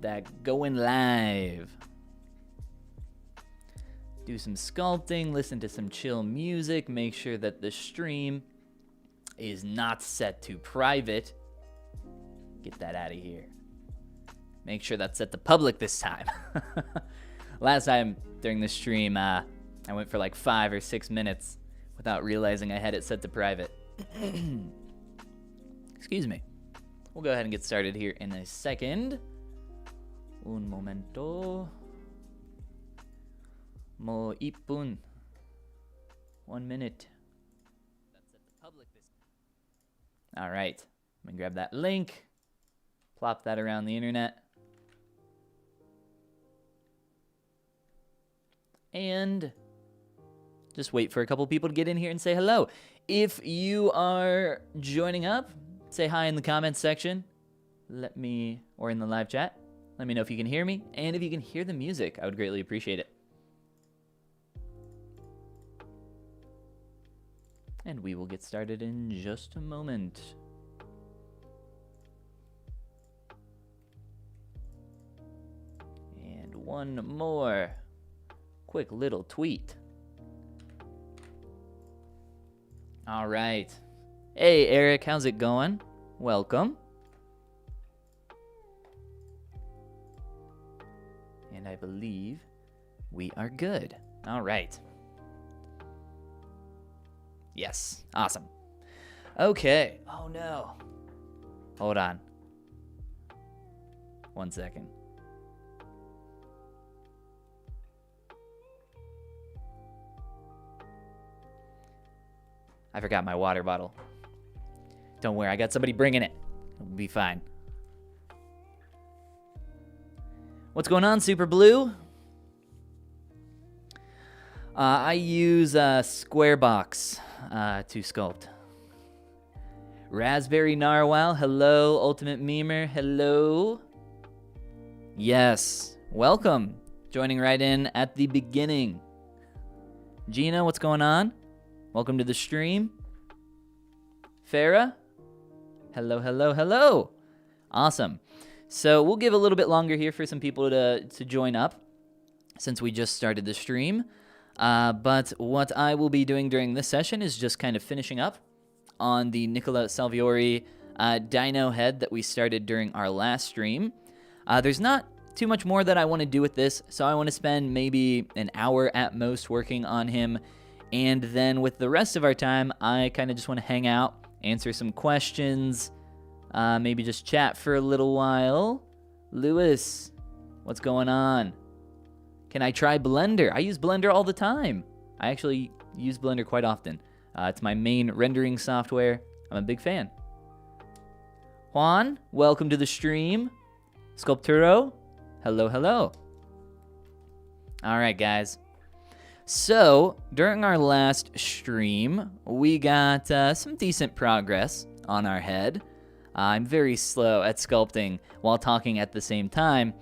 get that going live. Do some sculpting, listen to some chill music, make sure that the stream is not set to private. Get that out of here. Make sure that's set to public this time. Last time during the stream, I went for like 5 or 6 minutes without realizing I had it set to private. Excuse me. We'll go ahead and get started here in a second. Un momento. Mo ipun. 1 minute. That's set to public this time. All right. I'm going to grab that link. Plop that around the internet. And just wait for a couple people to get in here and say hello. If you are joining up, say hi in the comments section. Or in the live chat. Let me know if you can hear me. And if you can hear the music, I would greatly appreciate it. And we will get started in just a moment. And one more quick little tweet. All right. Hey, Eric, how's it going? Welcome. And I believe we are good. All right. Yes. Awesome. Okay. Oh, no. Hold on. 1 second. I forgot my water bottle. Don't worry, I got somebody bringing it. It'll be fine. What's going on, Super Blue? I use Squarebox to sculpt. Raspberry Narwhal, hello. Ultimate Memer, hello. Yes, welcome. Joining right in at the beginning. Gina, what's going on? Welcome to the stream. Farah, hello, hello, hello. Awesome. So we'll give a little bit longer here for some people to join up since we just started the stream. But what I will be doing during this session is just kind of finishing up on the Nicola Saviori Dino head that we started during our last stream. There's not too much more that I want to do with this, so I want to spend maybe an hour at most working on him. And then with the rest of our time, I kind of just want to hang out, answer some questions, maybe just chat for a little while. Lewis, what's going on? Can I try Blender? I use Blender all the time. I actually use Blender quite often. It's my main rendering software. I'm a big fan. Juan, welcome to the stream. Sculpturo, hello, hello. All right, guys. So, during our last stream, we got some decent progress on our head. I'm very slow at sculpting while talking at the same time,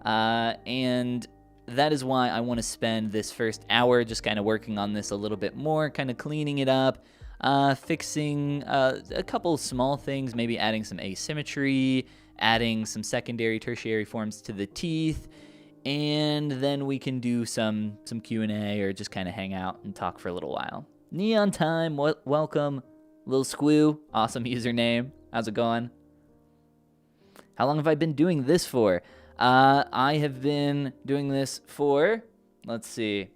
and that is why I want to spend this first hour just kind of working on this a little bit more, kind of cleaning it up, fixing a couple small things, maybe adding some asymmetry, adding some secondary, tertiary forms to the teeth, and then we can do some Q&A or just kind of hang out and talk for a little while. Neon Time, welcome. Lil Squoo, awesome username. How's it going? How long have I been doing this for? I have been doing this for, let's see,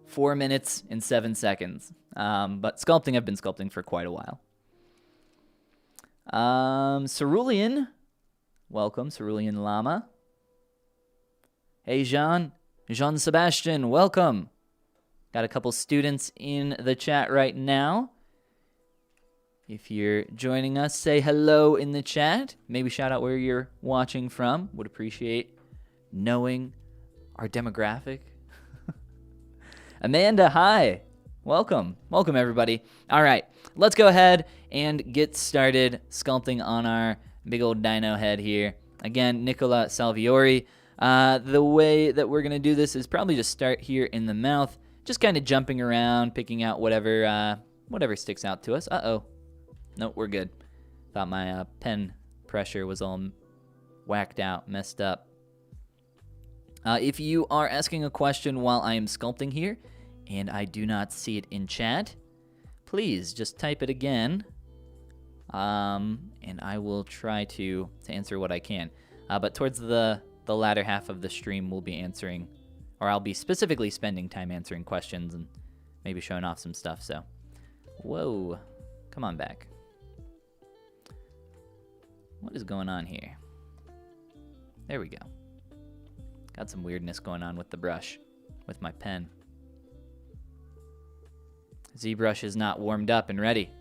4 minutes and 7 seconds. But sculpting, I've been sculpting for quite a while. Cerulean, welcome, Cerulean Llama. Hey, Jean Sebastian, welcome. Got a couple students in the chat right now. If you're joining us, say hello in the chat. Maybe shout out where you're watching from. Would appreciate knowing our demographic. Amanda, hi. Welcome. Welcome, everybody. All right, let's go ahead and get started sculpting on our big old dino head here. Again, Nicola Saviori. The way that we're going to do this is probably just start here in the mouth, just kind of jumping around, picking out whatever sticks out to us. Uh-oh. Nope, we're good. Thought my pen pressure was all whacked out, messed up. If you are asking a question while I am sculpting here, and I do not see it in chat, please just type it again, and I will try to answer what I can. But towards the latter half of the stream, we'll be answering, or I'll be specifically spending time answering questions and maybe showing off some stuff, so. Whoa, come on back. What is going on here? There we go. Got some weirdness going on with the brush, with my pen. ZBrush is not warmed up and ready.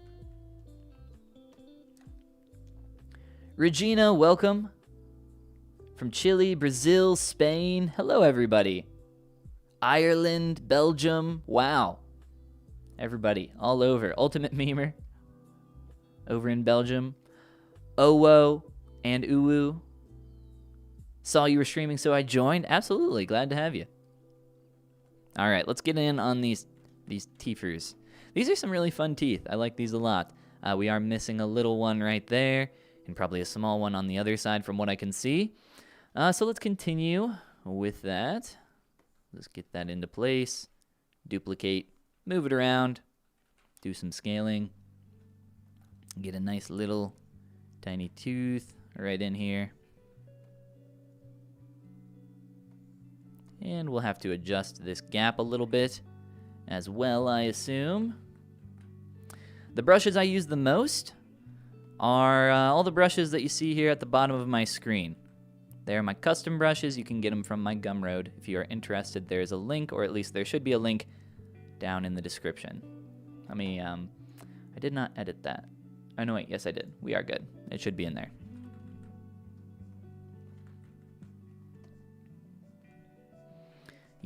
Regina, welcome. From Chile, Brazil, Spain. Hello, everybody. Ireland, Belgium. Wow. Everybody, all over. Ultimate Memer. Over in Belgium. Owo and Uwu. Saw you were streaming, so I joined. Absolutely, glad to have you. All right, let's get in on these teethers. These are some really fun teeth. I like these a lot. We are missing a little one right there, and probably a small one on the other side from what I can see. So let's continue with that. Let's get that into place. Duplicate, move it around, do some scaling. Get a nice little tiny tooth right in here. And we'll have to adjust this gap a little bit as well, I assume. The brushes I use the most are all the brushes that you see here at the bottom of my screen. They're my custom brushes. You can get them from my Gumroad. If you are interested, there's a link, or at least there should be a link down in the description. Let me, I did not edit that. Oh, no, wait, yes, I did. We are good. It should be in there.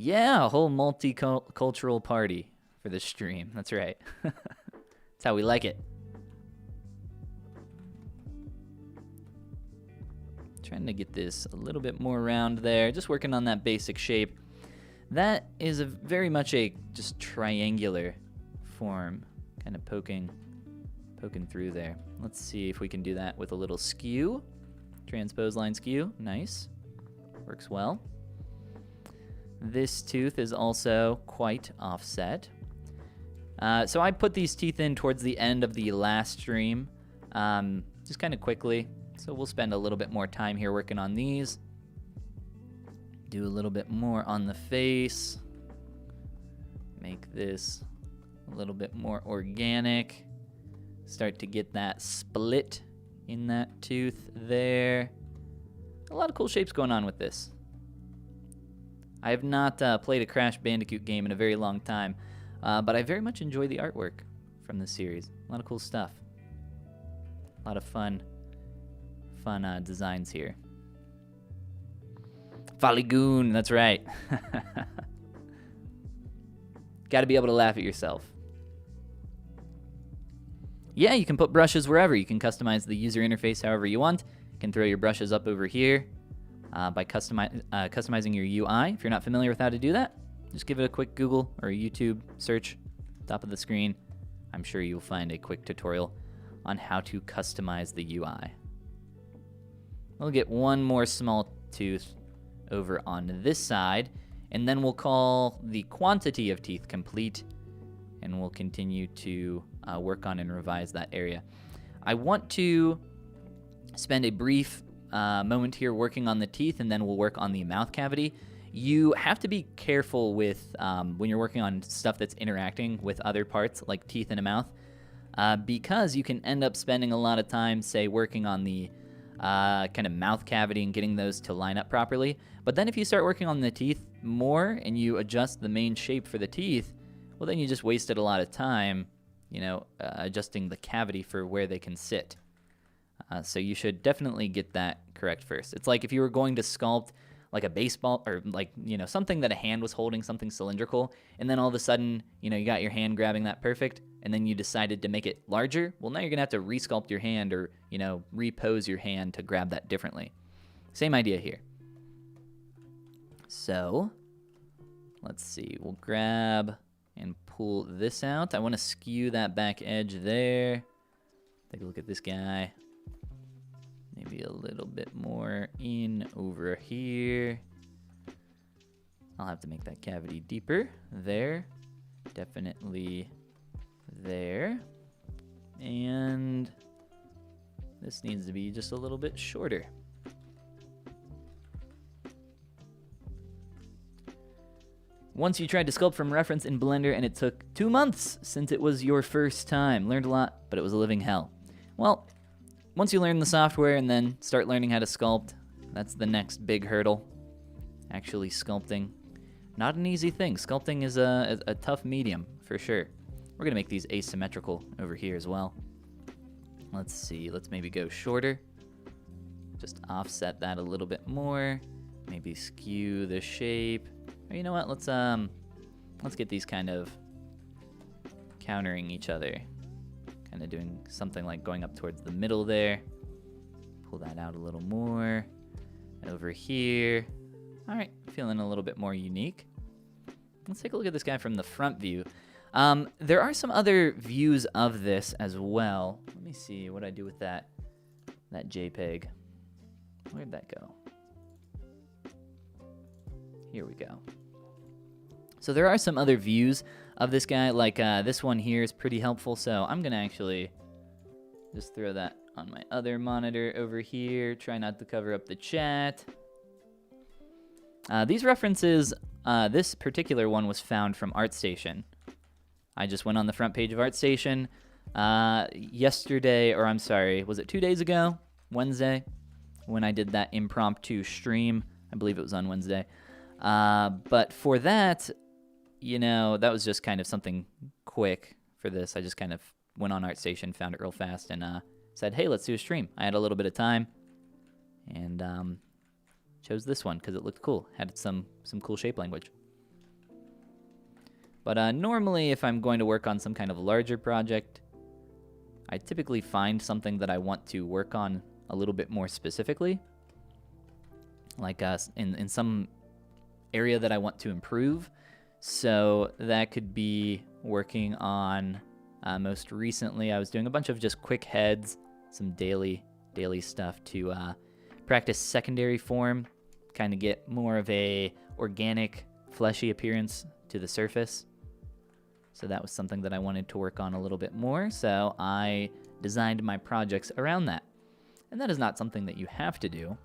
Yeah, a whole multicultural party for the stream. That's right. That's how we like it. Trying to get this a little bit more round there. Just working on that basic shape. That is very much a just triangular form. Kind of poking through there. Let's see if we can do that with a little skew. Transpose line skew. Nice. Works well. This tooth is also quite offset. So I put these teeth in towards the end of the last stream, just kind of quickly. So we'll spend a little bit more time here working on these. Do a little bit more on the face. Make this a little bit more organic. Start to get that split in that tooth there. A lot of cool shapes going on with this. I have not played a Crash Bandicoot game in a very long time, but I very much enjoy the artwork from this series. A lot of cool stuff. A lot of fun designs here. Follygoon, that's right. Got to be able to laugh at yourself. Yeah, you can put brushes wherever. You can customize the user interface however you want. You can throw your brushes up over here. By customizing your UI. If you're not familiar with how to do that, just give it a quick Google or a YouTube search, top of the screen. I'm sure you'll find a quick tutorial on how to customize the UI. We'll get one more small tooth over on this side, and then we'll call the quantity of teeth complete, and we'll continue to work on and revise that area. I want to spend a brief moment here working on the teeth, and then we'll work on the mouth cavity. You have to be careful with when you're working on stuff that's interacting with other parts like teeth in a mouth, because you can end up spending a lot of time, say, working on the kind of mouth cavity and getting those to line up properly. But then if you start working on the teeth more and you adjust the main shape for the teeth, well, then you just wasted a lot of time, you know, adjusting the cavity for where they can sit. So you should definitely get that correct first. It's like if you were going to sculpt like a baseball or like, you know, something that a hand was holding, something cylindrical, and then all of a sudden, you know, you got your hand grabbing that perfect, and then you decided to make it larger. Well, now you're gonna have to resculpt your hand or, you know, repose your hand to grab that differently. Same idea here. So let's see, we'll grab and pull this out. I want to skew that back edge there. Take a look at this guy. Maybe a little bit more in over here. I'll have to make that cavity deeper. There. Definitely there. And this needs to be just a little bit shorter. Once you tried to sculpt from reference in Blender and it took 2 months since it was your first time. Learned a lot, but it was a living hell. Well, once you learn the software and then start learning how to sculpt, that's the next big hurdle. Actually sculpting. Not an easy thing. Sculpting is a tough medium, for sure. We're going to make these asymmetrical over here as well. Let's see. Let's maybe go shorter. Just offset that a little bit more. Maybe skew the shape. Or you know what? Let's get these kind of countering each other. Kind of doing something like going up towards the middle there. Pull that out a little more. Over here. All right, feeling a little bit more unique. Let's take a look at this guy from the front view. There are some other views of this as well. Let me see what I do with that JPEG. Where'd that go? Here we go. So there are some other views of this guy, like this one here is pretty helpful, so I'm going to actually just throw that on my other monitor over here. Try not to cover up the chat. These references, this particular one was found from ArtStation. I just went on the front page of ArtStation yesterday, or I'm sorry, was it 2 days ago? Wednesday, when I did that impromptu stream. I believe it was on Wednesday. But for that, you know, that was just kind of something quick for this. I just kind of went on ArtStation, found it real fast, and said, hey, let's do a stream. I had a little bit of time, and chose this one because it looked cool. Had some cool shape language. But normally, if I'm going to work on some kind of larger project, I typically find something that I want to work on a little bit more specifically. Like in some area that I want to improve. So that could be working on, most recently, I was doing a bunch of just quick heads, some daily stuff to practice secondary form, kind of get more of a organic, fleshy appearance to the surface. So that was something that I wanted to work on a little bit more, so I designed my projects around that. And that is not something that you have to do.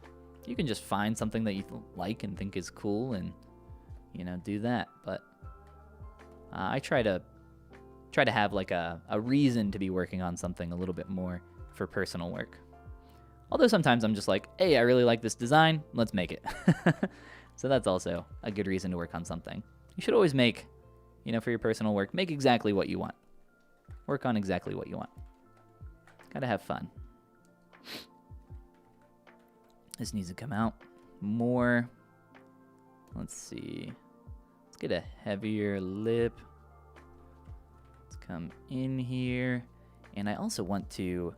You can just find something that you like and think is cool and, you know, do that. But I try to have like a reason to be working on something a little bit more for personal work. Although sometimes I'm just like, hey, I really like this design, let's make it. So that's also a good reason to work on something. You should always make, you know, for your personal work, make exactly what you want. Work on exactly what you want. Gotta have fun. This needs to come out more. Let's see. Let's get a heavier lip. Let's come in here. And I also want to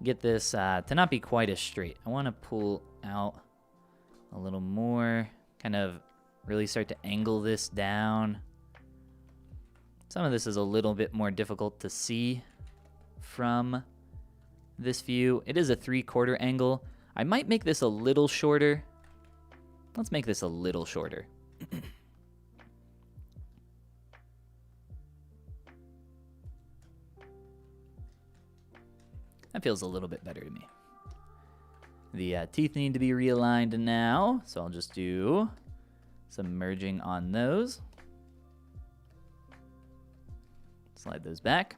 get this to not be quite as straight. I want to pull out a little more. Kind of really start to angle this down. Some of this is a little bit more difficult to see from this view. It is a 3/4 angle. I might make this a little shorter. Let's make this a little shorter. That feels a little bit better to me. The teeth need to be realigned now, so I'll just do some merging on those. Slide those back.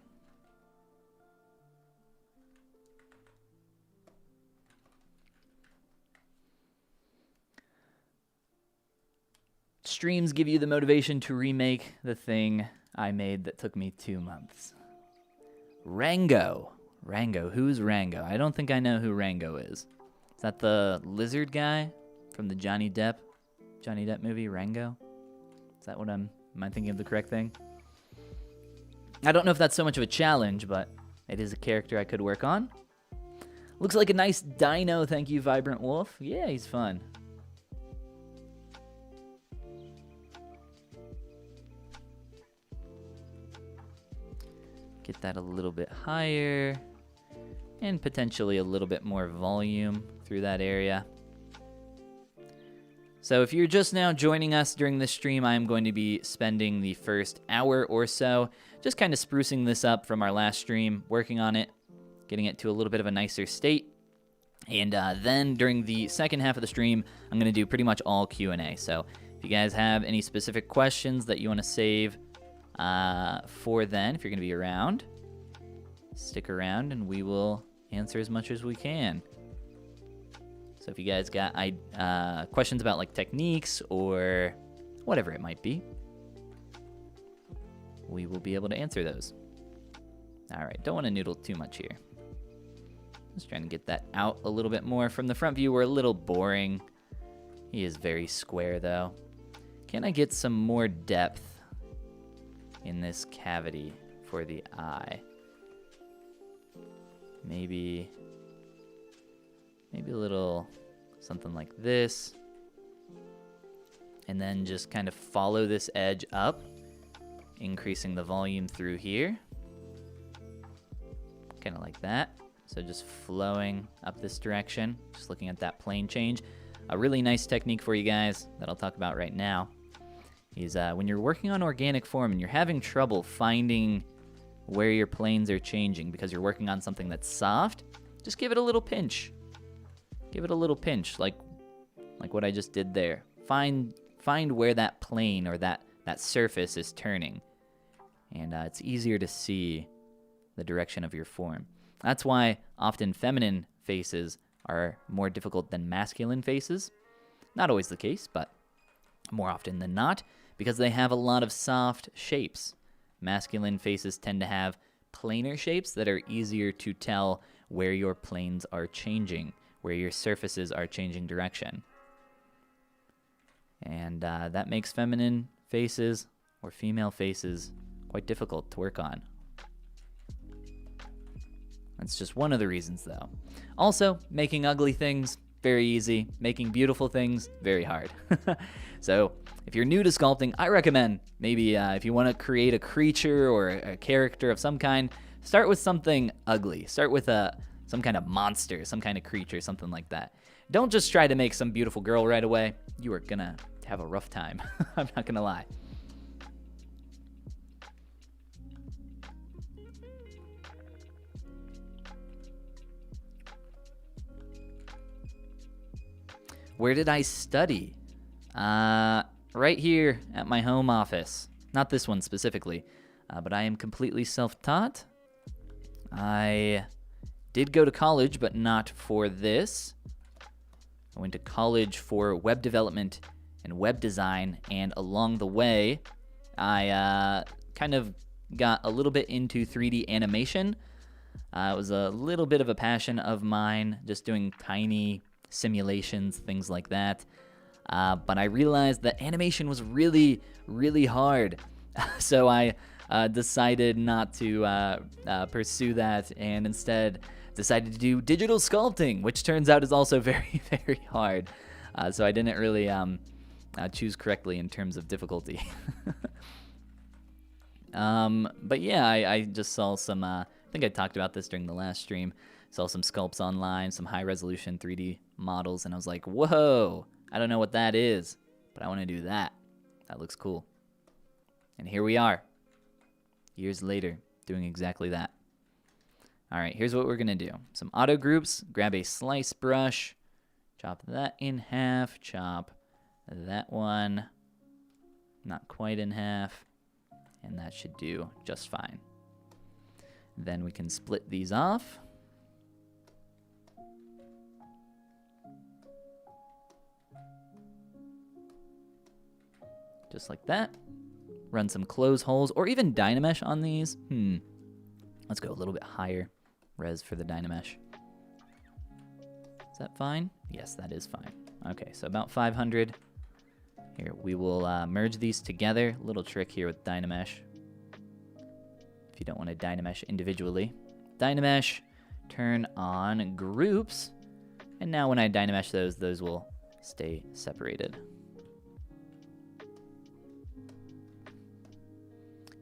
Streams give you the motivation to remake the thing I made that took me 2 months. Rango. Rango. Who's Rango? I don't think I know who Rango is. Is that the lizard guy from the Johnny Depp movie, Rango? Is that what am I thinking of the correct thing? I don't know if that's so much of a challenge, but it is a character I could work on. Looks like a nice dino, thank you, Vibrant Wolf. Yeah, he's fun. Get that a little bit higher. and potentially a little bit more volume through that area. So if you're just now joining us during this stream, I'm going to be spending the first hour or so just kind of sprucing this up from our last stream, working on it, getting it to a little bit of a nicer state. And then during the second half of the stream, I'm going to do pretty much all Q&A. So if you guys have any specific questions that you want to save for then, if you're going to be around, stick around and we will answer as much as we can. So if you guys got questions about like techniques or whatever it might be, we will be able to answer those. All right, don't want to noodle too much here. Just trying to get that out a little bit more. From the front view, we're a little boring. He is very square though. Can I get some more depth in this cavity for the eye? Maybe a little something like this. And then just kind of follow this edge up, increasing the volume through here. Kind of like that. So just flowing up this direction, just looking at that plane change. A really nice technique for you guys that I'll talk about right now is when you're working on organic form and you're having trouble finding where your planes are changing because you're working on something that's soft, just give it a little pinch. Give it a little pinch, like what I just did there. Find where that plane or that surface is turning. And it's easier to see the direction of your form. That's why often feminine faces are more difficult than masculine faces. Not always the case, but more often than not, because they have a lot of soft shapes. Masculine faces tend to have planar shapes that are easier to tell where your planes are changing, where your surfaces are changing direction. And that makes feminine faces or female faces quite difficult to work on. That's just one of the reasons, though. Also, making ugly things, very easy. Making beautiful things, very hard. So, if you're new to sculpting, I recommend maybe if you want to create a creature or a character of some kind, start with something ugly. Start with some kind of monster, some kind of creature, something like that. Don't just try to make some beautiful girl right away. You are gonna have a rough time. I'm not gonna lie. Where did I study? Right here at my home office. Not this one specifically, but I am completely self-taught. I did go to college, but not for this. I went to college for web development and web design, and along the way, I kind of got a little bit into 3D animation. It was a little bit of a passion of mine, just doing tiny simulations, things like that. But I realized that animation was really, really hard. So I decided not to pursue that and instead decided to do digital sculpting, which turns out is also very, very hard. So I didn't really choose correctly in terms of difficulty. But yeah, I just saw some, I think I talked about this during the last stream, saw some sculpts online, some high resolution 3D models, and I was like, whoa, I don't know what that is, but I want to do that. That looks cool. And here we are, years later, doing exactly that. All right, here's what we're going to do. Some auto groups, grab a slice brush, chop that in half, chop that one not quite in half, and that should do just fine. Then we can split these off. Just like that. Run some close holes or even Dynamesh on these. Let's go a little bit higher res for the Dynamesh. Is that fine? Yes, that is fine. Okay, so about 500. Here, we will merge these together. Little trick here with Dynamesh. If you don't want to Dynamesh individually. Dynamesh, turn on groups. And now when I Dynamesh those will stay separated.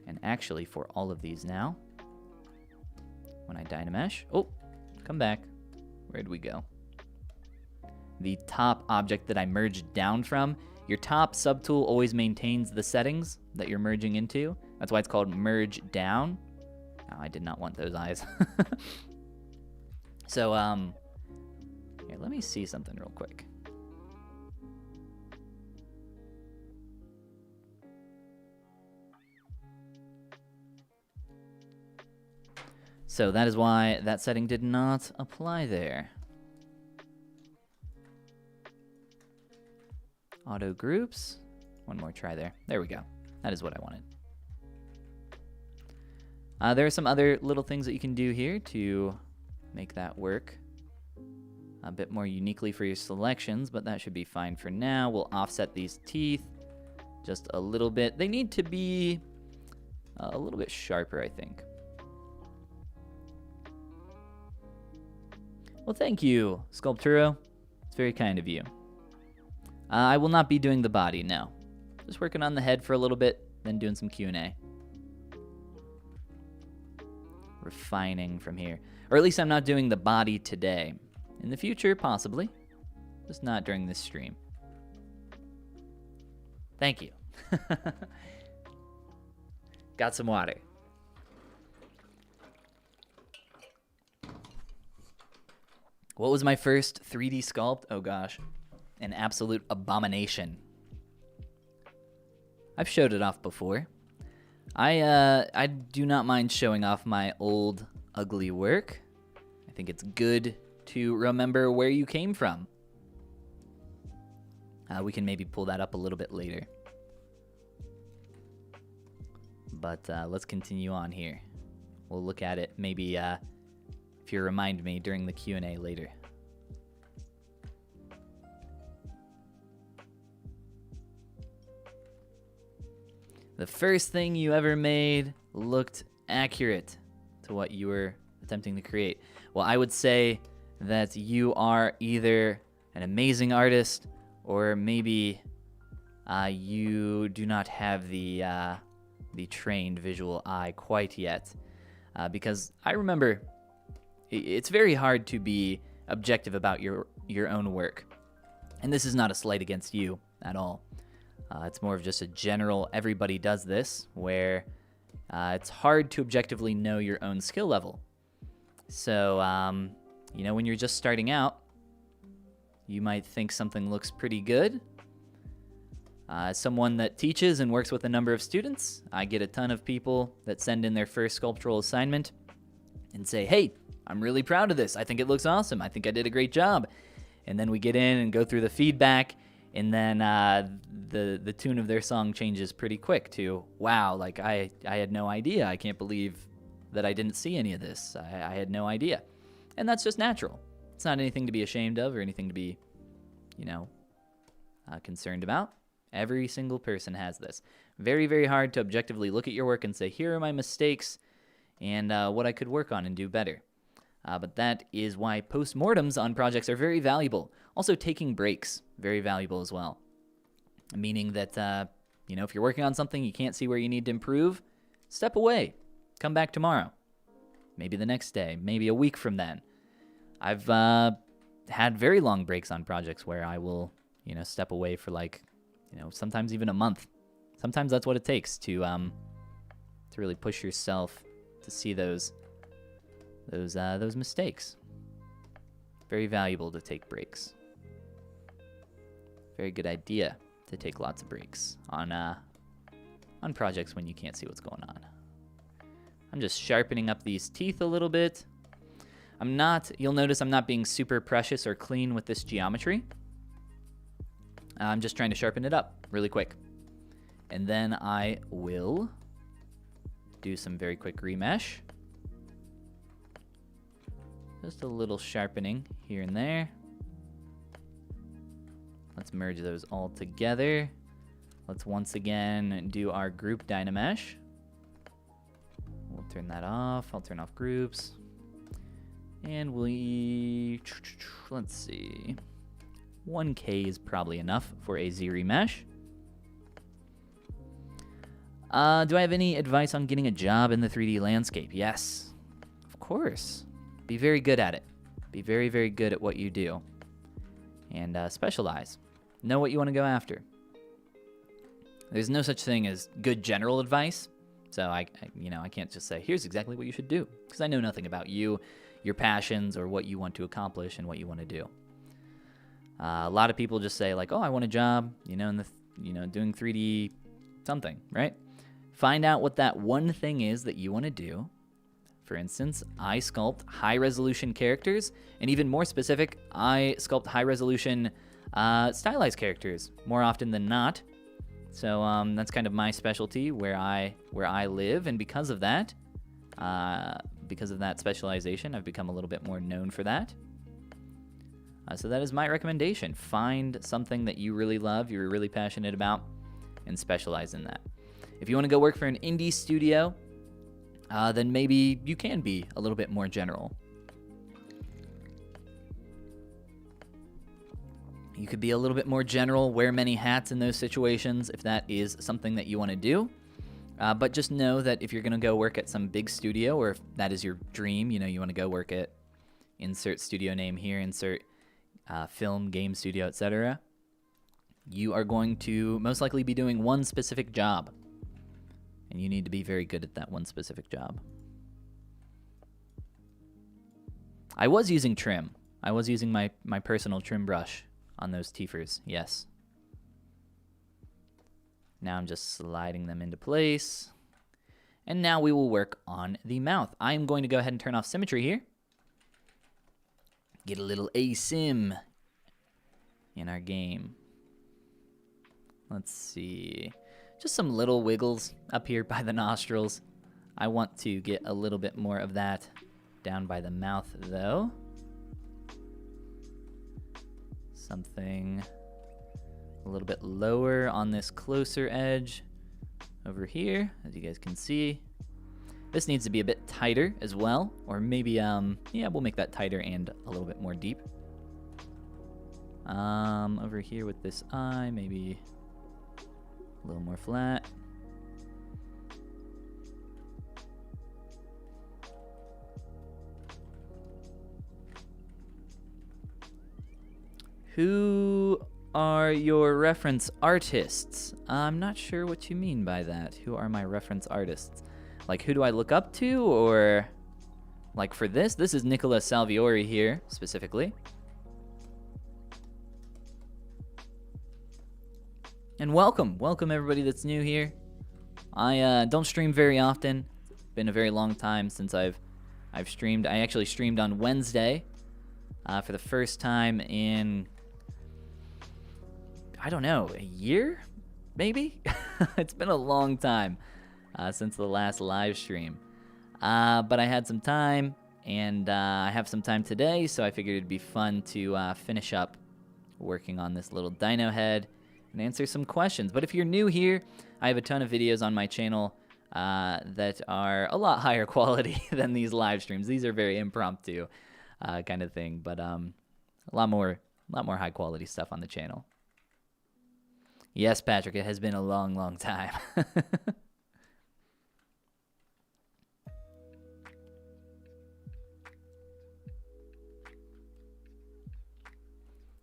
And actually, for all of these now, when I Dynamesh, Come back. Where'd we go? The top object that I merged down from. Your top subtool always maintains the settings that you're merging into. That's why it's called merge down. Oh, I did not want those eyes. So, here, let me see something real quick. So that is why that setting did not apply there. Auto groups. One more try there. There we go. That is what I wanted. There are some other little things that you can do here to make that work a bit more uniquely for your selections, but that should be fine for now. We'll offset these teeth just a little bit. They need to be a little bit sharper, I think. Well, thank you, Sculpturo. It's very kind of you. I will not be doing the body, no. Just working on the head for a little bit, then doing some Q&A. Refining from here. Or at least I'm not doing the body today. In the future, possibly. Just not during this stream. Thank you. Got some water. What was my first 3D sculpt? Oh gosh, an absolute abomination. I've showed it off before. I do not mind showing off my old ugly work. I think it's good to remember where you came from. We can maybe pull that up a little bit later. But let's continue on here. We'll look at it maybe if you remind me during the Q&A later. The first thing you ever made looked accurate to what you were attempting to create. Well, I would say that you are either an amazing artist or maybe you do not have the trained visual eye quite yet. Because I remember it's very hard to be objective about your own work. And this is not a slight against you at all. It's more of just a general, everybody does this, where it's hard to objectively know your own skill level. So, you know, when you're just starting out, you might think something looks pretty good. As someone that teaches and works with a number of students, I get a ton of people that send in their first sculptural assignment and say, hey, I'm really proud of this. I think it looks awesome. I think I did a great job. And then we get in and go through the feedback, and then the tune of their song changes pretty quick to, wow, like I had no idea. I can't believe that I didn't see any of this. I had no idea. And that's just natural. It's not anything to be ashamed of or anything to be, you know, concerned about. Every single person has this. Very, very hard to objectively look at your work and say, here are my mistakes and what I could work on and do better. But that is why postmortems on projects are very valuable. Also, taking breaks, very valuable as well. Meaning that, you know, if you're working on something, you can't see where you need to improve, step away. Come back tomorrow. Maybe the next day. Maybe a week from then. I've had very long breaks on projects where I will, you know, step away for like, you know, sometimes even a month. Sometimes that's what it takes to really push yourself to see those mistakes. Very valuable to take breaks. Very good idea to take lots of breaks on projects when you can't see what's going on. I'm just sharpening up these teeth a little bit. You'll notice I'm not being super precious or clean with this geometry. I'm just trying to sharpen it up really quick. And then I will do some very quick remesh. Just a little sharpening here and there. Let's merge those all together. Let's once again do our group Dynamesh. We'll turn that off. I'll turn off groups. And let's see. 1K is probably enough for a Z remesh. Do I have any advice on getting a job in the 3D landscape? Yes, of course. Be very good at it. Be very, very good at what you do. And specialize. Know what you want to go after. There's no such thing as good general advice. So I can't just say, here's exactly what you should do. Because I know nothing about you, your passions, or what you want to accomplish and what you want to do. A lot of people just say like, oh, I want a job, in the, doing 3D something, right? Find out what that one thing is that you want to do. For instance, I sculpt high-resolution characters, and even more specific, I sculpt high-resolution stylized characters more often than not. So that's kind of my specialty, where I live, and because of that specialization, I've become a little bit more known for that. So that is my recommendation. Find something that you really love, you're really passionate about, and specialize in that. If you want to go work for an indie studio, then maybe you can be a little bit more general. You could be a little bit more general, wear many hats in those situations if that is something that you want to do. But just know that if you're going to go work at some big studio, or if that is your dream, you want to go work at insert studio name here, insert film, game studio, etc., you are going to most likely be doing one specific job. And you need to be very good at that one specific job. I was using trim. I was using my personal trim brush on those teethers, yes. Now I'm just sliding them into place. And now we will work on the mouth. I am going to go ahead and turn off symmetry here. Get a little asim in our game. Let's see. Just some little wiggles up here by the nostrils. I want to get a little bit more of that down by the mouth, though. Something a little bit lower on this closer edge over here, as you guys can see. This needs to be a bit tighter as well, or maybe, yeah, we'll make that tighter and a little bit more deep. Over here with this eye, maybe a little more flat. Who are your reference artists? I'm not sure what you mean by that. Who are my reference artists? Like, who do I look up to, or like for this? This is Nicola Saviori here, specifically. And welcome everybody that's new here. I don't stream very often. It's been a very long time since I've streamed. I actually streamed on Wednesday for the first time in, I don't know, a year, maybe? It's been a long time since the last live stream. But I had some time, and I have some time today, so I figured it'd be fun to finish up working on this little dino head and answer some questions. But if you're new here, I have a ton of videos on my channel that are a lot higher quality than these live streams. These are very impromptu kind of thing, but a lot more high quality stuff on the channel. Yes, Patrick, it has been a long, long time.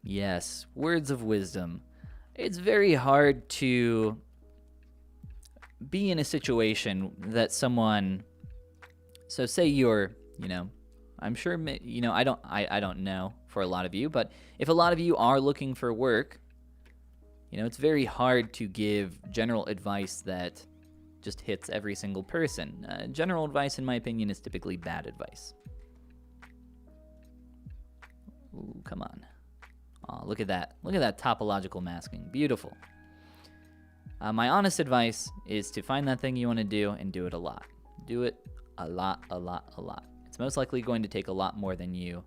Yes, words of wisdom. It's very hard to be in a situation that someone, so say you're, I'm sure, I don't know for a lot of you, but if a lot of you are looking for work, it's very hard to give general advice that just hits every single person. General advice, in my opinion, is typically bad advice. Ooh, come on. Oh, look at that. Look at that topological masking. Beautiful. My honest advice is to find that thing you want to do and do it a lot. Do it a lot, a lot, a lot. It's most likely going to take a lot more than you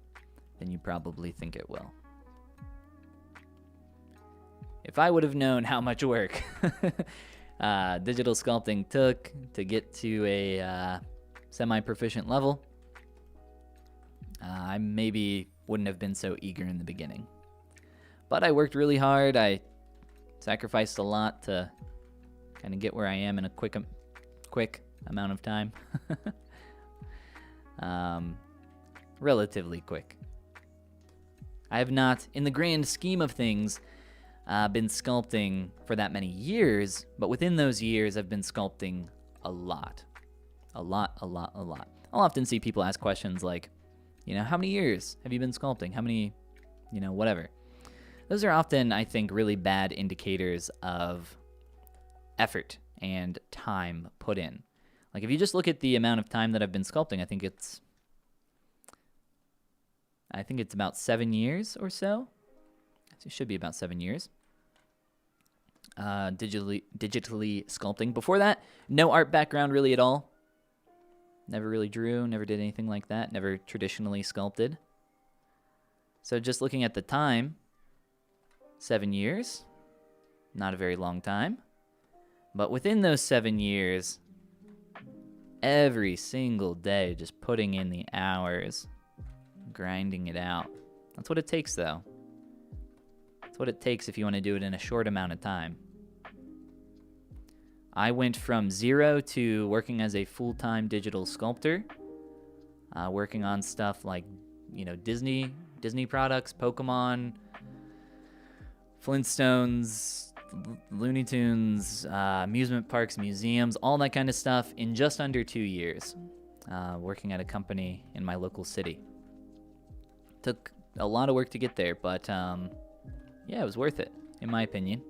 probably think it will. If I would have known how much work digital sculpting took to get to a semi-proficient level, I maybe wouldn't have been so eager in the beginning. But I worked really hard. I sacrificed a lot to kind of get where I am in a quick amount of time. Relatively quick. I have not, in the grand scheme of things, been sculpting for that many years, but within those years, I've been sculpting a lot. A lot. I'll often see people ask questions like, how many years have you been sculpting? How many, whatever. Those are often, I think, really bad indicators of effort and time put in. Like, if you just look at the amount of time that I've been sculpting, I think it's about 7 years or so. It should be about 7 years. Digitally sculpting. Before that, no art background really at all. Never really drew, never did anything like that, never traditionally sculpted. So just looking at the time, 7 years, not a very long time. But within those 7 years, every single day, just putting in the hours, grinding it out. That's what it takes, though. That's what it takes if you want to do it in a short amount of time. I went from 0 to working as a full-time digital sculptor, working on stuff like, Disney products, Pokemon, Flintstones, Looney Tunes, amusement parks, museums, all that kind of stuff in just under 2 years, working at a company in my local city. Took a lot of work to get there, but it was worth it, in my opinion.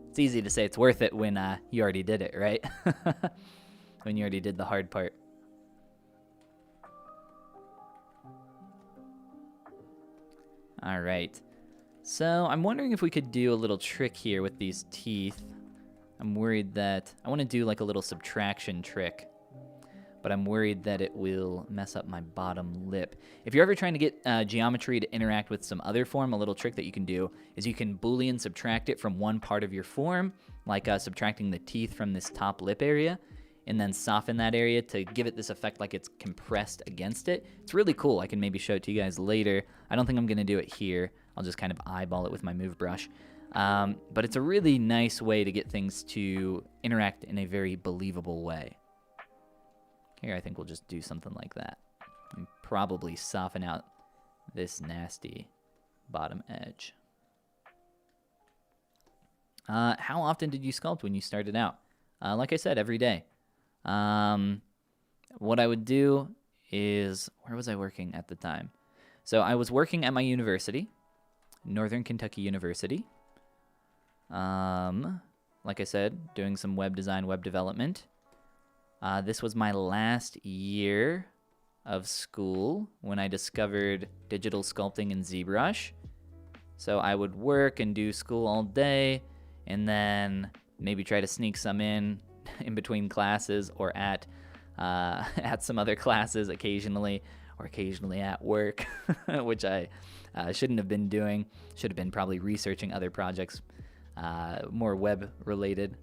It's easy to say it's worth it when you already did it, right? When you already did the hard part. All right. So I'm wondering if we could do a little trick here with these teeth. I'm worried that I want to do like a little subtraction trick, but I'm worried that it will mess up my bottom lip. If you're ever trying to get geometry to interact with some other form, a little trick that you can do is you can Boolean subtract it from one part of your form, like subtracting the teeth from this top lip area, and then soften that area to give it this effect like it's compressed against it. It's really cool. I can maybe show it to you guys later. I don't think I'm going to do it here. I'll just kind of eyeball it with my move brush. But it's a really nice way to get things to interact in a very believable way. Here, I think we'll just do something like that. And probably soften out this nasty bottom edge. How often did you sculpt when you started out? Like I said, every day. What I would do is, where was I working at the time? So I was working at my university, Northern Kentucky University. Like I said, doing some web design, web development. This was my last year of school when I discovered digital sculpting in ZBrush. So I would work and do school all day, and then maybe try to sneak some in between classes or at some other classes occasionally, or occasionally at work, which I shouldn't have been doing. Should have been probably researching other projects, more web related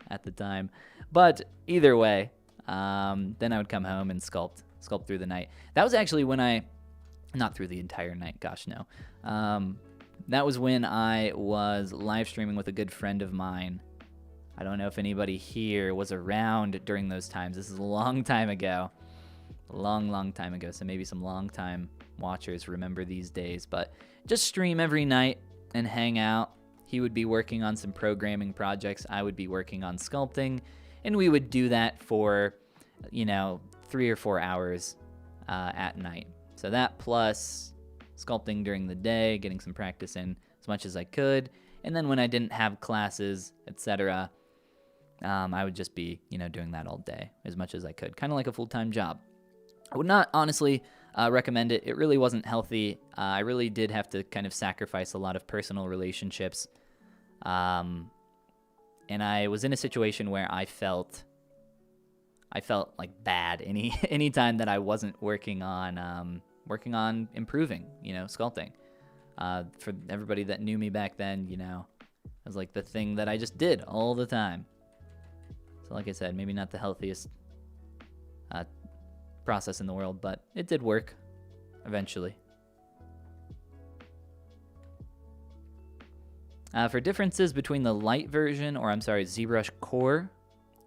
at the time. But either way, then I would come home and sculpt through the night. That was actually when not through the entire night, gosh no. That was when I was live streaming with a good friend of mine. I don't know if anybody here was around during those times. This is a long time ago. A long time ago. So maybe some long time watchers remember these days. But just stream every night and hang out. He would be working on some programming projects. I would be working on sculpting. And we would do that for, 3 or 4 hours at night. So that plus sculpting during the day, getting some practice in as much as I could. And then when I didn't have classes, etc., I would just be, doing that all day as much as I could. Kind of like a full-time job. I would not honestly recommend it. It really wasn't healthy. I really did have to kind of sacrifice a lot of personal relationships. And I was in a situation where I felt like bad any time that I wasn't working on improving, sculpting. For everybody that knew me back then, it was like the thing that I just did all the time. So like I said, maybe not the healthiest process in the world, but it did work eventually. For differences between the light version, ZBrush Core,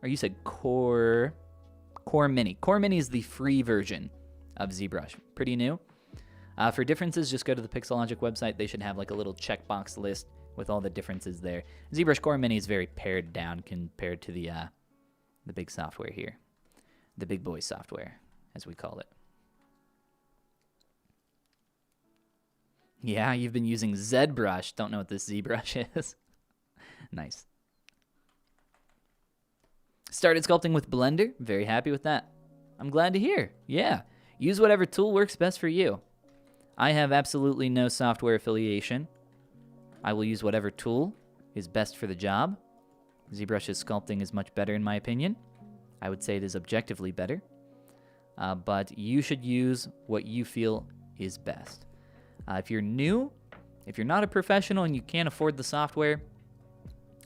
or you said Core Mini. Core Mini is the free version of ZBrush. Pretty new. For differences, just go to the Pixelogic website. They should have like a little checkbox list with all the differences there. ZBrush Core Mini is very pared down compared to the big software here. The big boy software, as we call it. Yeah, you've been using ZBrush. Don't know what this ZBrush is. Nice. Started sculpting with Blender. Very happy with that. I'm glad to hear. Yeah. Use whatever tool works best for you. I have absolutely no software affiliation. I will use whatever tool is best for the job. ZBrush's sculpting is much better in my opinion. I would say it is objectively better. But you should use what you feel is best. If you're new, if you're not a professional and you can't afford the software,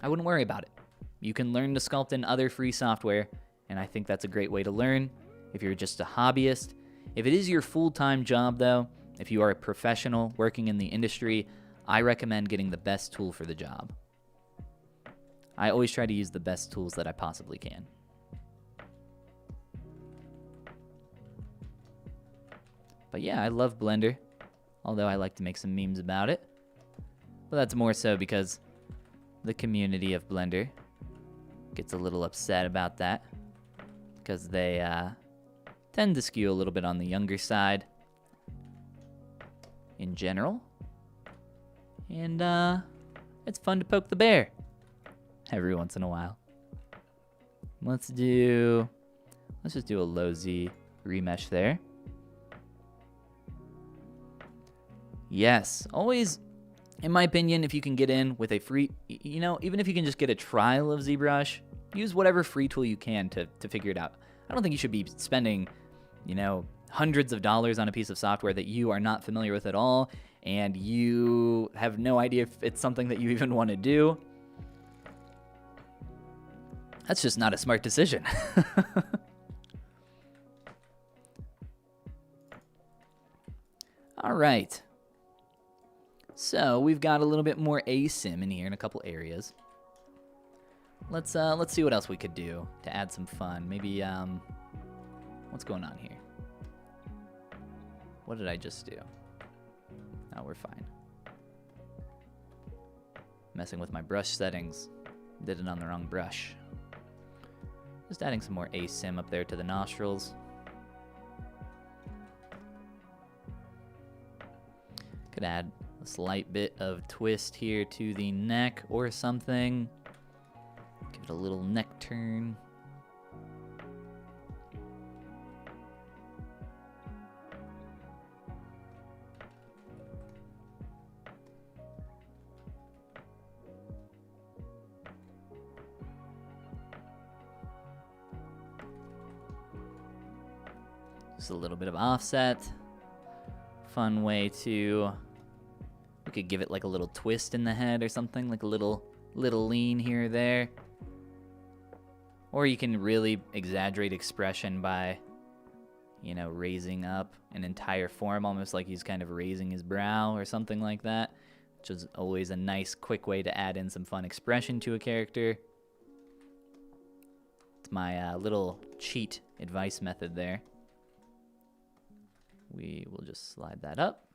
I wouldn't worry about it. You can learn to sculpt in other free software, and I think that's a great way to learn if you're just a hobbyist. If it is your full-time job, though, if you are a professional working in the industry, I recommend getting the best tool for the job. I always try to use the best tools that I possibly can. But yeah, I love Blender, although I like to make some memes about it. But that's more so because the community of Blender gets a little upset about that, because they tend to skew a little bit on the younger side in general. And it's fun to poke the bear every once in a while. Let's just do a low Z remesh there. Yes, always, in my opinion, if you can get in with a free, even if you can just get a trial of ZBrush, use whatever free tool you can to figure it out. I don't think you should be spending, hundreds of dollars on a piece of software that you are not familiar with at all, and you have no idea if it's something that you even want to do. That's just not a smart decision. All right. So we've got a little bit more asym in here in a couple areas. Let's see what else we could do to add some fun. Maybe what's going on here? What did I just do? Oh, we're fine. Messing with my brush settings. Did it on the wrong brush. Just adding some more asym up there to the nostrils. Could add a slight bit of twist here to the neck or something. Give it a little neck turn. Just a little bit of offset. Fun way to... We could give it like a little twist in the head or something, like a little lean here or there. Or you can really exaggerate expression by, raising up an entire form, almost like he's kind of raising his brow or something like that, which is always a nice, quick way to add in some fun expression to a character. It's my little cheat advice method there. We will just slide that up.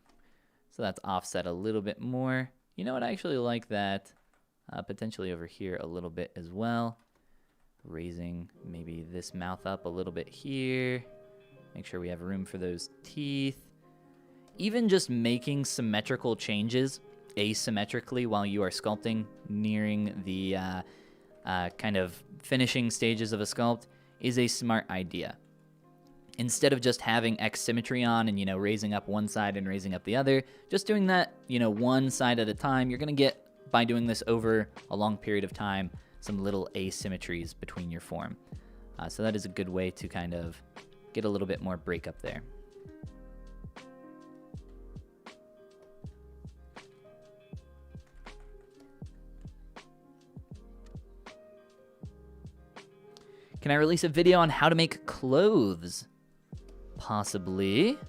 So that's offset a little bit more. You know what, I actually like that potentially over here a little bit as well. Raising maybe this mouth up a little bit here. Make sure we have room for those teeth. Even just making symmetrical changes asymmetrically while you are sculpting, nearing the kind of finishing stages of a sculpt, is a smart idea. Instead of just having X symmetry on and, raising up one side and raising up the other, just doing that, one side at a time, you're going to get, by doing this over a long period of time, some little asymmetries between your form. So that is a good way to kind of get a little bit more breakup there. Can I release a video on how to make clothes? Possibly.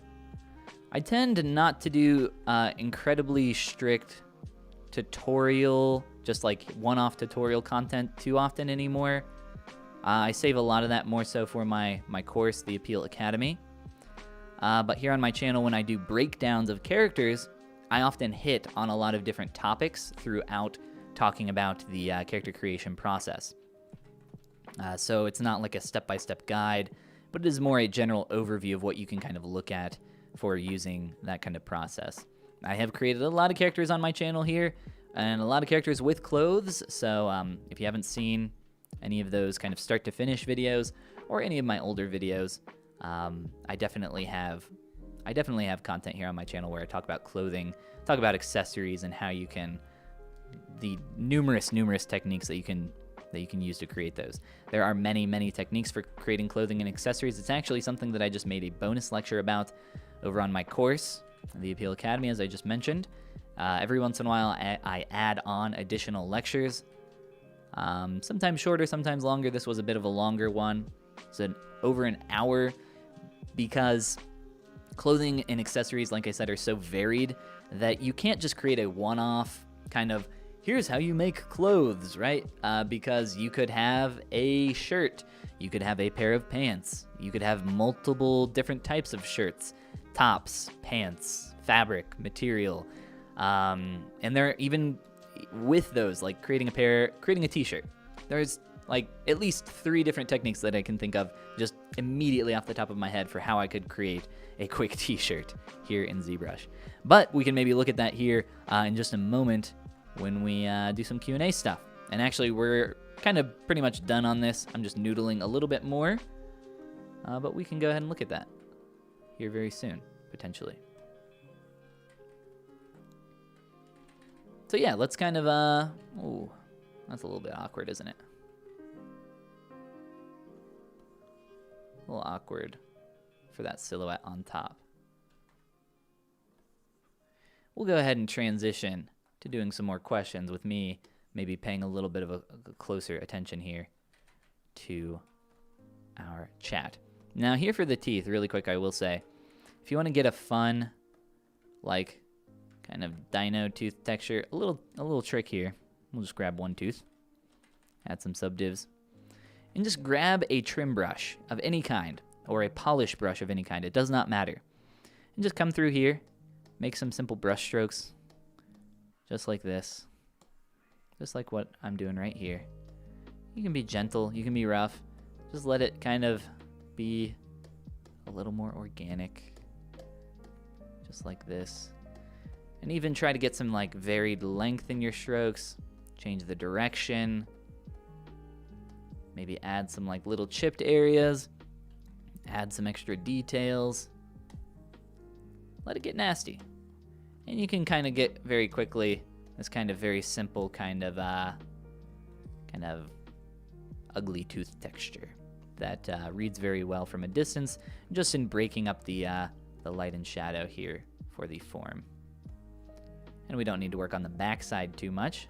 I tend not to do incredibly strict tutorial, just like one-off tutorial content too often anymore. I save a lot of that more so for my course, the Appeal Academy. But here on my channel, when I do breakdowns of characters, I often hit on a lot of different topics throughout talking about the character creation process. So it's not like a step-by-step guide, but it is more a general overview of what you can kind of look at for using that kind of process. I have created a lot of characters on my channel here, and a lot of characters with clothes, so if you haven't seen any of those kind of start to finish videos, or any of my older videos, I definitely have content here on my channel where I talk about clothing, talk about accessories, and how you can, the numerous techniques that you can use to create those. There are many techniques for creating clothing and accessories. It's actually something that I just made a bonus lecture about over on my course, the Appeal Academy, as I just mentioned. Every once in a while, I add on additional lectures, sometimes shorter, sometimes longer. This was a bit of a longer one. It's over an hour, because clothing and accessories, like I said, are so varied that you can't just create a one-off kind of, here's how you make clothes, right? Because you could have a shirt, you could have a pair of pants, you could have multiple different types of shirts, tops, pants, fabric, material, and there, even with those, like creating a t-shirt, there's like at least 3 different techniques that I can think of just immediately off the top of my head for how I could create a quick t-shirt here in ZBrush. But we can maybe look at that here in just a moment when we do some Q&A stuff. And actually, we're kind of pretty much done on this. I'm just noodling a little bit more, but we can go ahead and look at that here very soon, potentially. So yeah, let's kind of, ooh, that's a little bit awkward, isn't it? A little awkward for that silhouette on top. We'll go ahead and transition to doing some more questions with me, maybe paying a little bit of a closer attention here to our chat. Now here for the teeth, really quick, I will say, if you want to get a fun, like, kind of dino tooth texture, a little trick here. We'll just grab one tooth, add some subdivs, and just grab a trim brush of any kind, or a polish brush of any kind, it does not matter. And just come through here, make some simple brush strokes, just like this. Just like what I'm doing right here. You can be gentle, you can be rough, just let it kind of be a little more organic, just like this. And even try to get some like varied length in your strokes, change the direction, maybe add some like little chipped areas, add some extra details. Let it get nasty. And you can kind of get very quickly this kind of very simple kind of ugly tooth texture that reads very well from a distance, just in breaking up the light and shadow here for the form. And we don't need to work on the backside too much.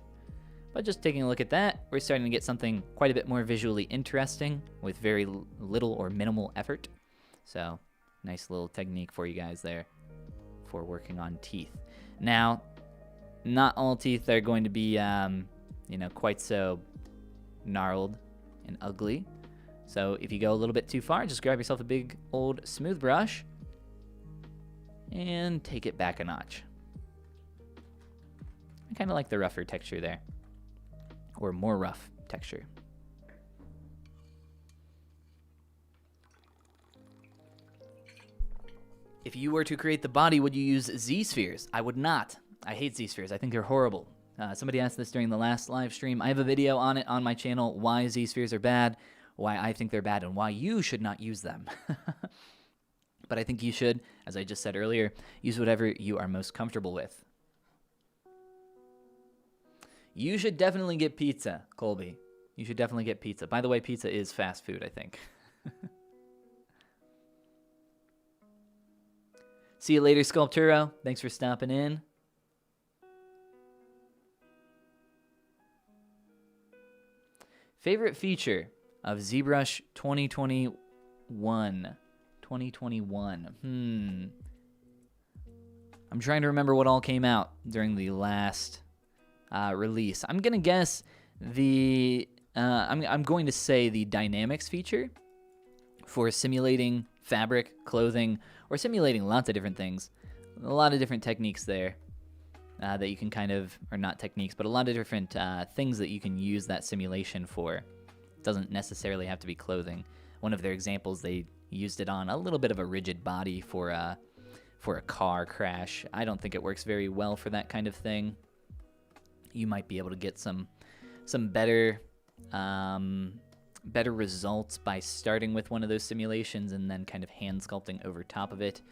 But just taking a look at that, we're starting to get something quite a bit more visually interesting with very little or minimal effort. So, nice little technique for you guys there for working on teeth. Now, not all teeth are going to be, quite so gnarled and ugly. So if you go a little bit too far, just grab yourself a big old smooth brush and take it back a notch. I kind of like the rougher texture there, or more rough texture. If you were to create the body, would you use Z-spheres? I would not. I hate Z-spheres. I think they're horrible. Somebody asked this during the last live stream. I have a video on it on my channel, why Z-spheres are bad, why I think they're bad, and why you should not use them. But I think you should, as I just said earlier, use whatever you are most comfortable with. You should definitely get pizza, Colby. You should definitely get pizza. By the way, pizza is fast food, I think. See you later, Sculpturo. Thanks for stopping in. Favorite feature of ZBrush 2021? 2021. I'm trying to remember what all came out during the last release. I'm gonna guess the I'm going to say the dynamics feature for simulating fabric, clothing, or simulating lots of different things. A lot of different techniques there that you can kind of, or not techniques, but a lot of different things that you can use that simulation for. It doesn't necessarily have to be clothing. One of their examples, they used it on a little bit of a rigid body for a car crash. I don't think it works very well for that kind of thing. You might be able to get some better better results by starting with one of those simulations and then kind of hand sculpting over top of it.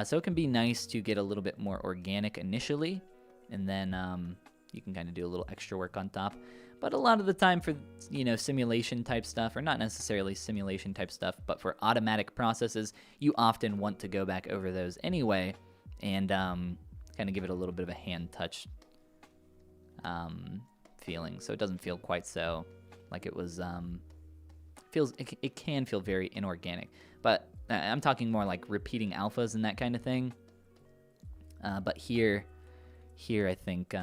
So it can be nice to get a little bit more organic initially, and then you can kind of do a little extra work on top. But a lot of the time for, simulation type stuff, or not necessarily simulation type stuff, but for automatic processes, you often want to go back over those anyway and kind of give it a little bit of a hand touch feeling. So it doesn't feel quite so like it was, it can feel very inorganic. But I'm talking more like repeating alphas and that kind of thing. But here I think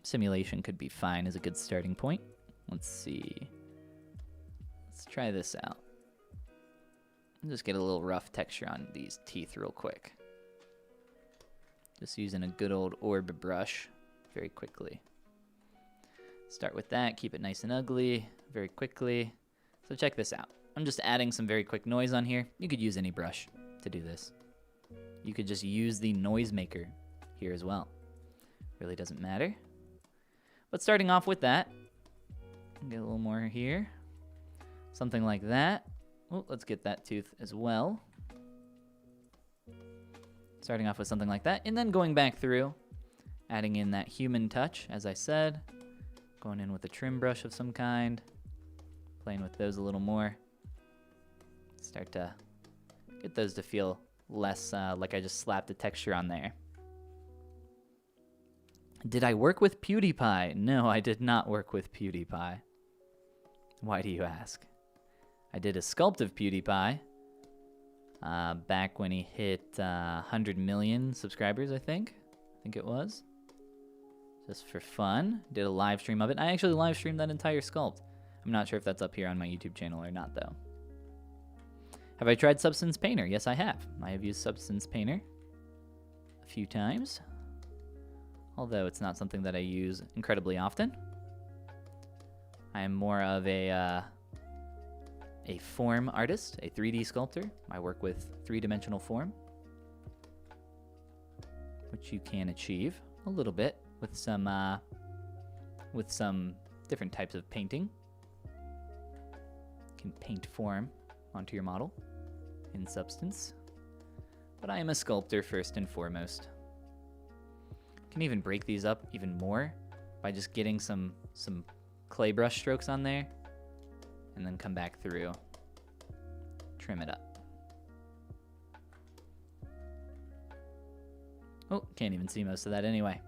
simulation could be fine as a good starting point. Let's see. Let's try this out. I'll just get a little rough texture on these teeth real quick. Just using a good old orb brush very quickly. Start with that, keep it nice and ugly very quickly. So check this out. I'm just adding some very quick noise on here. You could use any brush to do this. You could just use the noise maker here as well. Really doesn't matter. But starting off with that, get a little more here. Something like that. Oh, let's get that tooth as well. Starting off with something like that, and then going back through, adding in that human touch, as I said. Going in with a trim brush of some kind. Playing with those a little more. Start to get those to feel less like I just slapped a texture on there. Did I work with PewDiePie? No, I did not work with PewDiePie. Why do you ask? I did a sculpt of PewDiePie back when he hit 100 million subscribers, I think it was. Just for fun. Did a live stream of it. I actually live streamed that entire sculpt. I'm not sure if that's up here on my YouTube channel or not, though. Have I tried Substance Painter? Yes, I have. I have used Substance Painter a few times, although it's not something that I use incredibly often. I am more of a form artist, a 3D sculptor. I work with three-dimensional form, which you can achieve a little bit with some different types of painting. You can paint form onto your model in Substance, but I am a sculptor first and foremost. Can even break these up even more by just getting some clay brush strokes on there and then come back through, trim it up. Oh, can't even see most of that anyway.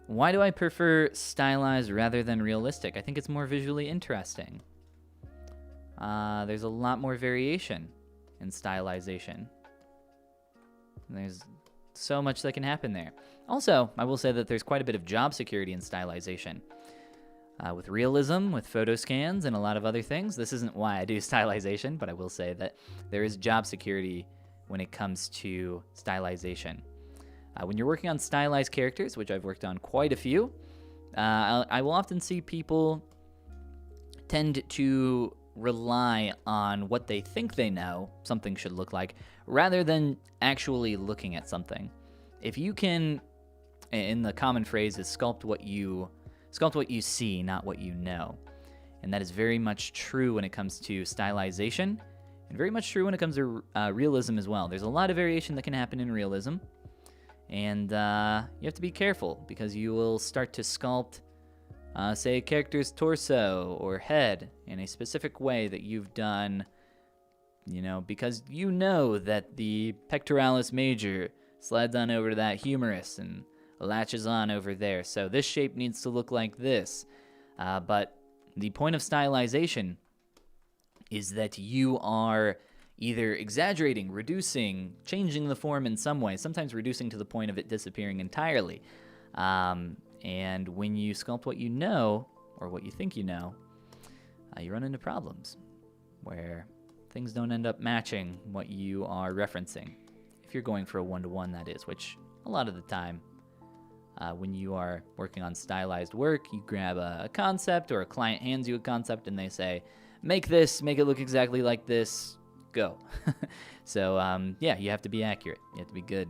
Why do I prefer stylized rather than realistic? I think it's more visually interesting. There's a lot more variation in stylization. There's so much that can happen there. Also, I will say that there's quite a bit of job security in stylization. With realism, with photo scans, and a lot of other things. This isn't why I do stylization, but I will say that there is job security when it comes to stylization. When you're working on stylized characters, which I've worked on quite a few, I will often see people tend to rely on what they think they know something should look like, rather than actually looking at something. If you can, in the common phrase is sculpt what you see, not what you know. And that is very much true when it comes to stylization, and very much true when it comes to realism as well. There's a lot of variation that can happen in realism, and you have to be careful, because you will start to sculpt, say, a character's torso or head in a specific way that you've done, because you know that the pectoralis major slides on over to that humerus and latches on over there. So this shape needs to look like this. But the point of stylization is that you are either exaggerating, reducing, changing the form in some way, sometimes reducing to the point of it disappearing entirely. And when you sculpt what you know, or what you think you know, you run into problems where things don't end up matching what you are referencing. If you're going for a one-to-one, that is, which a lot of the time, when you are working on stylized work, you grab a concept or a client hands you a concept and they say, make this, make it look exactly like this, go. So, yeah, you have to be accurate. You have to be good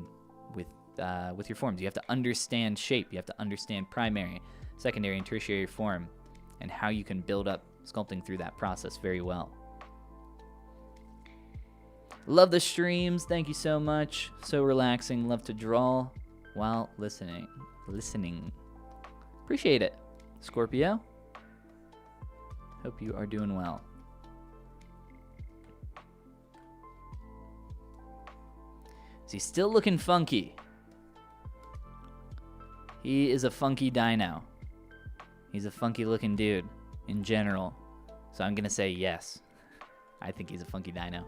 with your forms. You have to understand shape. You have to understand primary, secondary, and tertiary form and how you can build up sculpting through that process very well. Love the streams. Thank you so much. So relaxing. Love to draw while listening. Appreciate it, Scorpio. Hope you are doing well. Is he still looking funky? He is a funky dino. He's a funky looking dude in general. So I'm going to say yes. I think he's a funky dino.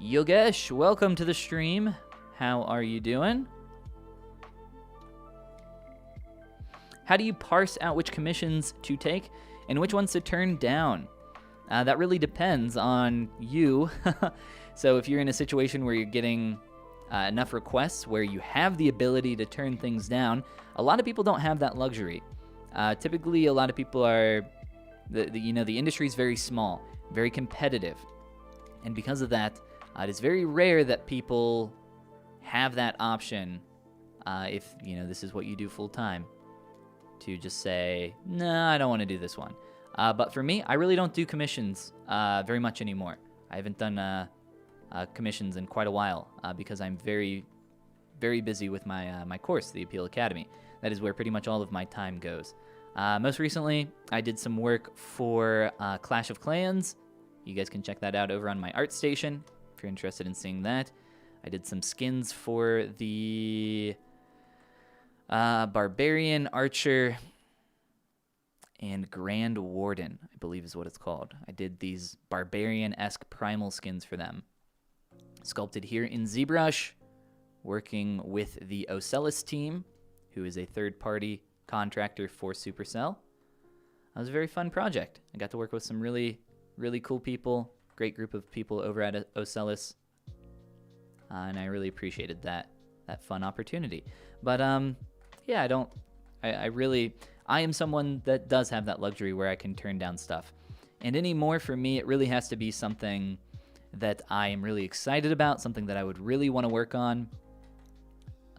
Yogesh, welcome to the stream. How are you doing? How do you parse out which commissions to take and which ones to turn down? That really depends on you. So if you're in a situation where you're getting enough requests where you have the ability to turn things down, a lot of people don't have that luxury. Typically, a lot of people are, the industry is very small, very competitive. And because of that, it is very rare that people have that option if, this is what you do full time, to just say, no, I don't want to do this one. But for me, I really don't do commissions very much anymore. I haven't done commissions in quite a while because I'm very, very busy with my course, the Appeal Academy. That is where pretty much all of my time goes. Most recently, I did some work for Clash of Clans. You guys can check that out over on my art station if you're interested in seeing that. I did some skins for the Barbarian, Archer, and Grand Warden, I believe is what it's called. I did these Barbarian-esque primal skins for them. Sculpted here in ZBrush, working with the Ocellus team, who is a third-party contractor for Supercell. It was a very fun project. I got to work with some really, really cool people, great group of people over at Ocellus, and I really appreciated that fun opportunity. But yeah, I am someone that does have that luxury where I can turn down stuff. And anymore, for me, it really has to be something that I am really excited about, something that I would really want to work on.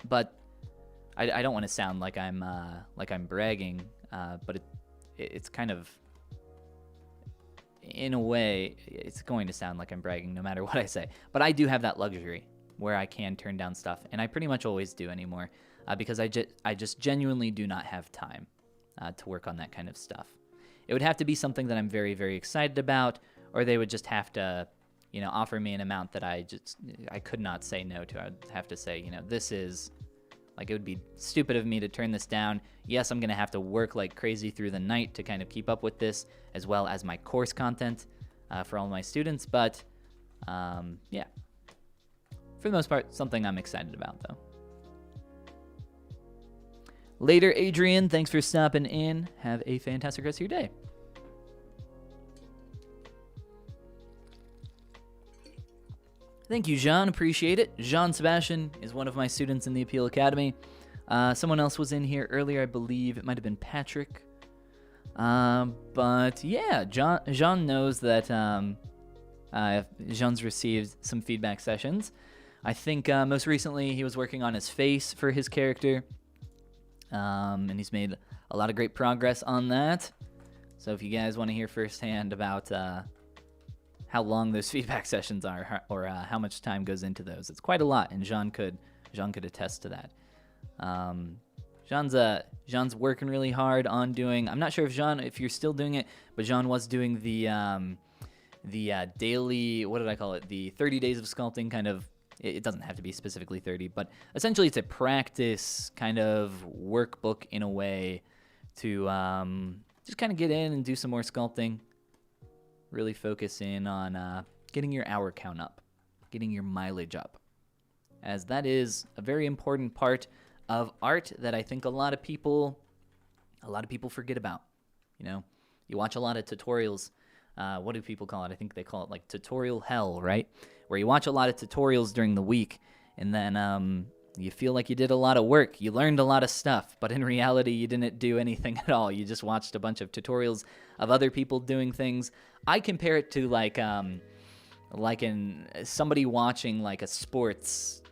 But I don't want to sound like I'm bragging, but it's kind of, in a way, it's going to sound like I'm bragging no matter what I say. But I do have that luxury where I can turn down stuff, and I pretty much always do anymore, because I just genuinely do not have time to work on that kind of stuff. It would have to be something that I'm very, very excited about, or they would just have to, offer me an amount that I could not say no to. I would have to say, this is, it would be stupid of me to turn this down. Yes, I'm going to have to work like crazy through the night to kind of keep up with this, as well as my course content for all my students. But, yeah, for the most part, something I'm excited about, though. Later, Adrian, thanks for stopping in. Have a fantastic rest of your day. Thank you, Jean. Appreciate it. Jean Sebastian is one of my students in the Appeal Academy. Someone else was in here earlier, I believe. It might have been Patrick. But yeah, Jean knows that Jean's received some feedback sessions. I think most recently he was working on his face for his character. And he's made a lot of great progress on that. So if you guys want to hear firsthand about how long those feedback sessions are, or how much time goes into those, it's quite a lot, and Jean could attest to that. Jean's working really hard on doing. I'm not sure if you're still doing it, but Jean was doing the daily. What did I call it? The 30 days of sculpting kind of. It doesn't have to be specifically 30, but essentially it's a practice kind of workbook in a way to just kind of get in and do some more sculpting. Really focus in on getting your hour count up, getting your mileage up, as that is a very important part of art that I think a lot of people forget about. You know, you watch a lot of tutorials. What do people call it? I think they call it like tutorial hell, right? Where you watch a lot of tutorials during the week, and then you feel like you did a lot of work. You learned a lot of stuff, but in reality, you didn't do anything at all. You just watched a bunch of tutorials of other people doing things. I compare it to like in somebody watching like a sports,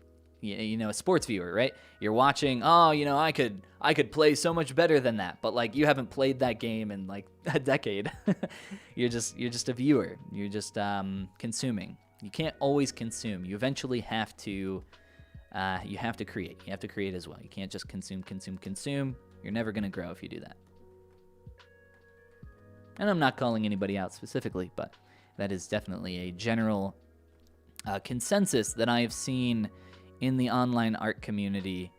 a sports viewer, right? You're watching, I could play so much better than that, but like you haven't played that game in like a decade. You're just a viewer. You're just consuming. You can't always consume. You eventually have to create. You have to create as well. You can't just consume. You're never gonna grow if you do that. And I'm not calling anybody out specifically, but that is definitely a general consensus that I have seen in the online art community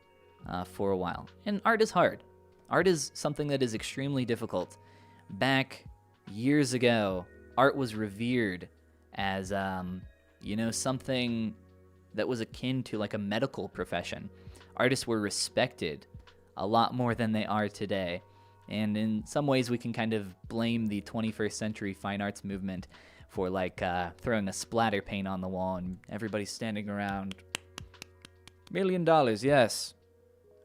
for a while. And art is hard. Art is something that is extremely difficult. Back years ago, art was revered as, something that was akin to like a medical profession. Artists were respected a lot more than they are today. And in some ways, we can kind of blame the 21st century fine arts movement for like throwing a splatter paint on the wall and everybody's standing around. $1 million, yes.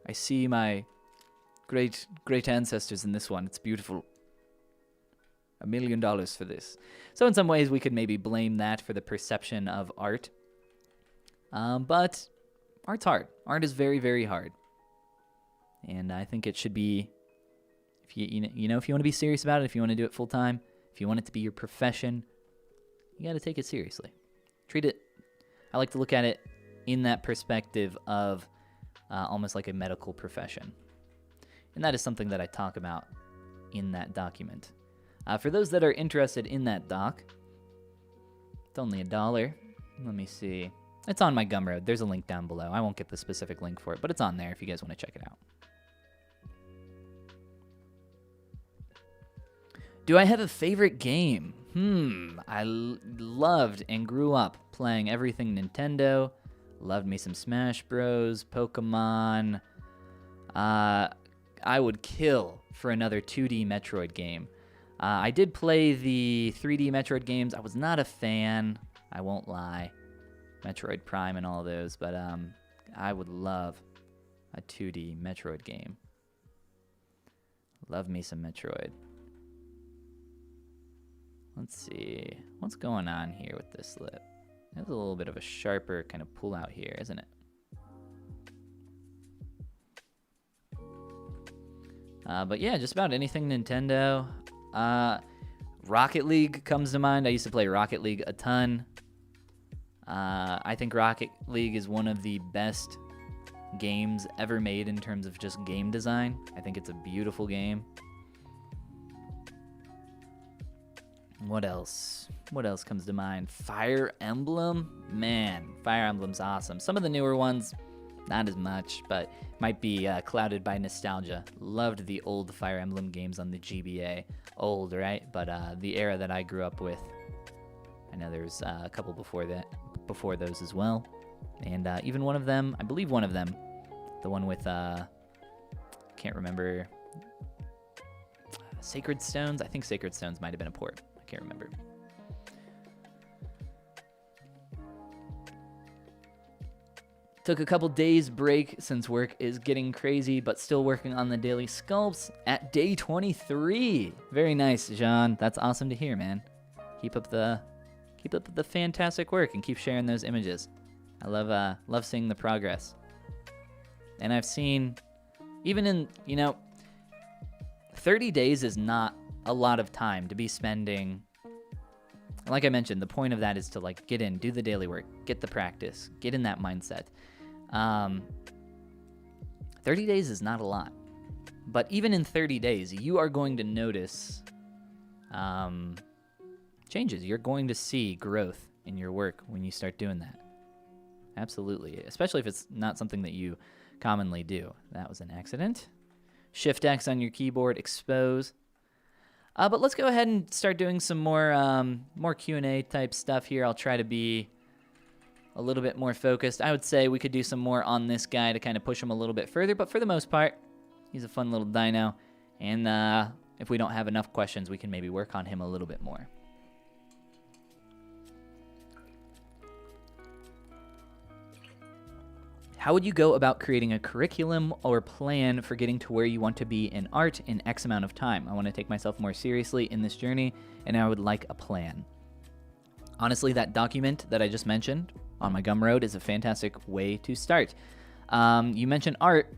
I see my great ancestors in this one. It's beautiful. $1 million for this. So in some ways, we could maybe blame that for the perception of art. But art's hard. Art is very, very hard. And I think it should be, if you want to be serious about it, if you want to do it full time, if you want it to be your profession, you got to take it seriously. Treat it, I like to look at it in that perspective of almost like a medical profession. And that is something that I talk about in that document. For those that are interested in that doc, it's only $1. Let me see. It's on my Gumroad. There's a link down below. I won't get the specific link for it, but it's on there if you guys want to check it out. Do I have a favorite game? I loved and grew up playing everything Nintendo. Loved me some Smash Bros, Pokemon. I would kill for another 2D Metroid game. I did play the 3D Metroid games. I was not a fan, I won't lie. Metroid Prime and all of those, but I would love a 2D Metroid game. Love me some Metroid. Let's see. What's going on here with this lip? There's a little bit of a sharper kind of pull out here, isn't it? But yeah, just about anything Nintendo. Rocket League comes to mind. I used to play Rocket League a ton. I think Rocket League is one of the best games ever made in terms of just game design. I think it's a beautiful game. What else? What else comes to mind? Fire Emblem? Man, Fire Emblem's awesome. Some of the newer ones, not as much, but might be clouded by nostalgia. Loved the old Fire Emblem games on the GBA. Old, right? But the era that I grew up with, I know there's a couple before those as well. And even one of them, I believe one of them, the one with, can't remember, Sacred Stones? I think Sacred Stones might have been a port. I can't remember. Took a couple days break since work is getting crazy, but still working on the daily sculpts at day 23. Very nice, Jean. That's awesome to hear, man. Keep up the fantastic work and keep sharing those images. I love seeing the progress. And I've seen, even in, 30 days is not a lot of time to be spending. Like I mentioned, the point of that is to like get in, do the daily work, get the practice, get in that mindset. 30 days is not a lot, but even in 30 days, you are going to notice changes. You're going to see growth in your work when you start doing that. Absolutely, especially if it's not something that you commonly do. That was an accident. Shift X on your keyboard, expose. But let's go ahead and start doing some more Q&A type stuff here. I'll try to be a little bit more focused. I would say we could do some more on this guy to kind of push him a little bit further, but for the most part, he's a fun little dino. And if we don't have enough questions, we can maybe work on him a little bit more. How would you go about creating a curriculum or plan for getting to where you want to be in art in X amount of time? I want to take myself more seriously in this journey, and I would like a plan. Honestly, that document that I just mentioned on my Gumroad is a fantastic way to start. You mentioned art,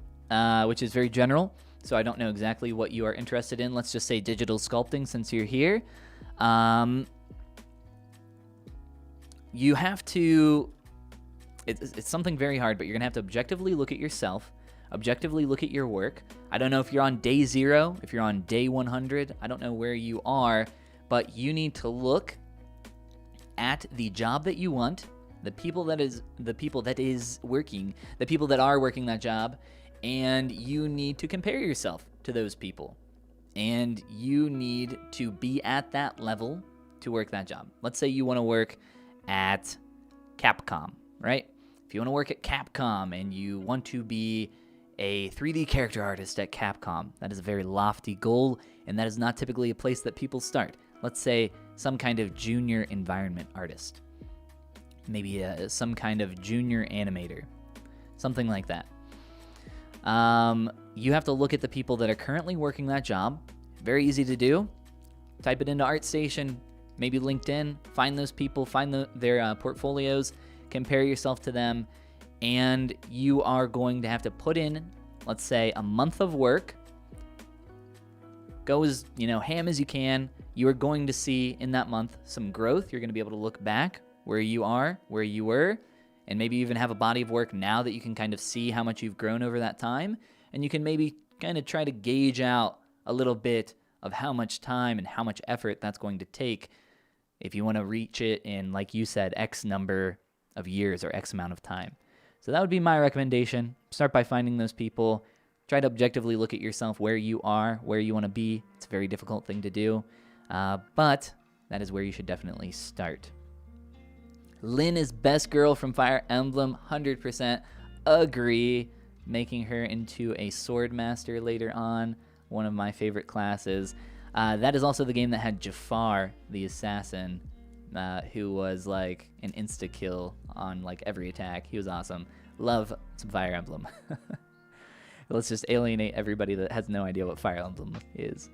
which is very general, so I don't know exactly what you are interested in. Let's just say digital sculpting since you're here. You have to... It's something very hard, but you're going to have to objectively look at yourself, objectively look at your work. I don't know if you're on day 0, if you're on day 100. I don't know where you are, but you need to look at the job that you want, the people that are working that job, and you need to compare yourself to those people. And you need to be at that level to work that job. Let's say you want to work at Capcom, right? If you want to work at Capcom and you want to be a 3D character artist at Capcom, that is a very lofty goal, and that is not typically a place that people start. Let's say some kind of junior environment artist. Maybe some kind of junior animator. Something like that. You have to look at the people that are currently working that job. Very easy to do. Type it into ArtStation, maybe LinkedIn, find those people, find their portfolios, compare yourself to them, and you are going to have to put in, let's say, a month of work. Go as, ham as you can. You are going to see in that month some growth. You're going to be able to look back where you are, where you were, and maybe even have a body of work now that you can kind of see how much you've grown over that time. And you can maybe kind of try to gauge out a little bit of how much time and how much effort that's going to take if you want to reach it in, like you said, X number of years or X amount of time. So that would be my recommendation. Start by finding those people. Try to objectively look at yourself, where you are, where you want to be. It's a very difficult thing to do, but that is where you should definitely start. Lynn is best girl from Fire Emblem. 100% agree. Making her into a sword master later on. One of my favorite classes. That is also the game that had Jafar, the assassin, who was like an insta-kill on like every attack. He was awesome. Love some Fire Emblem. Let's just alienate everybody that has no idea what Fire Emblem is.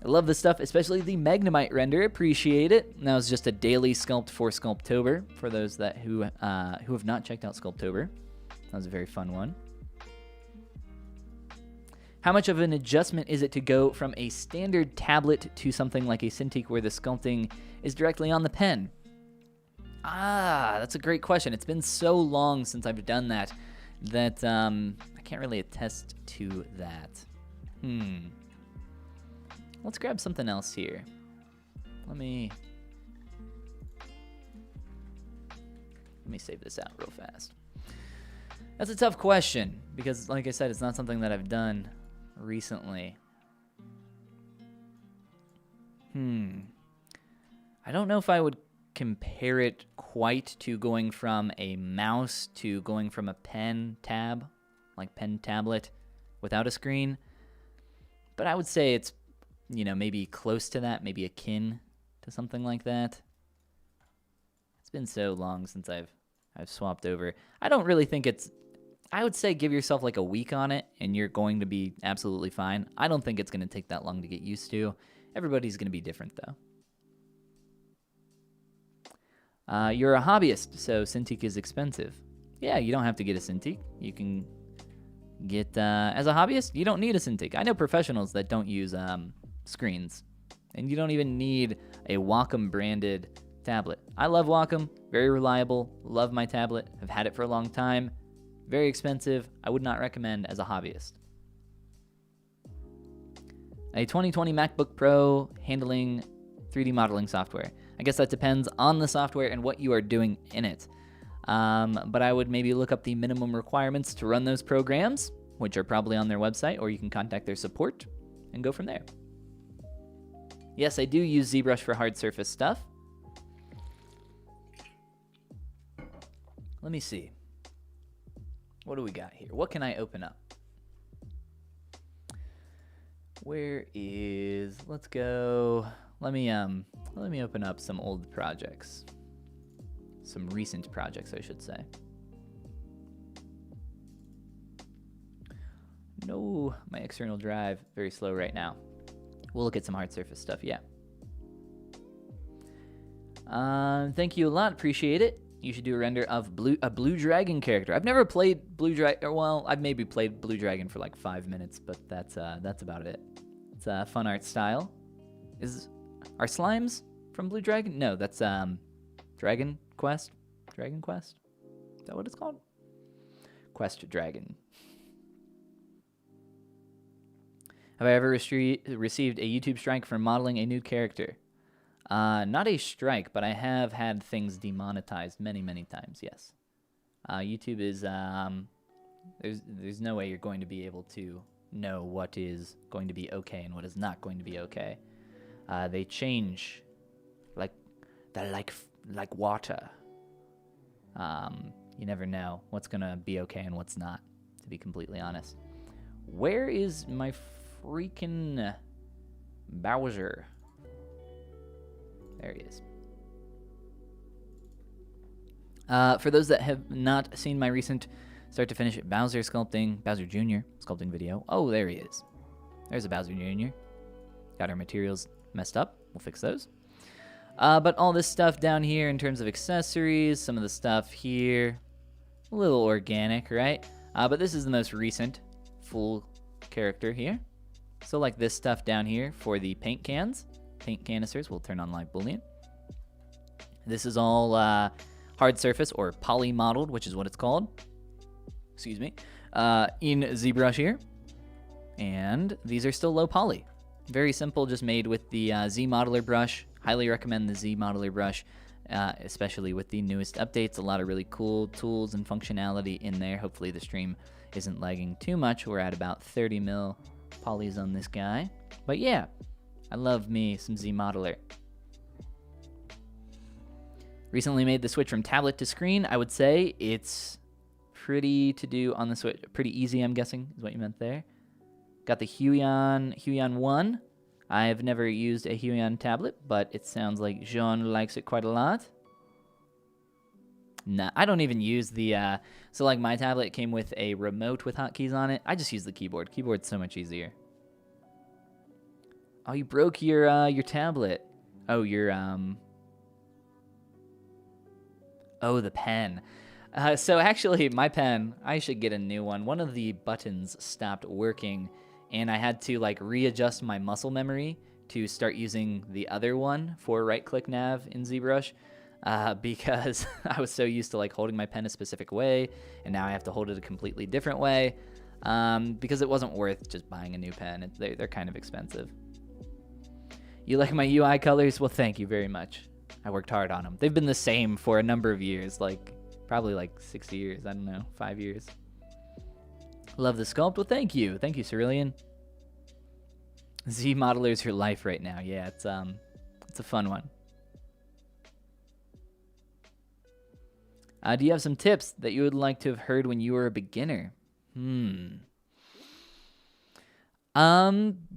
I love this stuff, especially the Magnemite render. Appreciate it. And that was just a daily sculpt for Sculptober for those that who have not checked out Sculptober. That was a very fun one. How much of an adjustment is it to go from a standard tablet to something like a Cintiq where the sculpting is directly on the pen? That's a great question. It's been so long since I've done that I can't really attest to that. Let's grab something else here. Let me save this out real fast. That's a tough question because, like I said, it's not something that I've done recently. I don't know if I would compare it quite to going from a mouse to going from a pen tab, like pen tablet without a screen. But I would say it's, maybe close to that, maybe akin to something like that. It's been so long since I've swapped over. I don't really think I would say give yourself like a week on it and you're going to be absolutely fine. I don't think it's going to take that long to get used to. Everybody's going to be different though. You're a hobbyist, so Cintiq is expensive. Yeah, you don't have to get a Cintiq. You can get, as a hobbyist, you don't need a Cintiq. I know professionals that don't use screens, and you don't even need a Wacom branded tablet. I love Wacom, very reliable, love my tablet, have had it for a long time, very expensive. I would not recommend as a hobbyist. A 2020 MacBook Pro handling 3D modeling software. I guess that depends on the software and what you are doing in it. But I would maybe look up the minimum requirements to run those programs, which are probably on their website, or you can contact their support and go from there. Yes, I do use ZBrush for hard surface stuff. Let me see. What do we got here? What can I open up? Where is... Let's go... Let me open up some old projects. Some recent projects, I should say. No, my external drive, very slow right now. We'll look at some hard surface stuff, yeah. Thank you a lot, appreciate it. You should do a render of a Blue Dragon character. I've never played Blue Dragon, well, I've maybe played Blue Dragon for like 5 minutes, but that's about it. It's a fun art style. Are slimes from Blue Dragon? No, that's Dragon Quest? Dragon Quest? Is that what it's called? Quest Dragon. Have I ever received a YouTube strike for modeling a new character? Not a strike, but I have had things demonetized many, many times, yes. YouTube is, there's no way you're going to be able to know what is going to be okay and what is not going to be okay. They change like water. You never know what's gonna be okay and what's not, to be completely honest. Where is my freaking Bowser? There he is. For those that have not seen my recent start to finish Bowser Jr. sculpting video. Oh, there he is. There's a Bowser Jr. Got our materials messed up. We'll fix those. But all this stuff down here in terms of accessories, some of the stuff here, a little organic, right? But this is the most recent full character here. So like this stuff down here for the paint canisters, we'll turn on live boolean. This is all hard surface or poly modeled, which is what it's called. Excuse me. In ZBrush here. And these are still low poly. Very simple, just made with the Z Modeler brush. Highly recommend the Z Modeler brush, especially with the newest updates. A lot of really cool tools and functionality in there. Hopefully the stream isn't lagging too much. We're at about 30 mil polys on this guy. But yeah, I love me some Z Modeler. Recently made the switch from tablet to screen. I would say it's pretty to do on the Switch. Pretty easy, I'm guessing, is what you meant there. Got the Huion 1. I've never used a Huion tablet, but it sounds like Jean likes it quite a lot. Nah, I don't even use the, so like my tablet came with a remote with hotkeys on it. I just use the keyboard. Keyboard's so much easier. Oh, you broke your tablet. Oh, oh, the pen. So actually, my pen, I should get a new one. One of the buttons stopped working, and I had to like readjust my muscle memory to start using the other one for right-click nav in ZBrush, because I was so used to like holding my pen a specific way, and now I have to hold it a completely different way, because it wasn't worth just buying a new pen. They're kind of expensive. You like my UI colors? Well, thank you very much. I worked hard on them. They've been the same for a number of years, like probably like 6 years. I don't know, 5 years. Love the sculpt. Well, thank you. Thank you, Cerulean. Z Modeler's your life right now. Yeah, it's a fun one. Do you have some tips that you would like to have heard when you were a beginner?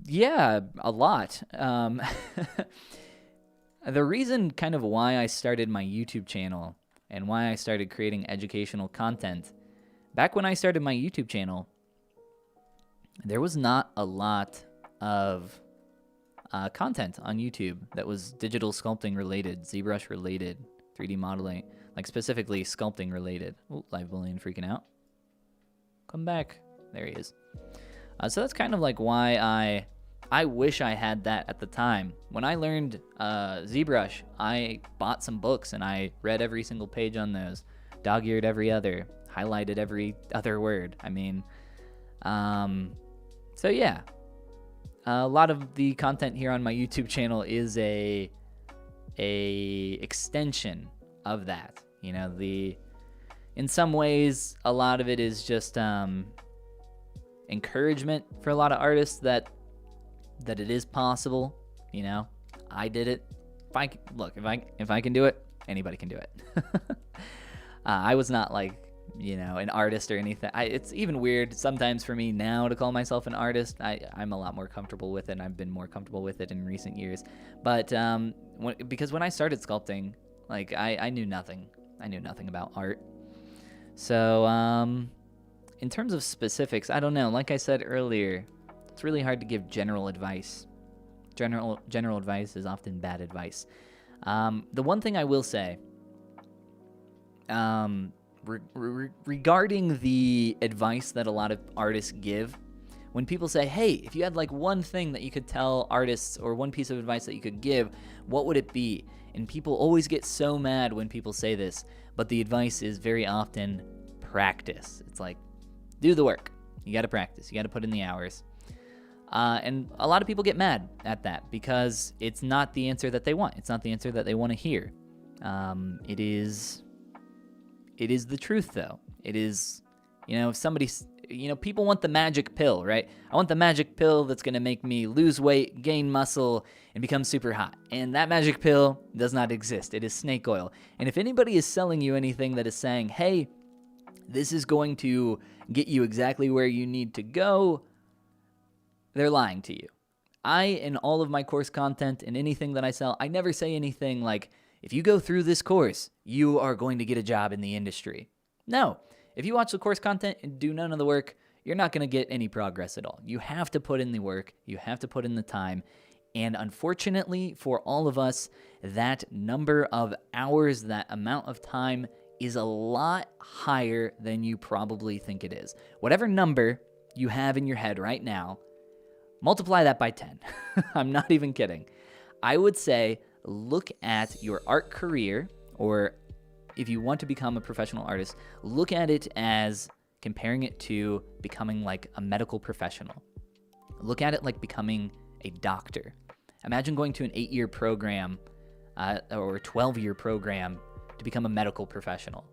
Yeah, a lot. The reason kind of why I started my YouTube channel and why I started creating educational content, back when I started my YouTube channel, there was not a lot of content on YouTube that was digital sculpting related, ZBrush related, 3D modeling, like specifically sculpting related. Oh, live bullying freaking out. Come back. There he is. So that's kind of like why I wish I had that at the time. When I learned ZBrush, I bought some books and I read every single page on those, dog-eared every other, highlighted every other word. I mean, so yeah. A lot of the content here on my YouTube channel is a extension of that. You know, in some ways, a lot of it is just encouragement for a lot of artists that it is possible. You know, I did it. If I can do it, anybody can do it. I was not like, an artist or anything. It's even weird sometimes for me now to call myself an artist. I'm a lot more comfortable with it, and I've been more comfortable with it in recent years. But because when I started sculpting, like I knew nothing. I knew nothing about art. So in terms of specifics, I don't know. Like I said earlier, it's really hard to give general advice. General advice is often bad advice. The one thing I will say, regarding the advice that a lot of artists give, when people say, hey, if you had like one thing that you could tell artists or one piece of advice that you could give, what would it be? And people always get so mad when people say this, but the advice is very often practice. It's like, do the work. You got to practice. You got to put in the hours. And a lot of people get mad at that because it's not the answer that they want. It's not the answer that they want to hear. It is the truth, though. It is, if somebody's, people want the magic pill, right? I want the magic pill that's going to make me lose weight, gain muscle, and become super hot. And that magic pill does not exist. It is snake oil. And if anybody is selling you anything that is saying, hey, this is going to get you exactly where you need to go, they're lying to you. In all of my course content and anything that I sell, I never say anything like, if you go through this course, you are going to get a job in the industry. No. If you watch the course content and do none of the work, you're not going to get any progress at all. You have to put in the work. You have to put in the time. And unfortunately for all of us, that number of hours, that amount of time is a lot higher than you probably think it is. Whatever number you have in your head right now, multiply that by 10. I'm not even kidding. I would say look at your art career, or if you want to become a professional artist, look at it as comparing it to becoming like a medical professional. Look at it like becoming a doctor. Imagine going to an 8-year program or a 12-year program to become a medical professional.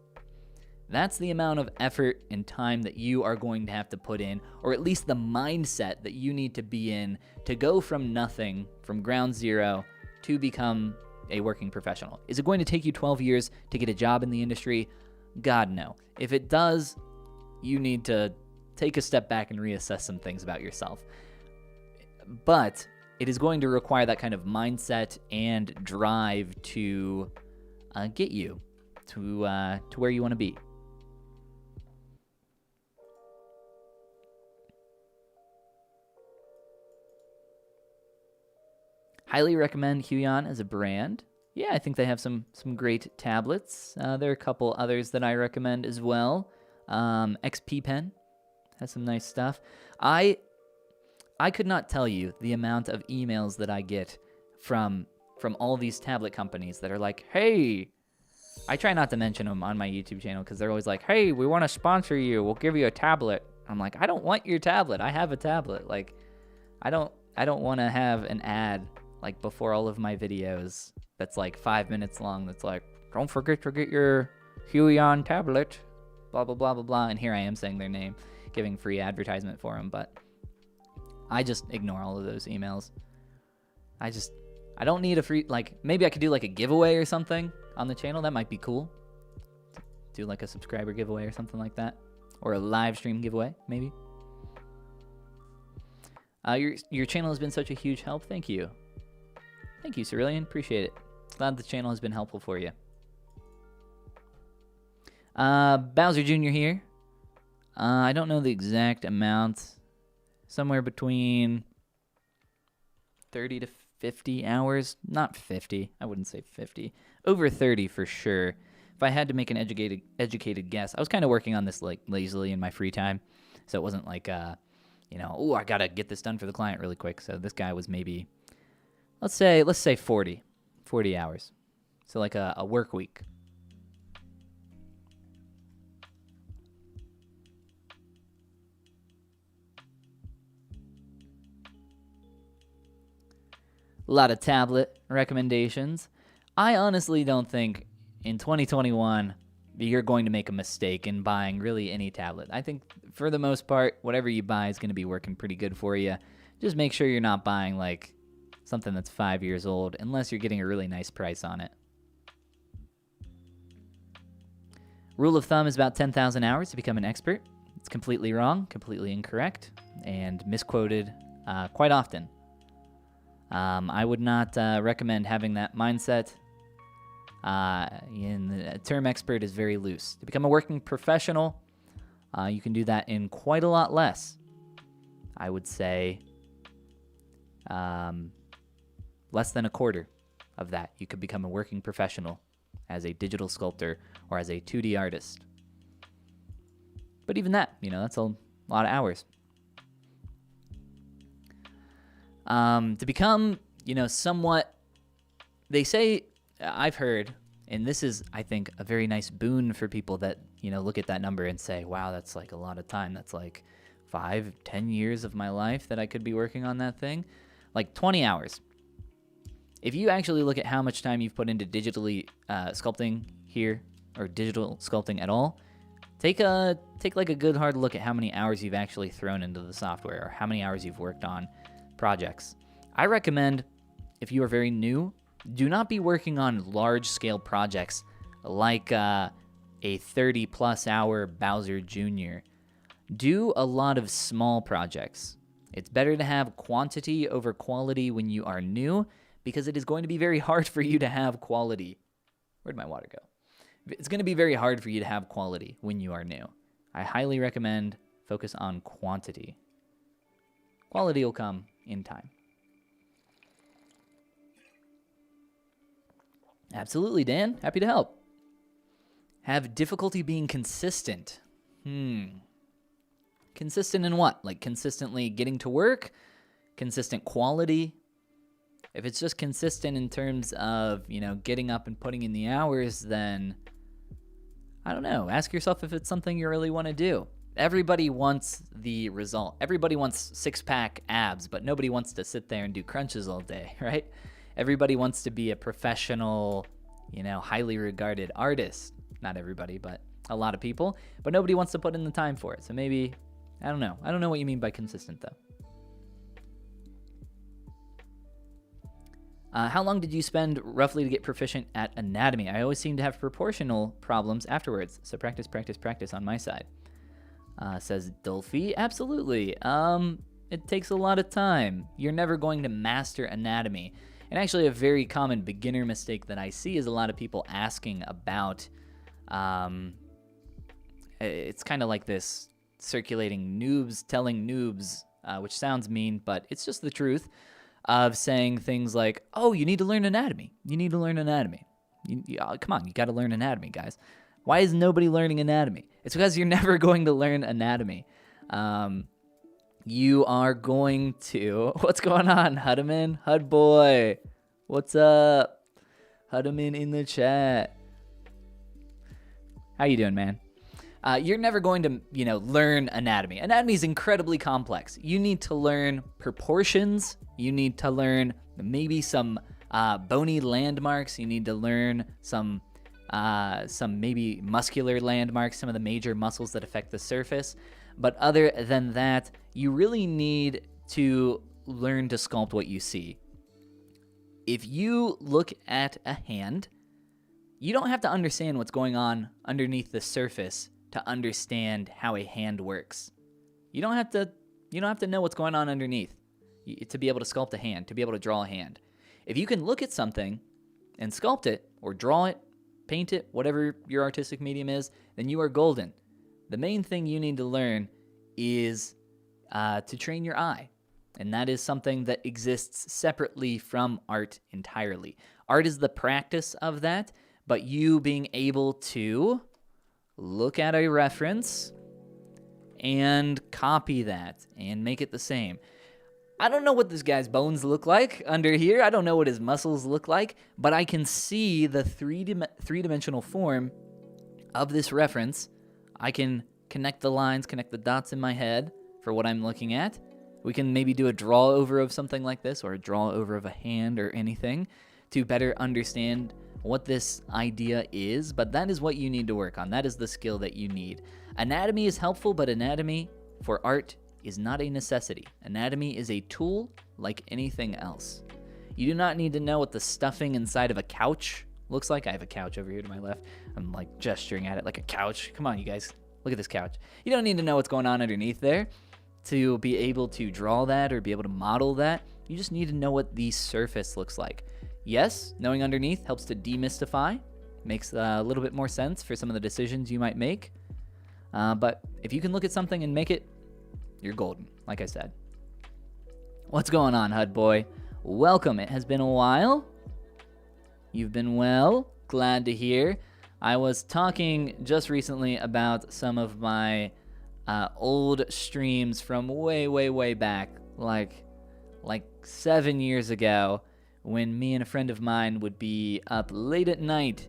That's the amount of effort and time that you are going to have to put in, or at least the mindset that you need to be in to go from nothing, from ground zero, to become a working professional. Is it going to take you 12 years to get a job in the industry? God, no. If it does, you need to take a step back and reassess some things about yourself. But it is going to require that kind of mindset and drive to get you to where you want to be. Highly recommend Huion as a brand. Yeah, I think they have some great tablets. There are a couple others that I recommend as well. XP Pen has some nice stuff. I could not tell you the amount of emails that I get from all these tablet companies that are like, hey, I try not to mention them on my YouTube channel because they're always like, hey, we want to sponsor you. We'll give you a tablet. I'm like, I don't want your tablet. I have a tablet. Like, I don't want to have an ad like before all of my videos that's like 5 minutes long that's like, don't forget to get your Huion tablet, blah, blah, blah, blah, blah. And here I am saying their name, giving free advertisement for them. But I just ignore all of those emails. I don't need a free, like, maybe I could do like a giveaway or something on the channel. That might be cool. Do like a subscriber giveaway or something like that. Or a live stream giveaway, maybe. Your channel has been such a huge help. Thank you. Thank you, Cerulean. Appreciate it. Glad the channel has been helpful for you. Bowser Jr. here. I don't know the exact amount. Somewhere between 30 to 50 hours. Not 50. I wouldn't say 50. Over 30 for sure. If I had to make an educated guess, I was kind of working on this like lazily in my free time. So it wasn't like, oh, I got to get this done for the client really quick. So this guy was maybe, let's say 40 hours. So like a work week. A lot of tablet recommendations. I honestly don't think in 2021 you're going to make a mistake in buying really any tablet. I think for the most part, whatever you buy is going to be working pretty good for you. Just make sure you're not buying like something that's 5 years old unless you're getting a really nice price on it. Rule of thumb is about 10,000 hours to become an expert. It's completely wrong, completely incorrect, and misquoted quite often. I would not recommend having that mindset. The term expert is very loose. To become a working professional, you can do that in quite a lot less. I would say less than a quarter of that. You could become a working professional as a digital sculptor or as a 2D artist. But even that, that's a lot of hours. To become, somewhat, they say, I've heard, and this is, I think, a very nice boon for people that, look at that number and say, wow, that's like a lot of time. That's like 5-10 years of my life that I could be working on that thing. Like 20 hours. If you actually look at how much time you've put into digitally sculpting here, or digital sculpting at all, take like a good hard look at how many hours you've actually thrown into the software, or how many hours you've worked on projects. I recommend, if you are very new, do not be working on large-scale projects like a 30-plus hour Bowser Jr. Do a lot of small projects. It's better to have quantity over quality when you are new, because it is going to be very hard for you to have quality. Where'd my water go? It's going to be very hard for you to have quality when you are new. I highly recommend focus on quantity. Quality will come in time. Absolutely, Dan. Happy to help. Have difficulty being consistent. Consistent in what? Like consistently getting to work? Consistent quality? If it's just consistent in terms of, getting up and putting in the hours, then I don't know. Ask yourself if it's something you really want to do. Everybody wants the result. Everybody wants six-pack abs, but nobody wants to sit there and do crunches all day, right? Everybody wants to be a professional, highly regarded artist. Not everybody, but a lot of people. But nobody wants to put in the time for it. So maybe, I don't know. I don't know what you mean by consistent, though. How long did you spend roughly to get proficient at anatomy? I always seem to have proportional problems afterwards. So practice, practice, practice on my side. Says Dolphy. Absolutely. It takes a lot of time. You're never going to master anatomy. And actually a very common beginner mistake that I see is a lot of people asking about, it's kind of like this circulating noobs telling noobs, which sounds mean, but it's just the truth, of saying things like, oh, you need to learn anatomy. You need to learn anatomy. Come on, you got to learn anatomy, guys. Why is nobody learning anatomy? It's because you're never going to learn anatomy. You are going to... What's going on, Hudaman? Hud boy. What's up? Hudaman in the chat. How you doing, man? You're never going to, learn anatomy. Anatomy is incredibly complex. You need to learn proportions. You need to learn maybe some bony landmarks. You need to learn some maybe muscular landmarks, some of the major muscles that affect the surface. But other than that, you really need to learn to sculpt what you see. If you look at a hand, you don't have to understand what's going on underneath the surface to understand how a hand works. You don't have to know what's going on underneath to be able to sculpt a hand, to be able to draw a hand. If you can look at something and sculpt it or draw it, paint it, whatever your artistic medium is, then you are golden. The main thing you need to learn is to train your eye. And that is something that exists separately from art entirely. Art is the practice of that, but you being able to look at a reference and copy that and make it the same. I don't know what this guy's bones look like under here. I don't know what his muscles look like, but I can see the three-dimensional form of this reference. I can connect the lines, connect the dots in my head for what I'm looking at. We can maybe do a draw over of something like this, or a draw over of a hand or anything to better understand what this idea is, but that is what you need to work on. That is the skill that you need. Anatomy is helpful, but anatomy for art is not a necessity. Anatomy is a tool like anything else. You do not need to know what the stuffing inside of a couch looks like. I have a couch over here to my left. I'm like gesturing at it like a couch. Come on, you guys. Look at this couch. You don't need to know what's going on underneath there to be able to draw that or be able to model that. You just need to know what the surface looks like. Yes, knowing underneath helps to demystify. Makes a little bit more sense for some of the decisions you might make. But if you can look at something and make it, you're golden, like I said. What's going on, HUD boy? Welcome. It has been a while. You've been well. Glad to hear. I was talking just recently about some of my old streams from way back, like 7 years ago, when me and a friend of mine would be up late at night.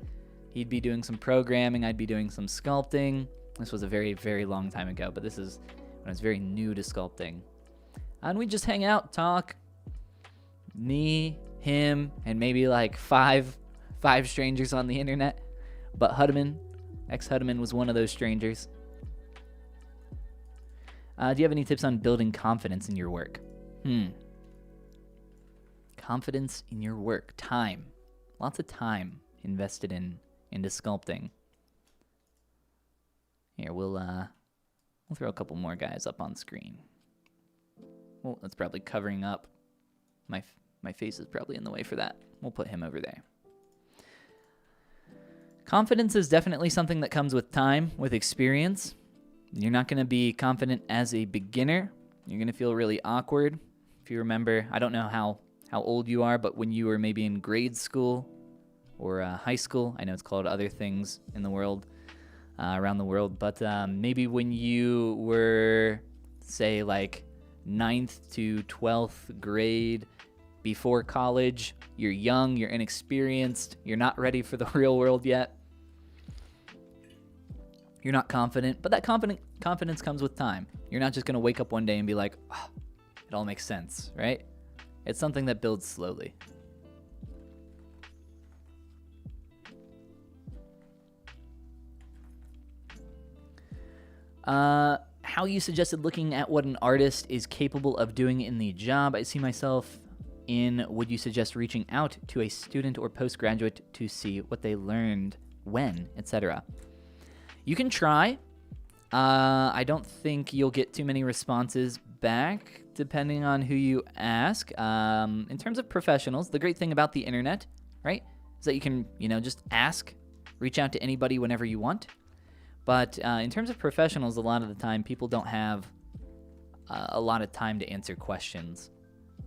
He'd be doing some programming, I'd be doing some sculpting. This was a very long time ago, but this is when I was very new to sculpting. And we'd just hang out, talk. Me, him, and maybe like five strangers on the internet. But Hudman, ex-Hudman, was one of those strangers. Do you have any tips on building confidence in your work? Confidence in your work. Time. Lots of time invested into sculpting. Here, we'll throw a couple more guys up on screen. Well, that's probably covering up. My face is probably in the way for that. We'll put him over there. Confidence is definitely something that comes with time, with experience. You're not going to be confident as a beginner. You're going to feel really awkward. If you remember, I don't know how old you are, but when you were maybe in grade school or high school, I know it's called other things in the world, around the world, but maybe when you were, say, like 9th to 12th grade, before college, you're young, you're inexperienced, you're not ready for the real world yet. You're not confident, but that confidence comes with time. You're not just going to wake up one day and be like, oh, it all makes sense, right? It's something that builds slowly. How you suggested looking at what an artist is capable of doing in the job I see myself in. Would you suggest reaching out to a student or postgraduate to see what they learned, when, etc.? You can try. I don't think you'll get too many responses back, depending on who you ask. In terms of professionals, the great thing about the internet, right, is that you can, just ask, reach out to anybody whenever you want. But in terms of professionals, a lot of the time, people don't have a lot of time to answer questions.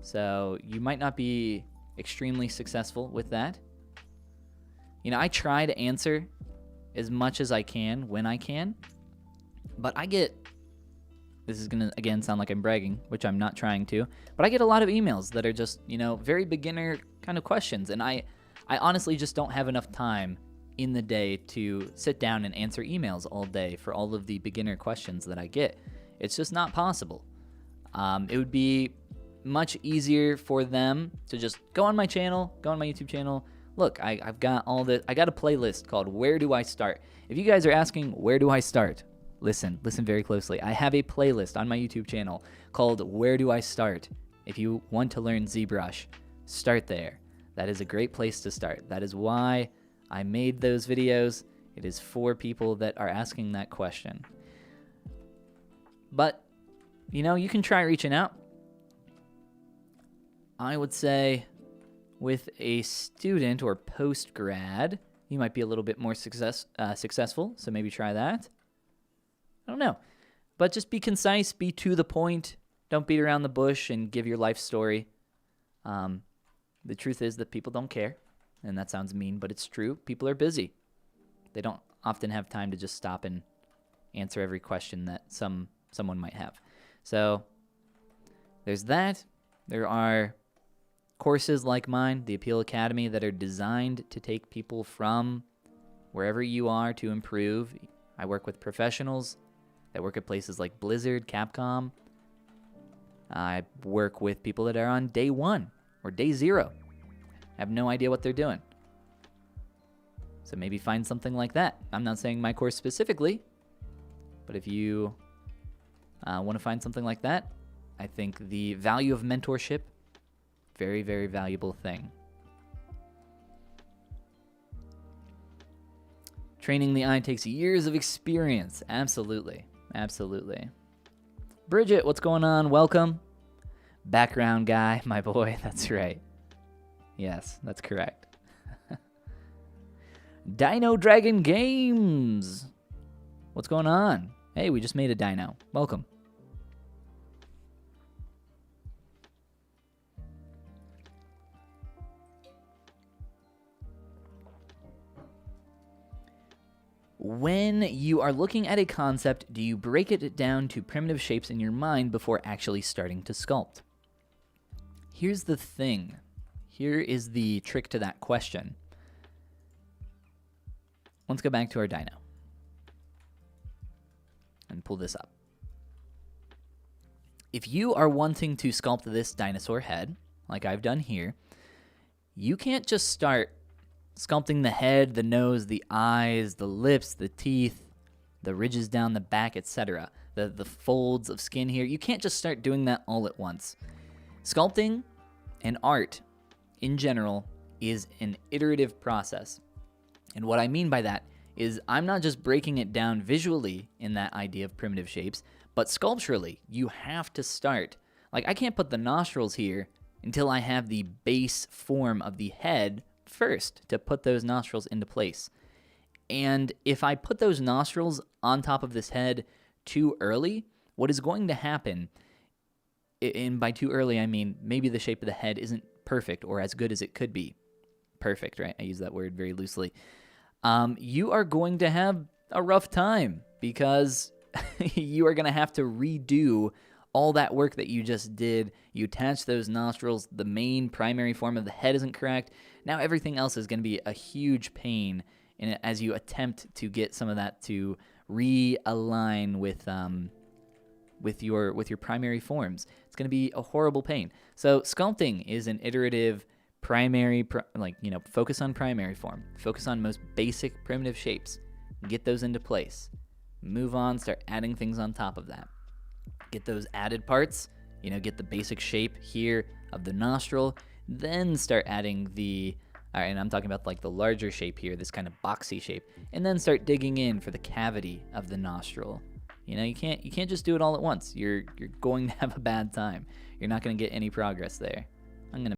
So you might not be extremely successful with that. I try to answer as much as I can when I can, but this is going to, again, sound like I'm bragging, which I'm not trying to, but I get a lot of emails that are just, very beginner kind of questions, and I honestly just don't have enough time in the day to sit down and answer emails all day for all of the beginner questions that I get. It's just not possible. It would be much easier for them to just go on my channel, go on my YouTube channel. Look, I've got I got a playlist called Where Do I Start? If you guys are asking, where do I start? Listen very closely. I have a playlist on my YouTube channel called Where Do I Start? If you want to learn ZBrush, start there. That is a great place to start. That is why I made those videos. It is for people that are asking that question. But, you can try reaching out. I would say with a student or post-grad, you might be a little bit more successful, so maybe try that. I don't know. But just be concise, be to the point. Don't beat around the bush and give your life story. The truth is that people don't care, and that sounds mean, but it's true. People are busy. They don't often have time to just stop and answer every question that someone might have. So there's that. There are courses like mine, the Appeal Academy, that are designed to take people from wherever you are to improve. I work with professionals that work at places like Blizzard, Capcom. I work with people that are on day 1 or day 0. I have no idea what they're doing. So maybe find something like that. I'm not saying my course specifically, but if you want to find something like that, I think the value of mentorship, very valuable thing. Training the eye takes years of experience. Absolutely. Absolutely. Bridget, what's going on? Welcome. Background guy, my boy. That's right. Yes, that's correct. Dino Dragon Games. What's going on? Hey, we just made a dino. Welcome. When you are looking at a concept, do you break it down to primitive shapes in your mind before actually starting to sculpt? Here's the thing. Here is the trick to that question. Let's go back to our dino and pull this up. If you are wanting to sculpt this dinosaur head, like I've done here, you can't just start sculpting the head, the nose, the eyes, the lips, the teeth, the ridges down the back, etc. The folds of skin here. You can't just start doing that all at once. Sculpting and art in general is an iterative process. And what I mean by that is I'm not just breaking it down visually in that idea of primitive shapes, but sculpturally, you have to start. Like, I can't put the nostrils here until I have the base form of the head first to put those nostrils into place. And if I put those nostrils on top of this head too early, what is going to happen, and by too early I mean maybe the shape of the head isn't perfect or as good as it could be. Perfect, right? I use that word very loosely. You are going to have a rough time because you are going to have to redo all that work that you just did. You attach those nostrils, the main primary form of the head isn't correct. Now everything else is going to be a huge pain in it as you attempt to get some of that to realign with your primary forms. It's going to be a horrible pain. So sculpting is an iterative focus on primary form. Focus on most basic primitive shapes. Get those into place. Move on, start adding things on top of that. Get those added parts, get the basic shape here of the nostril, then start adding and I'm talking about like the larger shape here, this kind of boxy shape, and then start digging in for the cavity of the nostril. You can't just do it all at once. You're going to have a bad time. You're not going to get any progress there. I'm going to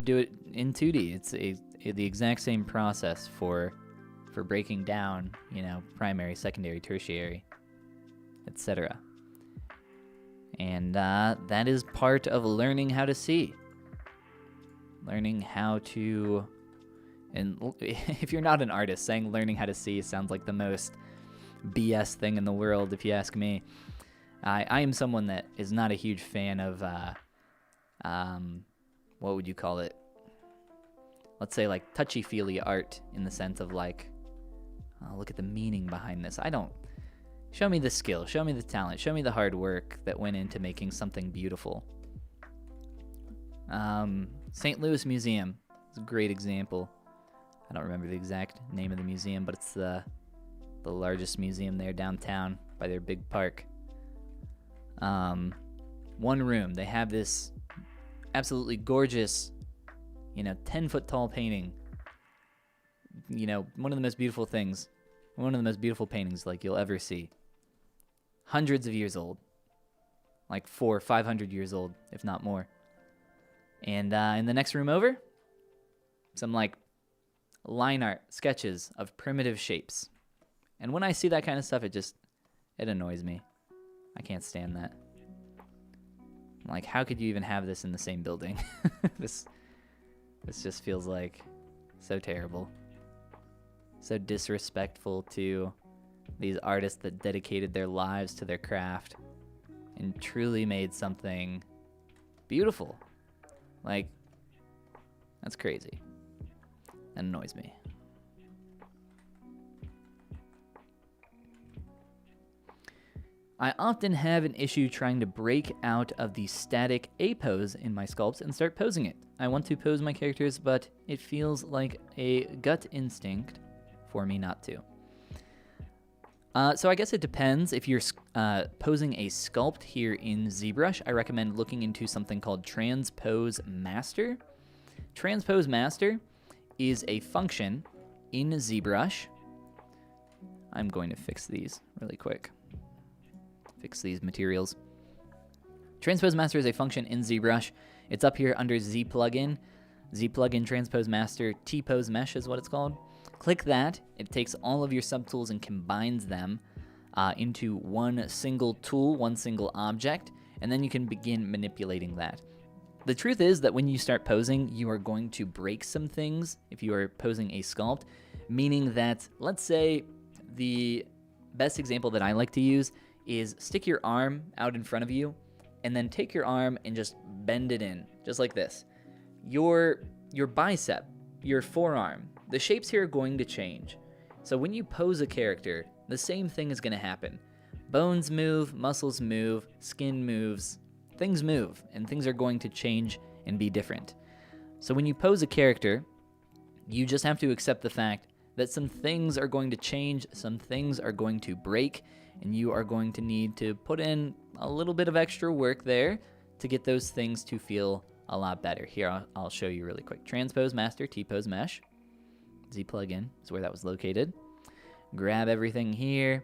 do it in 2D. It's the exact same process for breaking down, primary, secondary, tertiary, etc. And that is part of learning how to see. Learning how to, and if you're not an artist, saying learning how to see sounds like the most BS thing in the world, if you ask me. I am someone that is not a huge fan of, what would you call it? Let's say like touchy-feely art, in the sense of like, oh, look at the meaning behind this. Show me the skill, show me the talent, show me the hard work that went into making something beautiful. St. Louis Museum is a great example. I don't remember the exact name of the museum, but it's the largest museum there downtown by their big park. One room, they have this absolutely gorgeous, 10-foot tall painting. One of the most beautiful things, one of the most beautiful paintings like you'll ever see. Hundreds of years old, like 400 or 500 years old, if not more. And in the next room over, some like line art sketches of primitive shapes. And when I see that kind of stuff, it annoys me. I can't stand that. Like, how could you even have this in the same building? This just feels like so terrible. So disrespectful to these artists that dedicated their lives to their craft and truly made something beautiful. Like, that's crazy. That annoys me. I often have an issue trying to break out of the static A pose in my sculpts and start posing it. I want to pose my characters, but it feels like a gut instinct for me not to. So I guess it depends. If you're posing a sculpt here in ZBrush, I recommend looking into something called Transpose Master. Transpose Master is a function in ZBrush. I'm going to fix these really quick. Fix these materials. Transpose Master is a function in ZBrush. It's up here under Z plugin. Z plugin Transpose Master T-Pose Mesh is what it's called. Click that. It takes all of your subtools and combines them into one single tool, one single object, and then you can begin manipulating that. The truth is that when you start posing, you are going to break some things if you are posing a sculpt, meaning that, let's say, the best example that I like to use is stick your arm out in front of you and then take your arm and just bend it in, just like this. Your bicep, your forearm, the shapes here are going to change. So when you pose a character, the same thing is going to happen. Bones move, muscles move, skin moves, things move, and things are going to change and be different. So when you pose a character, you just have to accept the fact that some things are going to change, some things are going to break, and you are going to need to put in a little bit of extra work there to get those things to feel a lot better. Here, I'll show you really quick. Transpose Master, T-Pose Mesh. Z plugin is where that was located. Grab everything here.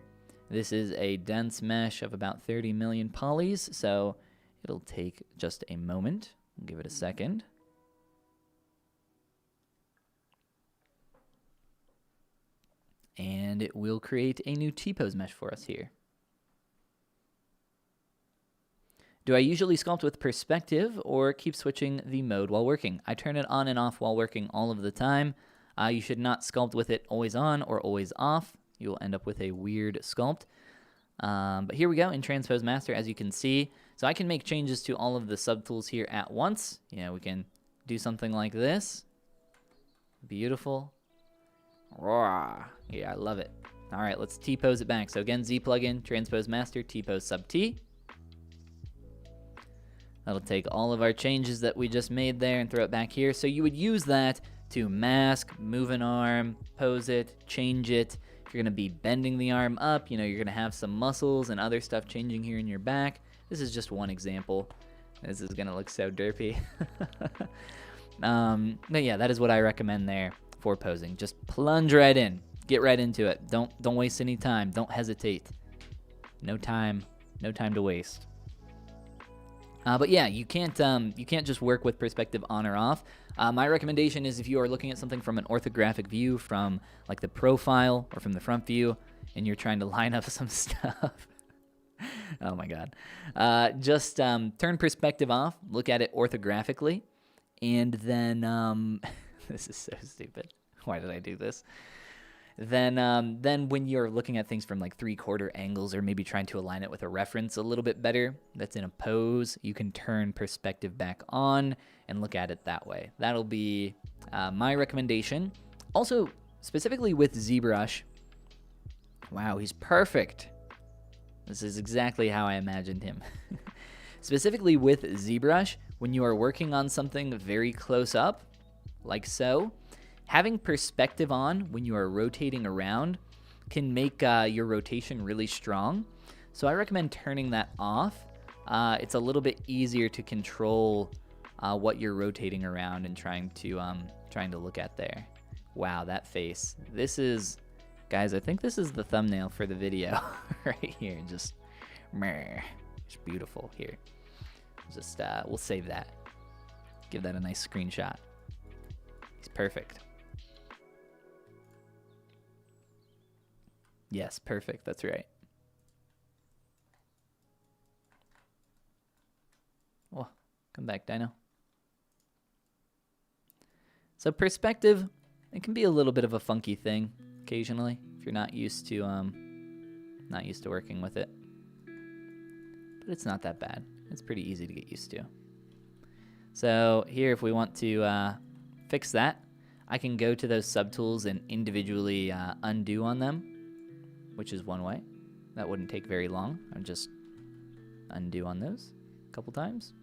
This is a dense mesh of about 30 million polys, so it'll take just a moment. Give it a second. And it will create a new T-Pose mesh for us here. Do I usually sculpt with perspective or keep switching the mode while working? I turn it on and off while working all of the time. You should not sculpt with it always on or always off. You'll end up with a weird sculpt. But here we go in Transpose Master, as you can see. So I can make changes to all of the subtools here at once. We can do something like this. Beautiful. Yeah, I love it. All right, let's T-pose it back. So again, Z plugin, Transpose Master, T-pose sub T. That'll take all of our changes that we just made there and throw it back here. So you would use that to mask, move an arm, pose it, change it. If you're gonna be bending the arm up, you're gonna have some muscles and other stuff changing here in your back. This is just one example. This is gonna look so derpy. But yeah, that is what I recommend there for posing. Just plunge right in. Get right into it. Don't waste any time. Don't hesitate. No time to waste. But yeah, you can't just work with perspective on or off. My recommendation is if you are looking at something from an orthographic view, from like the profile or from the front view, and you're trying to line up some stuff. Oh my God. Just turn perspective off, look at it orthographically, and then this is so stupid. Why did I do this? Then when you're looking at things from like 3/4 angles or maybe trying to align it with a reference a little bit better that's in a pose, you can turn perspective back on and look at it that way. That'll be my recommendation. Also, specifically with ZBrush, wow, he's perfect. This is exactly how I imagined him. Specifically with ZBrush, when you are working on something very close up, like so, having perspective on when you are rotating around can make your rotation really strong. So I recommend turning that off. It's a little bit easier to control what you're rotating around and trying to look at there. Wow, that face. This is, guys, I think this is the thumbnail for the video right here. Just beautiful here. Just we'll save that. Give that a nice screenshot. He's perfect. Yes, perfect. That's right. Oh, come back, Dino. So perspective, it can be a little bit of a funky thing occasionally if you're not used to working with it. But it's not that bad. It's pretty easy to get used to. So here, if we want to fix that, I can go to those subtools and individually undo on them, which is one way. That wouldn't take very long. I'd just undo on those a couple times.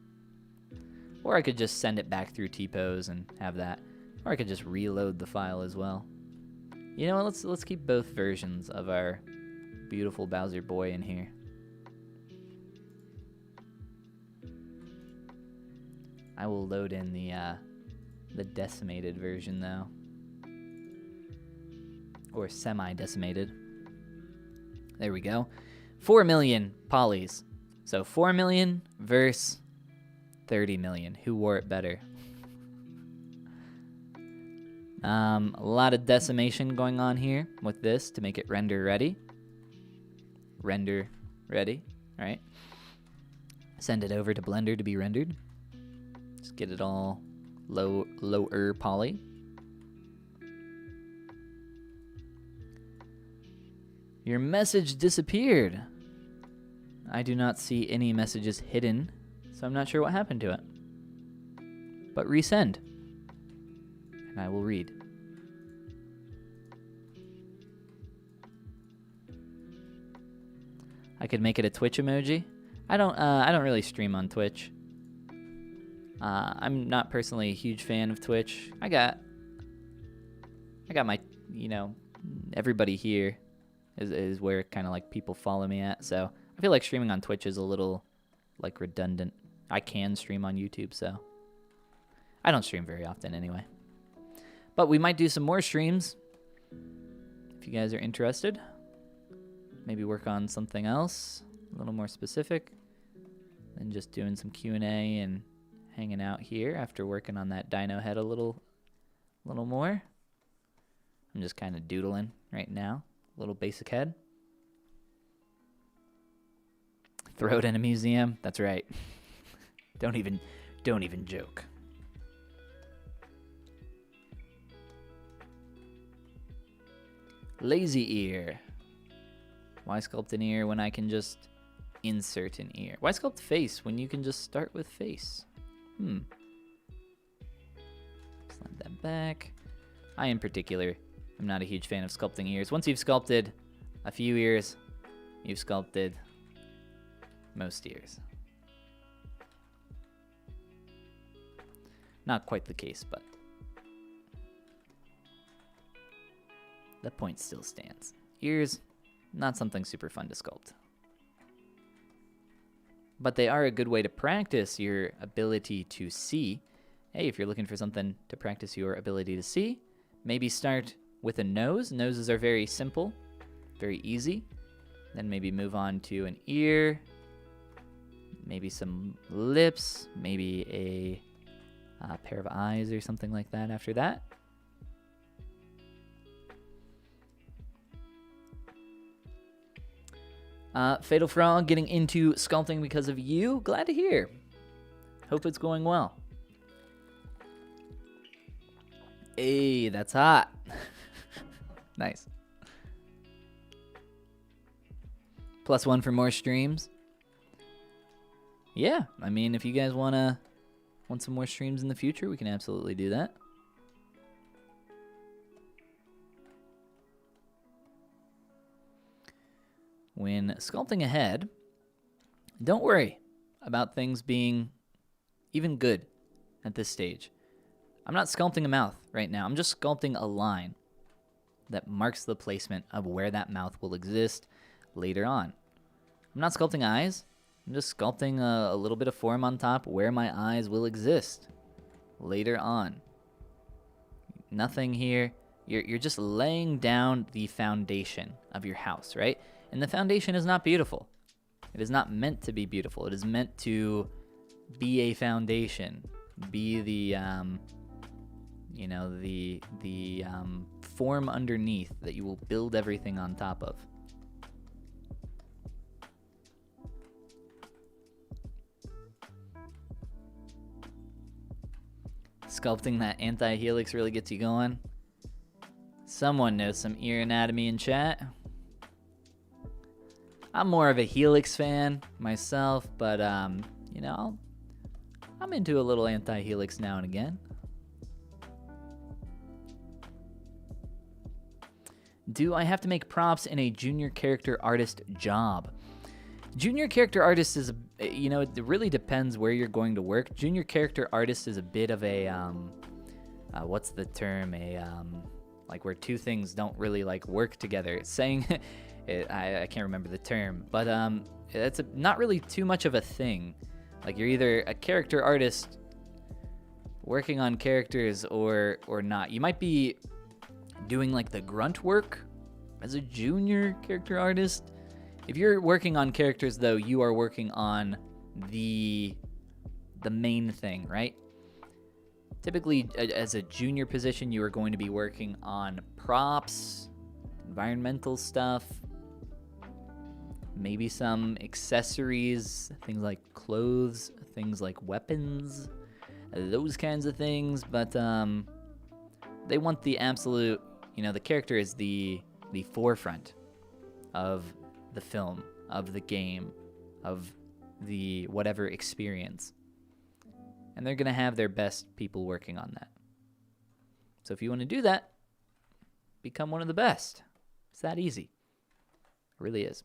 Or I could just send it back through T-pose and have that. Or I could just reload the file as well. You know what, let's keep both versions of our beautiful Bowser boy in here. I will load in the decimated version though. Or semi-decimated. There we go. 4 million polys. So 4 million versus 30 million. Who wore it better? A lot of decimation going on here with this to make it render ready. Render ready, right? Send it over to Blender to be rendered. Just get it all lower poly. Your message disappeared. I do not see any messages hidden, so I'm not sure what happened to it. But resend. And I will read. I could make it a Twitch emoji. I don't really stream on Twitch. I'm not personally a huge fan of Twitch. I got my, everybody here is where kind of like people follow me at. So I feel like streaming on Twitch is a little like redundant. I can stream on YouTube, so I don't stream very often anyway. But we might do some more streams if you guys are interested. Maybe work on something else, a little more specific than just doing some Q&A and hanging out here after working on that Dino head a little more. I'm just kind of doodling right now, little basic head. Throw it in a museum. That's right. Don't even joke. Lazy ear. Why sculpt an ear when I can just insert an ear? Why sculpt face when you can just start with face? Slide that back. I, in particular, am not a huge fan of sculpting ears. Once you've sculpted a few ears, you've sculpted most ears. Not quite the case, but the point still stands. Ears, not something super fun to sculpt. But they are a good way to practice your ability to see. Hey, if you're looking for something to practice your ability to see, maybe start with a nose. Noses are very simple, very easy. Then maybe move on to an ear, maybe some lips, maybe a pair of eyes or something like that after that. Fatal Frog getting into sculpting because of you. Glad to hear. Hope it's going well. Hey, that's hot. Nice. +1 for more streams. Yeah, I mean, if you guys want some more streams in the future, we can absolutely do that. When sculpting a head, don't worry about things being even good at this stage. I'm not sculpting a mouth right now. I'm just sculpting a line that marks the placement of where that mouth will exist later on. I'm not sculpting eyes. I'm just sculpting a little bit of form on top where my eyes will exist later on. Nothing here. You're just laying down the foundation of your house, right? And the foundation is not beautiful. It is not meant to be beautiful. It is meant to be a foundation, be the form underneath that you will build everything on top of. Sculpting that anti-helix really gets you going. Someone knows some ear anatomy in chat. I'm more of a helix fan myself, but you know, I'm into a little anti-helix now and again. Do I have to make props in a junior character artist job? Junior character artist is, you know, it really depends where you're going to work. Junior character artist is a bit of a, what's the term? Like where two things don't really like work together. Saying, I can't remember the term, but it's not really too much of a thing. Like you're either a character artist working on characters or not. You might be doing like the grunt work as a junior character artist. If you're working on characters though, you are working on the main thing, right? Typically as a junior position, you are going to be working on props, environmental stuff, maybe some accessories, things like clothes, things like weapons, those kinds of things. But they want the absolute, you know, the character is the forefront of the film, of the game, of the whatever experience. And they're going to have their best people working on that. So if you want to do that, become one of the best. It's that easy. It really is.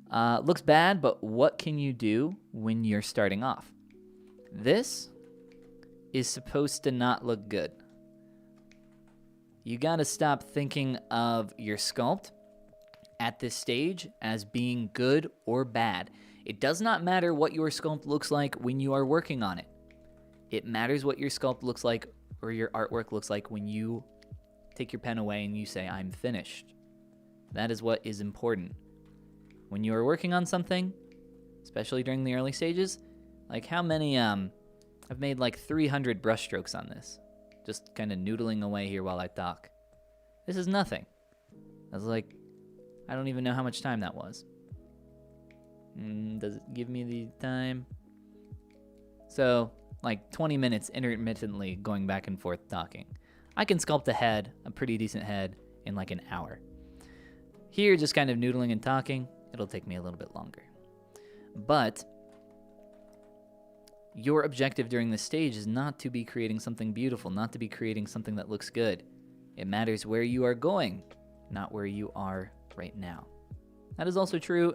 Looks bad, but what can you do when you're starting off? This is supposed to not look good. You gotta stop thinking of your sculpt at this stage as being good or bad. It does not matter what your sculpt looks like when you are working on it. It matters what your sculpt looks like or your artwork looks like when you take your pen away and you say, I'm finished. That is what is important. When you are working on something, especially during the early stages, like how many, I've made like 300 brush strokes on this. Just kind of noodling away here while I talk. This is nothing. I was like, I don't even know how much time that was. Does it give me the time? So, like 20 minutes intermittently going back and forth talking. I can sculpt a head, a pretty decent head, in like an hour. Here, just kind of noodling and talking, it'll take me a little bit longer. But your objective during this stage is not to be creating something beautiful, not to be creating something that looks good. It matters where you are going, not where you are right now. That is also true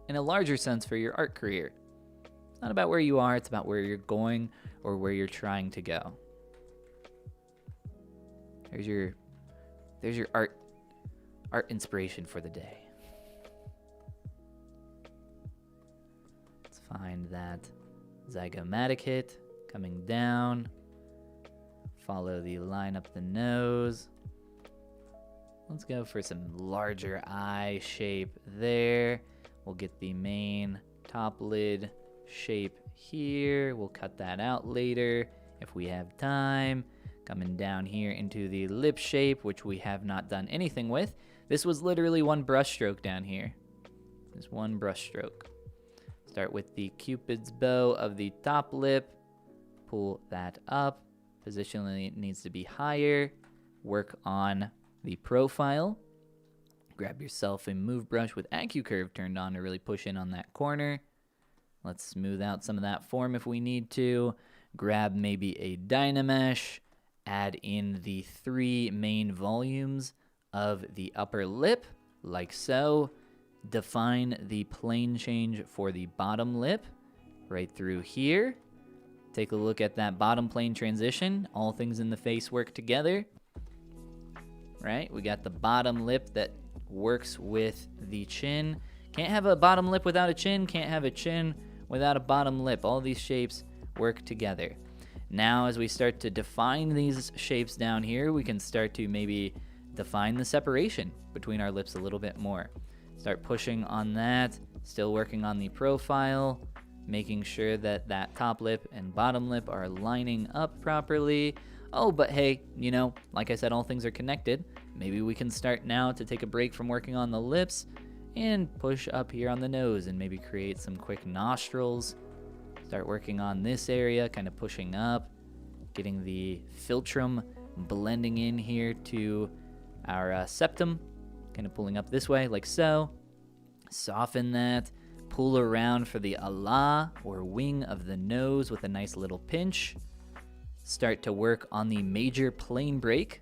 in a larger sense for your art career. It's not about where you are, it's about where you're going or where you're trying to go. There's your art inspiration for the day. Let's find that zygomatic hit coming down. Follow the line up the nose. Let's go for some larger eye shape there. We'll get the main top lid shape here. We'll cut that out later if we have time. Coming down here into the lip shape, which we have not done anything with. This was literally one brush stroke down here. Just one brush stroke. Start with the Cupid's bow of the top lip. Pull that up. Positionally, it needs to be higher. Work on the profile. Grab yourself a move brush with AccuCurve turned on to really push in on that corner. Let's smooth out some of that form if we need to. Grab maybe a Dynamesh. Add in the 3 main volumes of the upper lip, like so. Define the plane change for the bottom lip right through here. Take a look at that bottom plane transition. All things in the face work together. Right? We got the bottom lip that works with the chin. Can't have a bottom lip without a chin. Can't have a chin without a bottom lip. All these shapes work together. Now, as we start to define these shapes down here, we can start to maybe define the separation between our lips a little bit more. Start pushing on that, still working on the profile, making sure that that top lip and bottom lip are lining up properly. Oh, but hey, you know, like I said, all things are connected. Maybe we can start now to take a break from working on the lips and push up here on the nose and maybe create some quick nostrils. Start working on this area, kind of pushing up, getting the philtrum blending in here to our septum, kind of pulling up this way like so. Soften that, pull around for the ala or wing of the nose with a nice little pinch. Start to work on the major plane break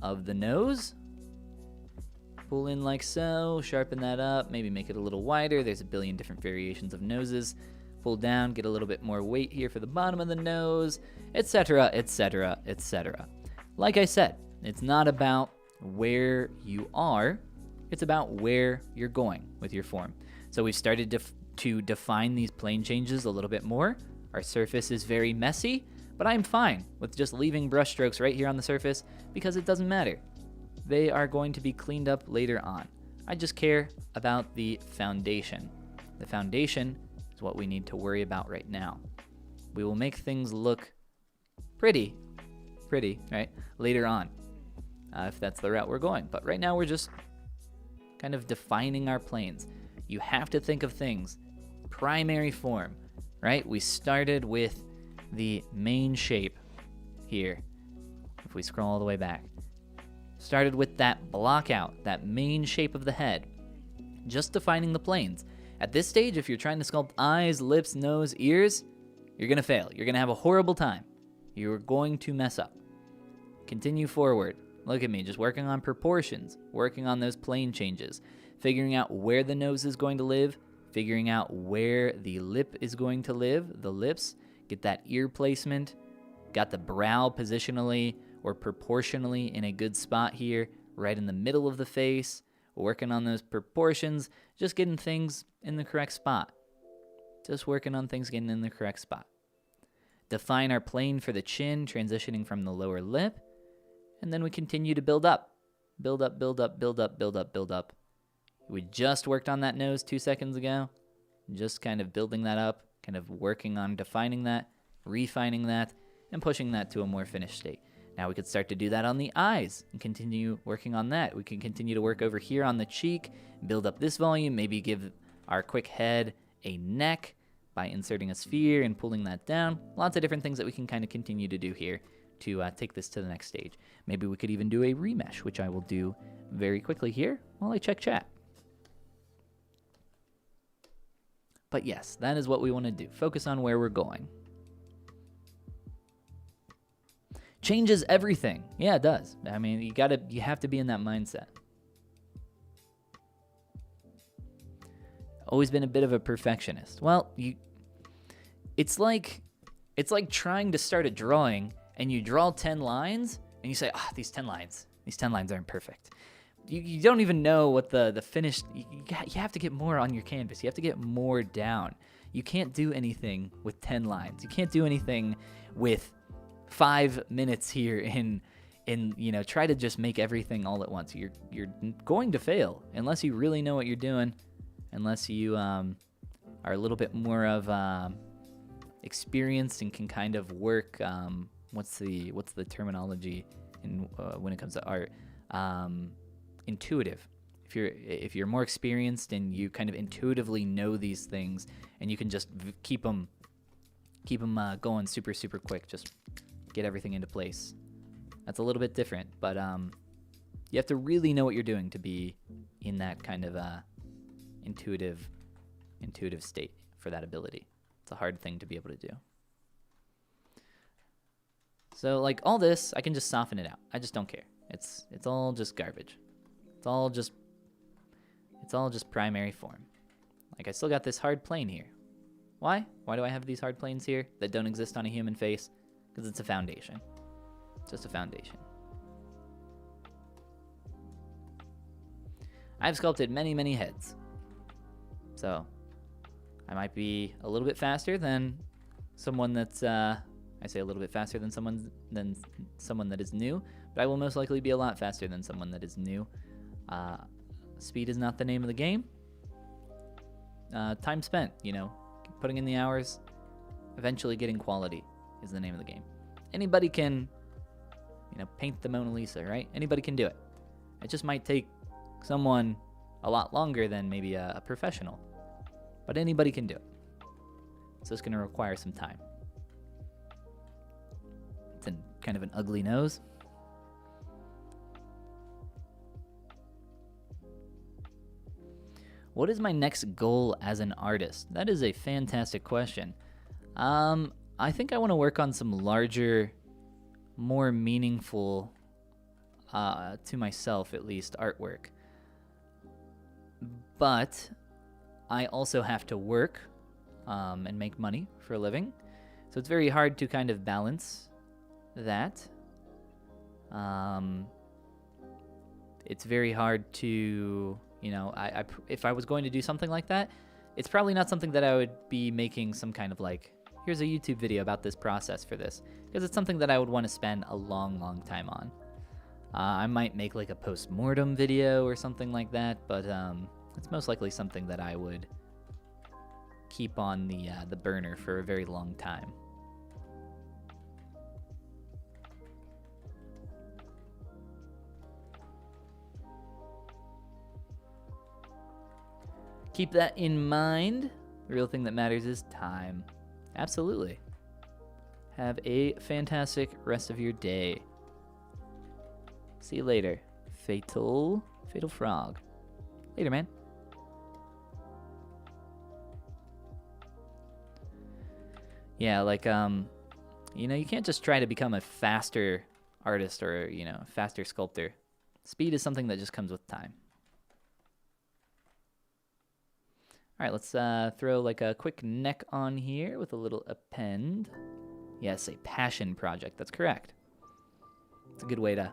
of the nose. Pull in like so, sharpen that up, maybe make it a little wider. There's a billion different variations of noses. Pull down, get a little bit more weight here for the bottom of the nose, etc., etc., etc. Like I said, it's not about where you are, it's about where you're going with your form. So we've started to define these plane changes a little bit more. Our surface is very messy, but I'm fine with just leaving brush strokes right here on the surface because it doesn't matter. They are going to be cleaned up later on. I just care about the foundation. The foundation is what we need to worry about right now. We will make things look pretty, right, later on, if that's the route we're going. But right now we're just kind of defining our planes. You have to think of things primary form, right? We started with the main shape here. If we scroll all the way back, started with that block out, that main shape of the head, just defining the planes. At this stage, if you're trying to sculpt eyes, lips, nose, ears, you're gonna fail. You're gonna have a horrible time. You're going to mess up. Continue forward. Look at me, just working on proportions, working on those plane changes, figuring out where the nose is going to live, figuring out where the lip is going to live, the lips, get that ear placement, got the brow positionally or proportionally in a good spot here, right in the middle of the face, working on those proportions, just getting things in the correct spot. Just working on things getting in the correct spot. Define our plane for the chin, transitioning from the lower lip, and then we continue to build up. Build up, build up, build up, build up, build up. We just worked on that nose 2 seconds ago. Just kind of building that up, kind of working on defining that, refining that, and pushing that to a more finished state. Now we could start to do that on the eyes and continue working on that. We can continue to work over here on the cheek, build up this volume, maybe give our quick head a neck by inserting a sphere and pulling that down. Lots of different things that we can kind of continue to do here to take this to the next stage. Maybe we could even do a remesh, which I will do very quickly here while I check chat. But yes, that is what we want to do. Focus on where we're going. Changes everything. Yeah, it does. I mean, you have to be in that mindset. Always been a bit of a perfectionist. Well, it's like trying to start a drawing and you draw 10 lines and you say, these 10 lines aren't perfect. You don't even know what the finished, you have to get more on your canvas. You have to get more down. You can't do anything with 10 lines. You can't do anything with 5 minutes here in try to just make everything all at once. You're going to fail unless you really know what you're doing, unless you are a little bit more of experienced and can kind of work, what's the terminology when it comes to art? Intuitive. If you're more experienced and you kind of intuitively know these things and you can just keep them going super quick, just get everything into place. That's a little bit different, but you have to really know what you're doing to be in that kind of intuitive state for that ability. It's a hard thing to be able to do. So like all this, I can just soften it out. I just don't care. It's all just garbage. It's all just primary form. Like I still got this hard plane here. Why? Why do I have these hard planes here that don't exist on a human face? Because it's a foundation. It's just a foundation. I've sculpted many heads. So I might be a little bit faster than someone that's I say a little bit faster than someone that is new, but I will most likely be a lot faster than someone that is new. Speed is not the name of the game. Time spent, putting in the hours, eventually getting quality is the name of the game. Anybody can, paint the Mona Lisa, right? Anybody can do it. It just might take someone a lot longer than maybe a professional. But anybody can do it. So it's going to require some time. It's kind of an ugly nose. What is my next goal as an artist? That is a fantastic question. I think I want to work on some larger, more meaningful, to myself at least, artwork. But I also have to work and make money for a living. So it's very hard to kind of balance that. It's very hard to, you know, if I was going to do something like that, it's probably not something that I would be making some kind of like, here's a YouTube video about this process for this, because it's something that I would want to spend a long, long time on. I might make like a post-mortem video or something like that, but it's most likely something that I would keep on the burner for a very long time. Keep that in mind. The real thing that matters is time. Absolutely. Have a fantastic rest of your day. See you later. Fatal frog. Later, man. Yeah, like, you know, you can't just try to become a faster artist or, you know, faster sculptor. Speed is something that just comes with time. All right, let's throw like a quick neck on here with a little append. Yes, a passion project. That's correct. It's a good way to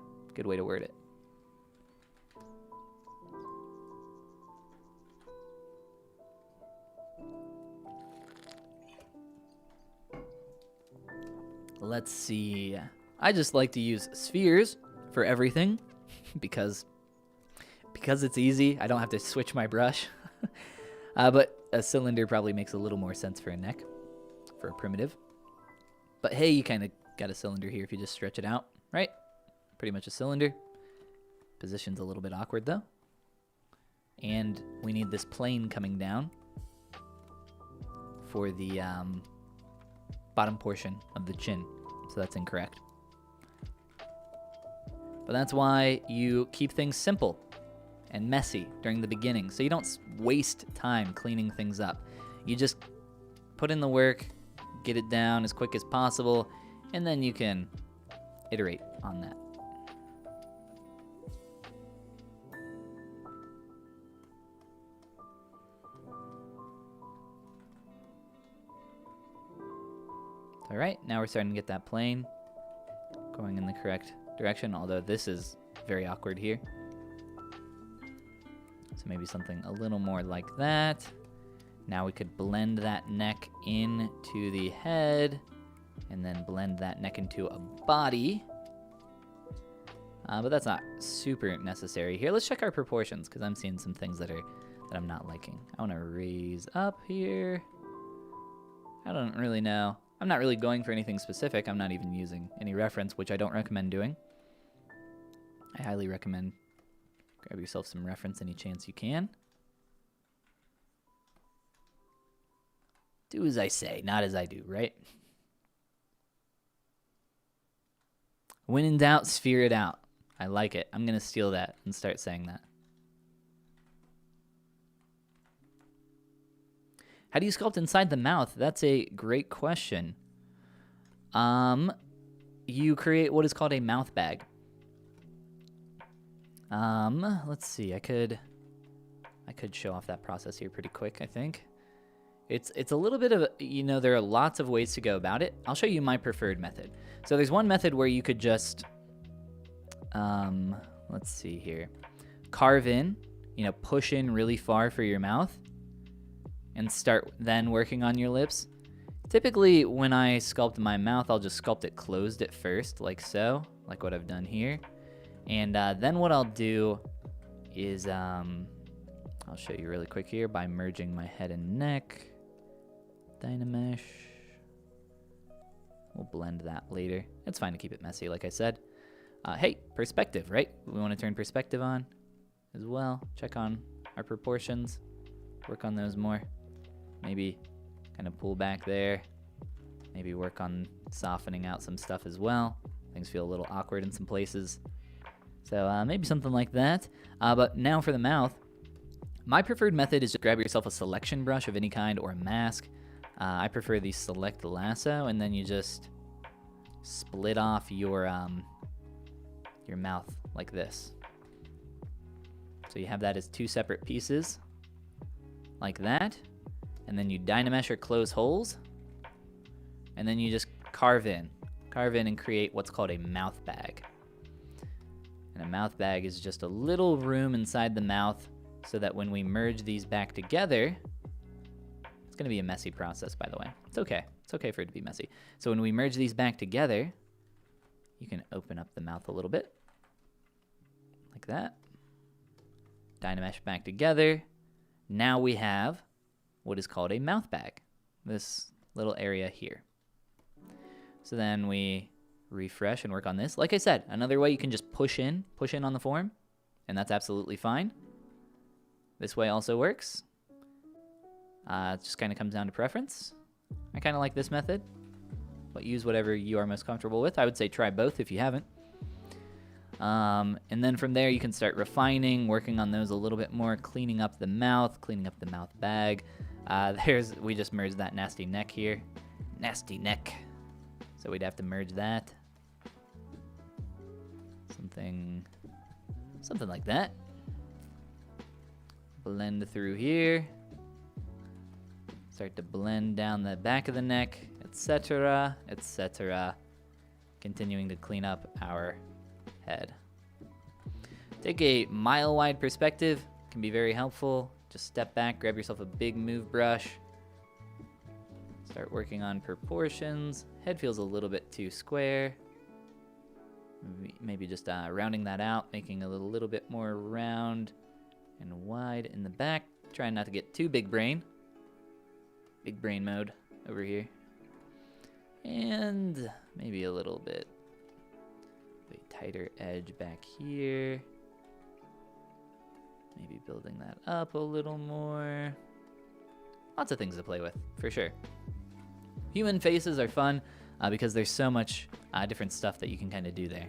word it. Let's see. I just like to use spheres for everything because it's easy. I don't have to switch my brush. But a cylinder probably makes a little more sense for a neck, for a primitive. But hey, you kind of got a cylinder here if you just stretch it out, right? Pretty much a cylinder. Position's a little bit awkward though. And we need this plane coming down for the bottom portion of the chin. So that's incorrect. But that's why you keep things simple and messy during the beginning, so you don't waste time cleaning things up. You just put in the work, get it down as quick as possible, and then you can iterate on that. All right, now we're starting to get that plane going in the correct direction, although this is very awkward here. So maybe something a little more like that. Now we could blend that neck into the head and then blend that neck into a body. But that's not super necessary here. Let's check our proportions because I'm seeing some things that I'm not liking. I want to raise up here. I don't really know. I'm not really going for anything specific. I'm not even using any reference, which I don't recommend doing. I highly recommend grab yourself some reference any chance you can. Do as I say, not as I do, right? When in doubt, sphere it out. I like it. I'm going to steal that and start saying that. How do you sculpt inside the mouth? That's a great question. You create what is called a mouth bag. Let's see. I could show off that process here pretty quick, I think. It's a little bit of, you know, there are lots of ways to go about it. I'll show you my preferred method. So there's one method where you could just, let's see here. Carve in, you know, push in really far for your mouth and start then working on your lips. Typically, when I sculpt my mouth, I'll just sculpt it closed at first, like so, like what I've done here. And then what I'll do is, I'll show you really quick here by merging my head and neck. Dynamesh. We'll blend that later. It's fine to keep it messy, like I said. Hey, perspective, right? We want to turn perspective on as well. Check on our proportions. Work on those more. Maybe kind of pull back there. Maybe work on softening out some stuff as well. Things feel a little awkward in some places. So maybe something like that. But now for the mouth. My preferred method is to grab yourself a selection brush of any kind or a mask. I prefer the Select Lasso, and then you just split off your mouth like this. So you have that as two separate pieces, like that. And then you Dynamesh or close holes. And then you just carve in and create what's called a mouth bag. And a mouth bag is just a little room inside the mouth so that when we merge these back together, it's going to be a messy process, by the way. It's okay. It's okay for it to be messy. So when we merge these back together, you can open up the mouth a little bit, like that. Dynamesh back together. Now we have what is called a mouth bag, this little area here. So then we refresh and work on this. Like I said, another way you can just push in on the form, and that's absolutely fine. This way also works. It just kind of comes down to preference. I kind of like this method, but use whatever you are most comfortable with. I would say try both if you haven't. And then from there, you can start refining, working on those a little bit more, cleaning up the mouth bag. We just merged that nasty neck here. Nasty neck. So we'd have to merge that. Something like that. Blend through here. Start to blend down the back of the neck, etc., etc. Continuing to clean up our head. Take a mile-wide perspective. Can be very helpful. Just step back, grab yourself a big move brush. Start working on proportions. Head feels a little bit too square. Maybe just rounding that out, making it a little bit more round and wide in the back. Trying not to get too big brain. Big brain mode over here. And maybe a little bit of a tighter edge back here. Maybe building that up a little more. Lots of things to play with, for sure. Human faces are fun because there's so much different stuff that you can kind of do there.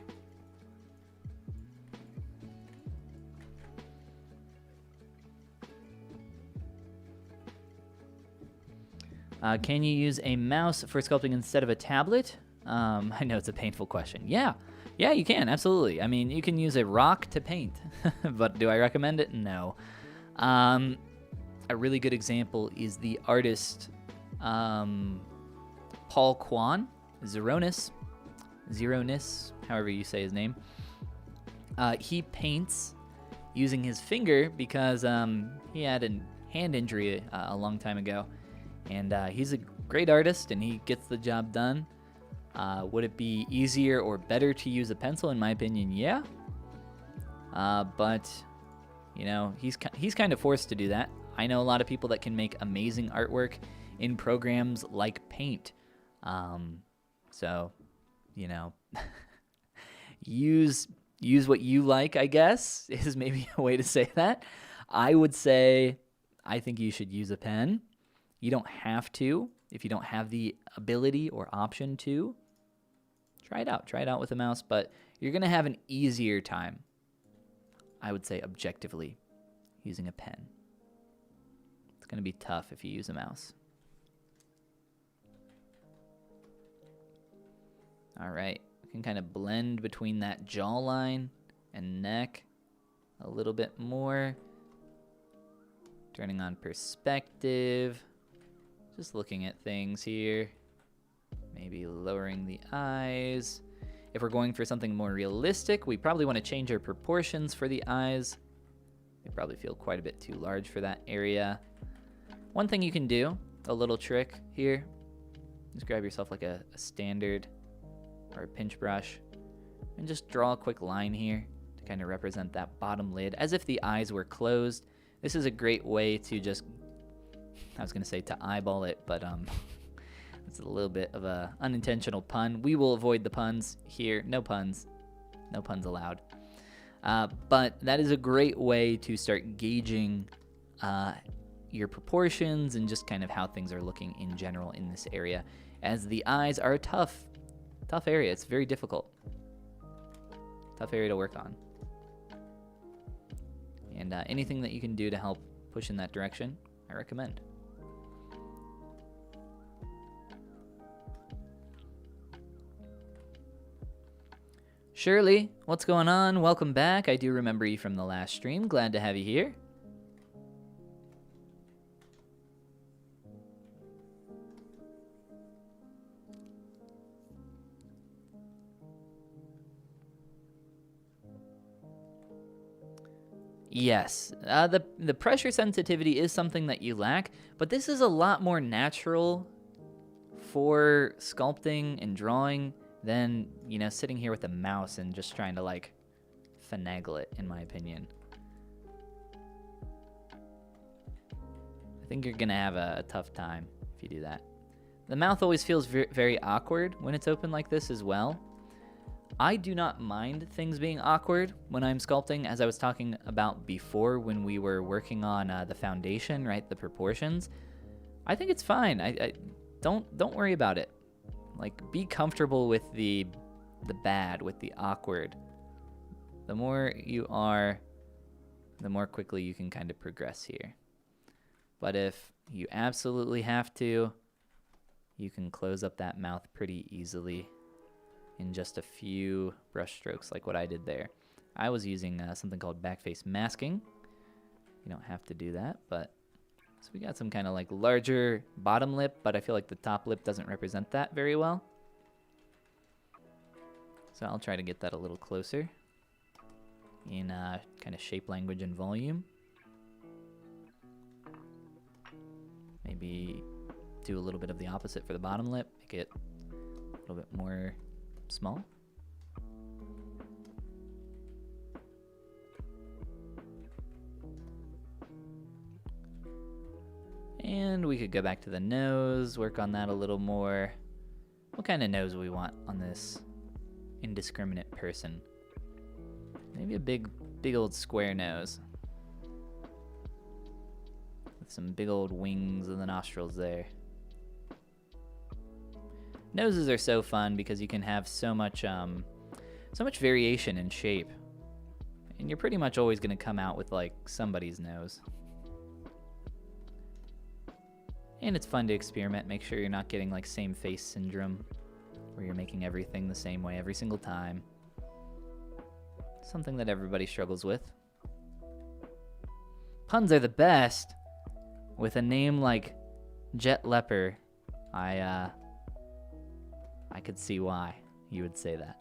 Can you use a mouse for sculpting instead of a tablet? I know it's a painful question. Yeah, you can, absolutely. I mean, you can use a rock to paint, but do I recommend it? No. A really good example is the artist Paul Kwan, Zeronis, however you say his name. He paints using his finger because he had a hand injury a long time ago. And he's a great artist, and he gets the job done. Would it be easier or better to use a pencil? In my opinion, yeah. But, you know, he's kind of forced to do that. I know a lot of people that can make amazing artwork in programs like Paint. So, you know, use what you like, I guess, is maybe a way to say that. I would say I think you should use a pen. You don't have to if you don't have the ability or option to. Try it out with a mouse, but you're going to have an easier time, I would say objectively, using a pen. It's going to be tough if you use a mouse. All right, we can kind of blend between that jawline and neck a little bit more. Turning on perspective. Just looking at things here. Maybe lowering the eyes. If we're going for something more realistic, we probably want to change our proportions for the eyes. They probably feel quite a bit too large for that area. One thing you can do, a little trick here, just grab yourself like a standard or a pinch brush and just draw a quick line here to kind of represent that bottom lid as if the eyes were closed. This is a great way to just, I was going to say to eyeball it, but it's a little bit of a unintentional pun. We will avoid the puns here. No puns allowed. But that is a great way to start gauging your proportions and just kind of how things are looking in general in this area, as the eyes are a tough area. It's very difficult. Tough area to work on. And anything that you can do to help push in that direction, I recommend. Shirley, what's going on? Welcome back. I do remember you from the last stream. Glad to have you here. Yes, the pressure sensitivity is something that you lack, but this is a lot more natural for sculpting and drawing than, you know, sitting here with a mouse and just trying to, like, finagle it, in my opinion. I think you're gonna have a tough time if you do that. The mouth always feels very awkward when it's open like this as well. I do not mind things being awkward when I'm sculpting, as I was talking about before when we were working on the foundation, right, the proportions. I think it's fine. I don't worry about it. Like, be comfortable with the bad, with the awkward. The more you are, the more quickly you can kind of progress here. But if you absolutely have to, you can close up that mouth pretty easily in just a few brush strokes, like what I did there. I was using something called backface masking. You don't have to do that, but so we got some kind of like larger bottom lip, but I feel like the top lip doesn't represent that very well. So I'll try to get that a little closer in kind of shape, language, and volume. Maybe do a little bit of the opposite for the bottom lip, make it a little bit more small. And we could go back to the nose, work on that a little more. What kind of nose we want on this indiscriminate person? Maybe a big old square nose. With some big old wings of the nostrils there. Noses are so fun because you can have so much variation in shape. And you're pretty much always gonna come out with like somebody's nose. And it's fun to experiment, make sure you're not getting like same face syndrome, where you're making everything the same way every single time. Something that everybody struggles with. Puns are the best. With a name like Jet Leopard, I could see why you would say that.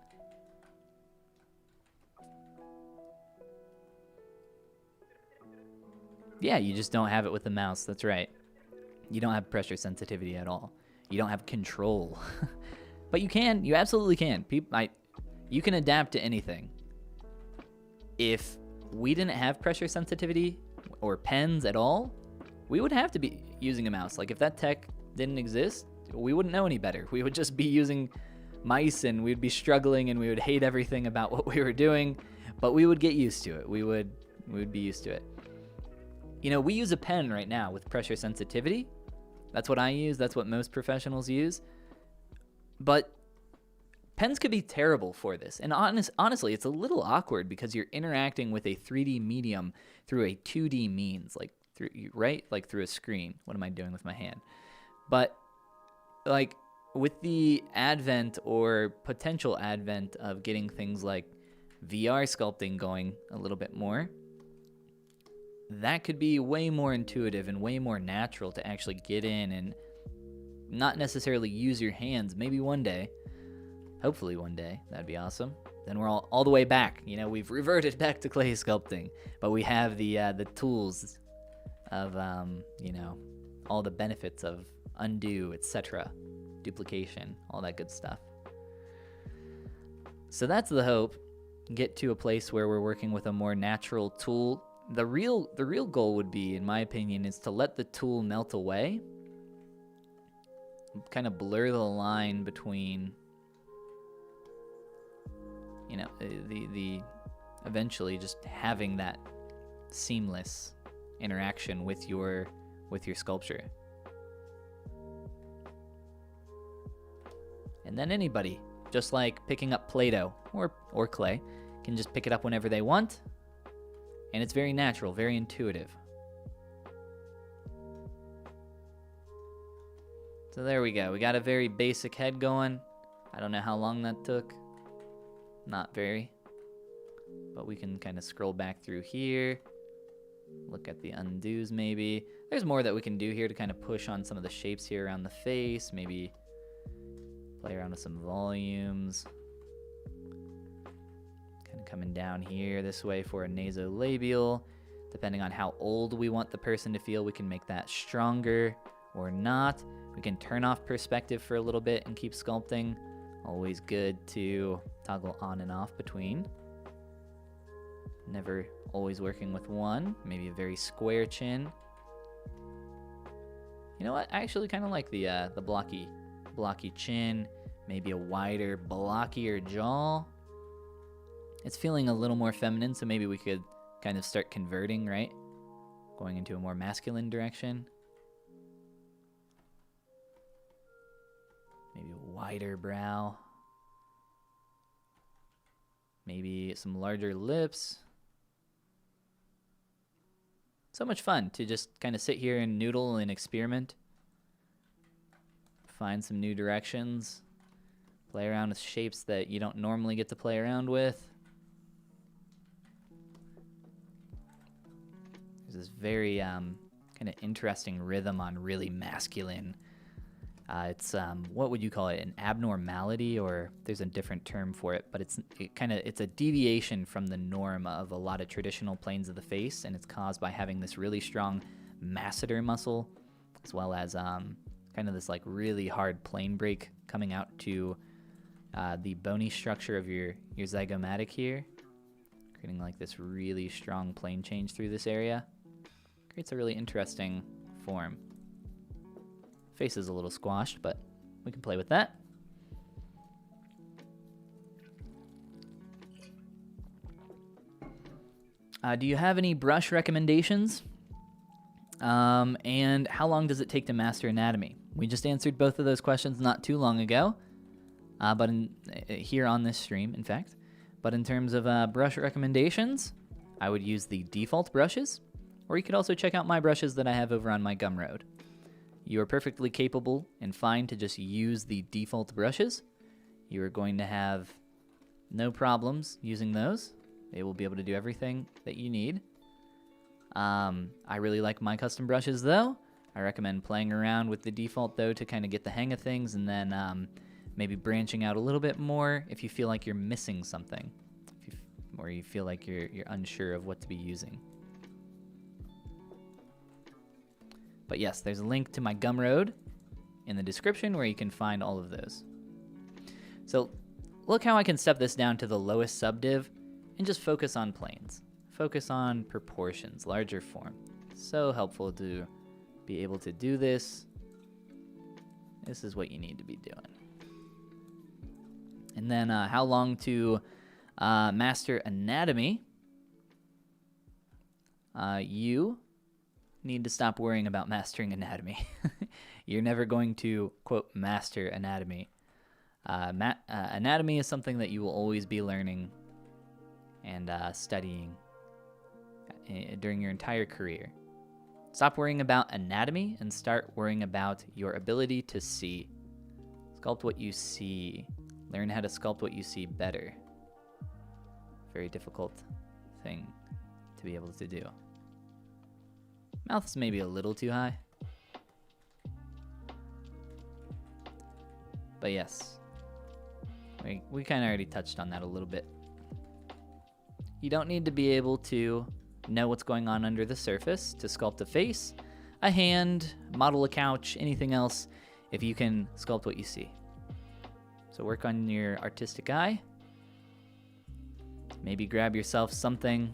Yeah, you just don't have it with the mouse, that's right. You don't have pressure sensitivity at all. You don't have control. But you can, you absolutely can. You can adapt to anything. If we didn't have pressure sensitivity or pens at all, we would have to be using a mouse. Like if that tech didn't exist, we wouldn't know any better. We would just be using mice and we'd be struggling and we would hate everything about what we were doing, but we would get used to it. We would be used to it. You know, we use a pen right now with pressure sensitivity. That's what I use. That's what most professionals use. But pens could be terrible for this. And honestly, it's a little awkward because you're interacting with a 3D medium through a 2D means, like through a screen. What am I doing with my hand? But like with the advent or potential advent of getting things like VR sculpting going a little bit more, that could be way more intuitive and way more natural to actually get in and not necessarily use your hands. Maybe one day, hopefully one day, that'd be awesome. Then we're all the way back. You know, we've reverted back to clay sculpting, but we have the tools of you know, all the benefits of undo, etc., duplication, all that good stuff. So that's the hope. Get to a place where we're working with a more natural tool. The real goal would be, in my opinion, is to let the tool melt away, kind of blur the line between, you know, the eventually just having that seamless interaction with your sculpture. And then anybody, just like picking up Play-Doh or clay, can just pick it up whenever they want. And it's very natural, very intuitive. So there we go. We got a very basic head going. I don't know how long that took. Not very. But we can kind of scroll back through here. Look at the undos maybe. There's more that we can do here to kind of push on some of the shapes here around the face. Maybe play around with some volumes. Kind of coming down here this way for a nasolabial. Depending on how old we want the person to feel, we can make that stronger or not. We can turn off perspective for a little bit and keep sculpting. Always good to toggle on and off between. Never always working with one. Maybe a very square chin. You know what? I actually kind of like the blocky chin. Maybe a wider, blockier jaw. It's feeling a little more feminine, so maybe we could kind of start converting, right? Going into a more masculine direction. Maybe a wider brow. Maybe some larger lips. So much fun to just kind of sit here and noodle and experiment. Find some new directions. Play around with shapes that you don't normally get to play around with. There's this very kind of interesting rhythm on really masculine. It's what would you call it? An abnormality, or there's a different term for it, but it's a deviation from the norm of a lot of traditional planes of the face, and it's caused by having this really strong masseter muscle, as well as kind of this like really hard plane break coming out to the bony structure of your zygomatic here, creating like this really strong plane change through this area. Creates a really interesting form. Face is a little squashed, but we can play with that. Do you have any brush recommendations? And how long does it take to master anatomy? We just answered both of those questions not too long ago, but here on this stream, in fact. But in terms of brush recommendations, I would use the default brushes, or you could also check out my brushes that I have over on my Gumroad. You are perfectly capable and fine to just use the default brushes. You are going to have no problems using those. They will be able to do everything that you need. I really like my custom brushes though. I recommend playing around with the default though to kind of get the hang of things, and then maybe branching out a little bit more if you feel like you're missing something, or you feel like you're unsure of what to be using. But yes, there's a link to my Gumroad in the description where you can find all of those. So look how I can step this down to the lowest subdiv and just focus on planes. Focus on proportions, larger form. So helpful to be able to do this. This is what you need to be doing. And then how long to master anatomy? You need to stop worrying about mastering anatomy. You're never going to, quote, master anatomy. Anatomy is something that you will always be learning and studying during your entire career. Stop worrying about anatomy and start worrying about your ability to see. Sculpt what you see. Learn how to sculpt what you see better. Very difficult thing to be able to do. Mouth is maybe a little too high. But yes, we kind of already touched on that a little bit. You don't need to be able to know what's going on under the surface to sculpt a face, a hand, model a couch, anything else, if you can sculpt what you see. So work on your artistic eye. Maybe grab yourself something.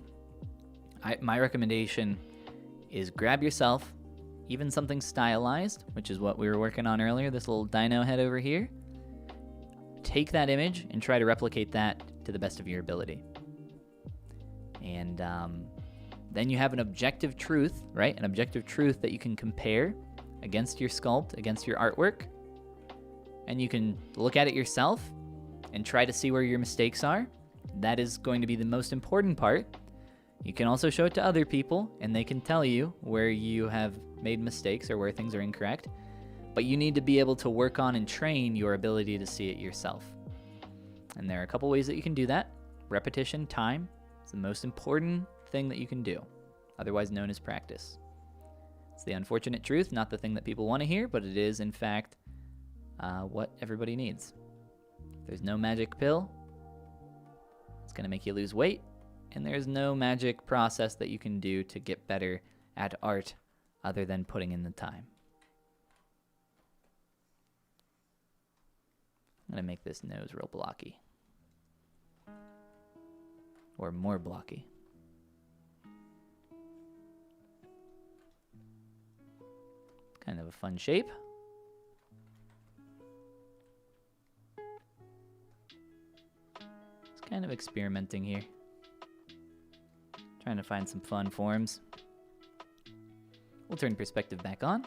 My recommendation is grab yourself even something stylized, which is what we were working on earlier, this little dino head over here. Take that image and try to replicate that to the best of your ability. And then you have an objective truth, right? An objective truth that you can compare against your sculpt, against your artwork. And you can look at it yourself and try to see where your mistakes are. That is going to be the most important part. You can also show it to other people, and they can tell you where you have made mistakes or where things are incorrect. But you need to be able to work on and train your ability to see it yourself. And there are a couple ways that you can do that. Repetition, time, is the most important thing that you can do, otherwise known as practice. It's the unfortunate truth, not the thing that people want to hear, but it is, in fact, what everybody needs. There's no magic pill. It's going to make you lose weight. And there's no magic process that you can do to get better at art other than putting in the time. I'm going to make this nose real blocky. Or more blocky. Kind of a fun shape. Just kind of experimenting here. Trying to find some fun forms. We'll turn perspective back on.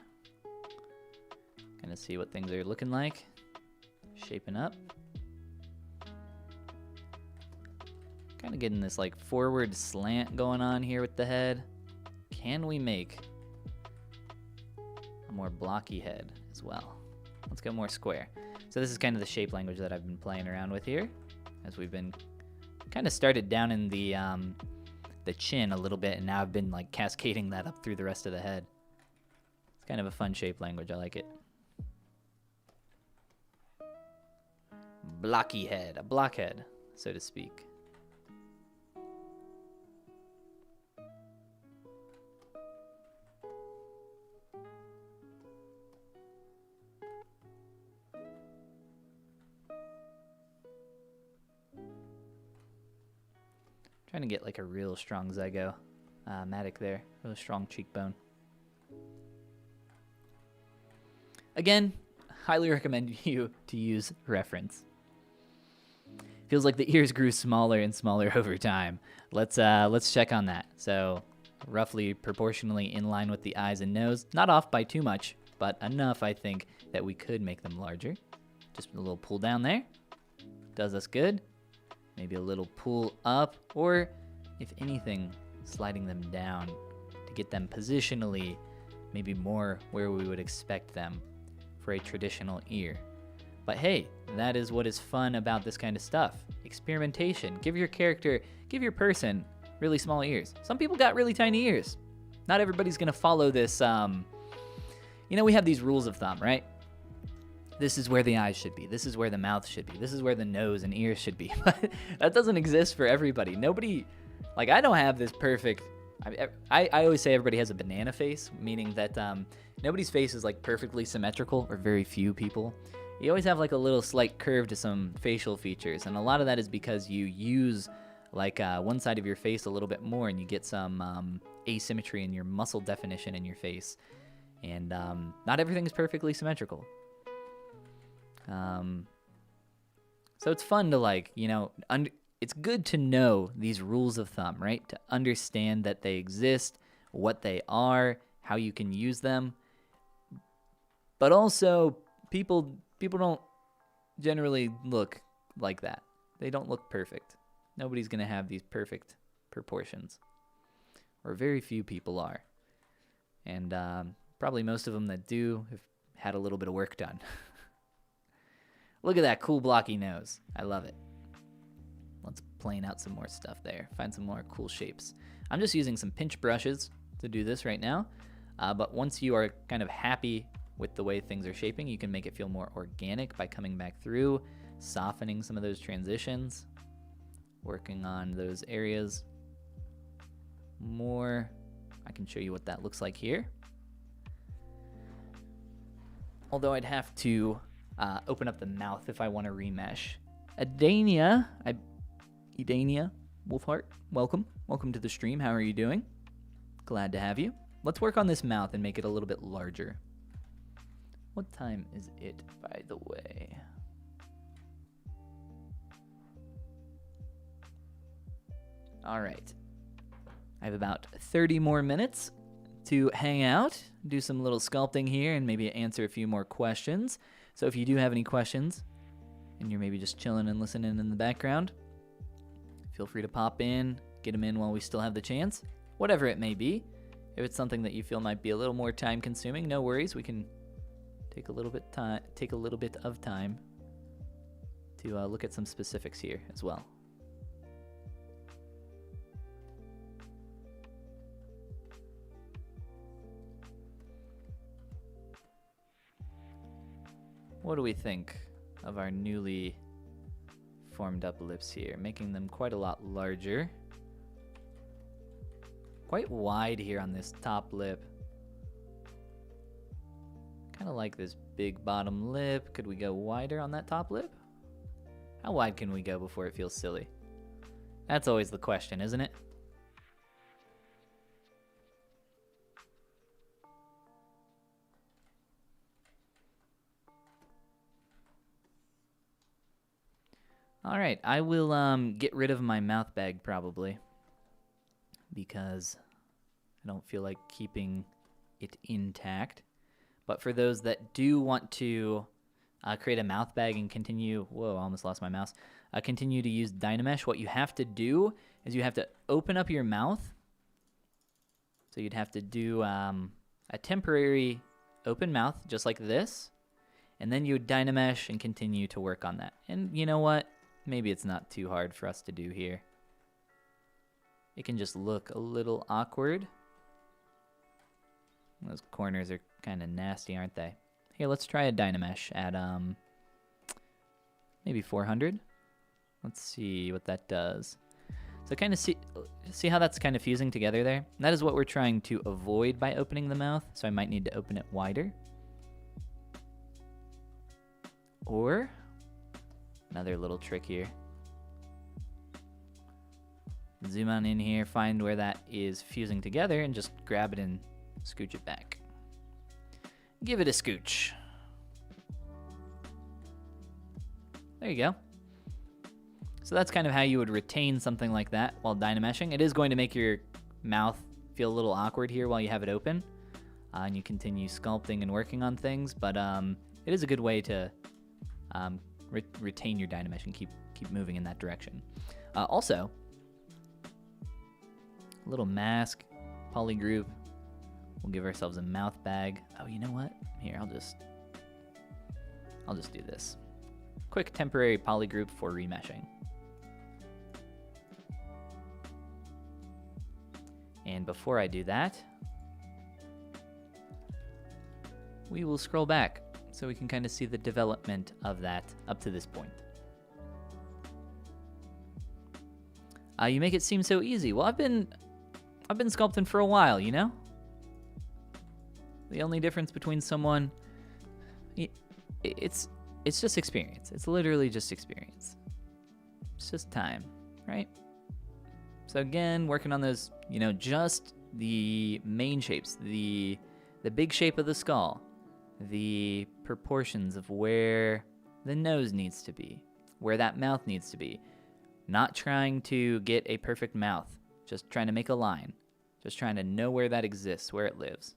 Kind of see what things are looking like. Shaping up. Kind of getting this like forward slant going on here with the head. Can we make a more blocky head as well? Let's go more square. So this is kind of the shape language that I've been playing around with here, as we've been kind of started down in the chin a little bit, and now I've been like cascading that up through the rest of the head. It's kind of a fun shape language. I like it. Blocky head, a blockhead, so to speak. Trying to get like a real strong zygomatic there, really strong cheekbone. Again, highly recommend you to use reference. Feels like the ears grew smaller and smaller over time. Let's check on that. So roughly proportionally in line with the eyes and nose, not off by too much, but enough, I think, that we could make them larger. Just a little pull down there does us good. Maybe a little pull up, or if anything, sliding them down to get them positionally maybe more where we would expect them for a traditional ear. But hey, that is what is fun about this kind of stuff. Experimentation. Give your character, give your person really small ears. Some people got really tiny ears. Not everybody's gonna follow this, we have these rules of thumb, right? This is where the eyes should be. This is where the mouth should be. This is where the nose and ears should be. But that doesn't exist for everybody. Nobody, like I don't have this perfect, I always say everybody has a banana face, meaning that nobody's face is like perfectly symmetrical, or very few people. You always have like a little slight curve to some facial features. And a lot of that is because you use like one side of your face a little bit more, and you get some asymmetry in your muscle definition in your face. And not everything is perfectly symmetrical. So it's fun to like, it's good to know these rules of thumb, right? To understand that they exist, what they are, how you can use them. But also, people don't generally look like that. They don't look perfect. Nobody's going to have these perfect proportions. Or very few people are. And probably most of them that do have had a little bit of work done. Look at that cool blocky nose. I love it. Let's plane out some more stuff there. Find some more cool shapes. I'm just using some pinch brushes to do this right now. But once you are kind of happy with the way things are shaping, you can make it feel more organic by coming back through, softening some of those transitions, working on those areas more. I can show you what that looks like here. Although I'd have to open up the mouth if I want to remesh. Edania Wolfheart, welcome to the stream. How are you doing? Glad to have you. Let's work on this mouth and make it a little bit larger. What time is it, by the way? All right. I have about 30 more minutes to hang out, do some little sculpting here, and maybe answer a few more questions. So if you do have any questions, and you're maybe just chilling and listening in the background, feel free to pop in, get them in while we still have the chance, whatever it may be. If it's something that you feel might be a little more time consuming, no worries. We can take a little bit of time to look at some specifics here as well. What do we think of our newly formed up lips here? Making them quite a lot larger. Quite wide here on this top lip. Kind of like this big bottom lip. Could we go wider on that top lip? How wide can we go before it feels silly? That's always the question, isn't it? Alright, I will get rid of my mouth bag probably, because I don't feel like keeping it intact. But for those that do want to create a mouth bag and continue, whoa, I almost lost my mouse, continue to use Dynamesh, what you have to do is you have to open up your mouth. So you'd have to do a temporary open mouth, just like this, and then you would Dynamesh and continue to work on that. And you know what? Maybe it's not too hard for us to do here. It can just look a little awkward. Those corners are kind of nasty, aren't they? Here, let's try a Dynamesh at maybe 400. Let's see what that does. So kind of see how that's kind of fusing together there? That is what we're trying to avoid by opening the mouth, so I might need to open it wider. Or another little trick here. Zoom on in here, find where that is fusing together, and just grab it and scooch it back. Give it a scooch. There you go. So that's kind of how you would retain something like that while Dynameshing. It is going to make your mouth feel a little awkward here while you have it open, and you continue sculpting and working on things, but it is a good way to retain your Dynamesh and keep moving in that direction. Also, a little mask, polygroup. We'll give ourselves a mouth bag. Oh, you know what? Here, I'll just do this. Quick temporary polygroup for remeshing. And before I do that, we will scroll back so we can kind of see the development of that up to this point. You make it seem so easy. Well, I've been sculpting for a while, you know? The only difference between someone, it's just experience. It's literally just experience. It's just time, right? So again, working on those, you know, just the main shapes, the big shape of the skull, the proportions of where the nose needs to be, where that mouth needs to be. Not trying to get a perfect mouth, just trying to make a line, just trying to know where that exists, where it lives.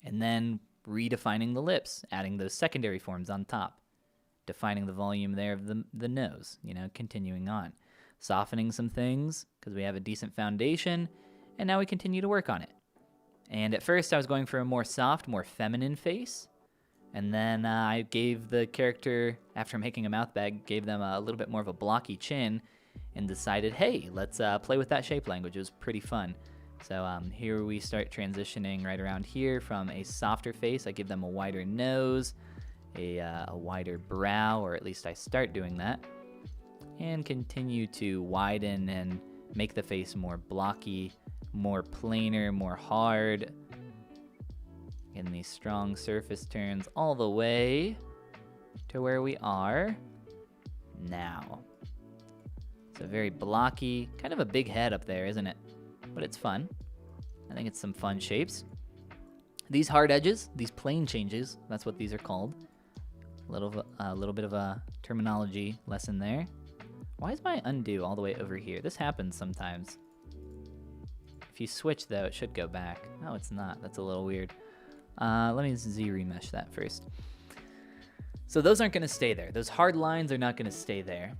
And then redefining the lips, adding those secondary forms on top, defining the volume there of the nose, you know, continuing on. Softening some things because we have a decent foundation, and now we continue to work on it. And at first I was going for a more soft, more feminine face, and then I gave the character, after making a mouth bag, gave them a little bit more of a blocky chin, and decided, hey, let's play with that shape language. It was pretty fun. So here we start transitioning right around here from a softer face. I give them a wider nose, a wider brow, or at least I start doing that, and continue to widen and make the face more blocky, more planar, more hard. In these strong surface turns all the way to where we are now. So very blocky, kind of a big head up there, isn't it? But it's fun. I think it's some fun shapes. These hard edges, these plane changes, that's what these are called. A little bit of a terminology lesson there. Why is my undo all the way over here? This happens sometimes. If you switch, though, it should go back. No, it's not. That's a little weird. Let me Z-remesh that first. So those aren't going to stay there. Those hard lines are not going to stay there.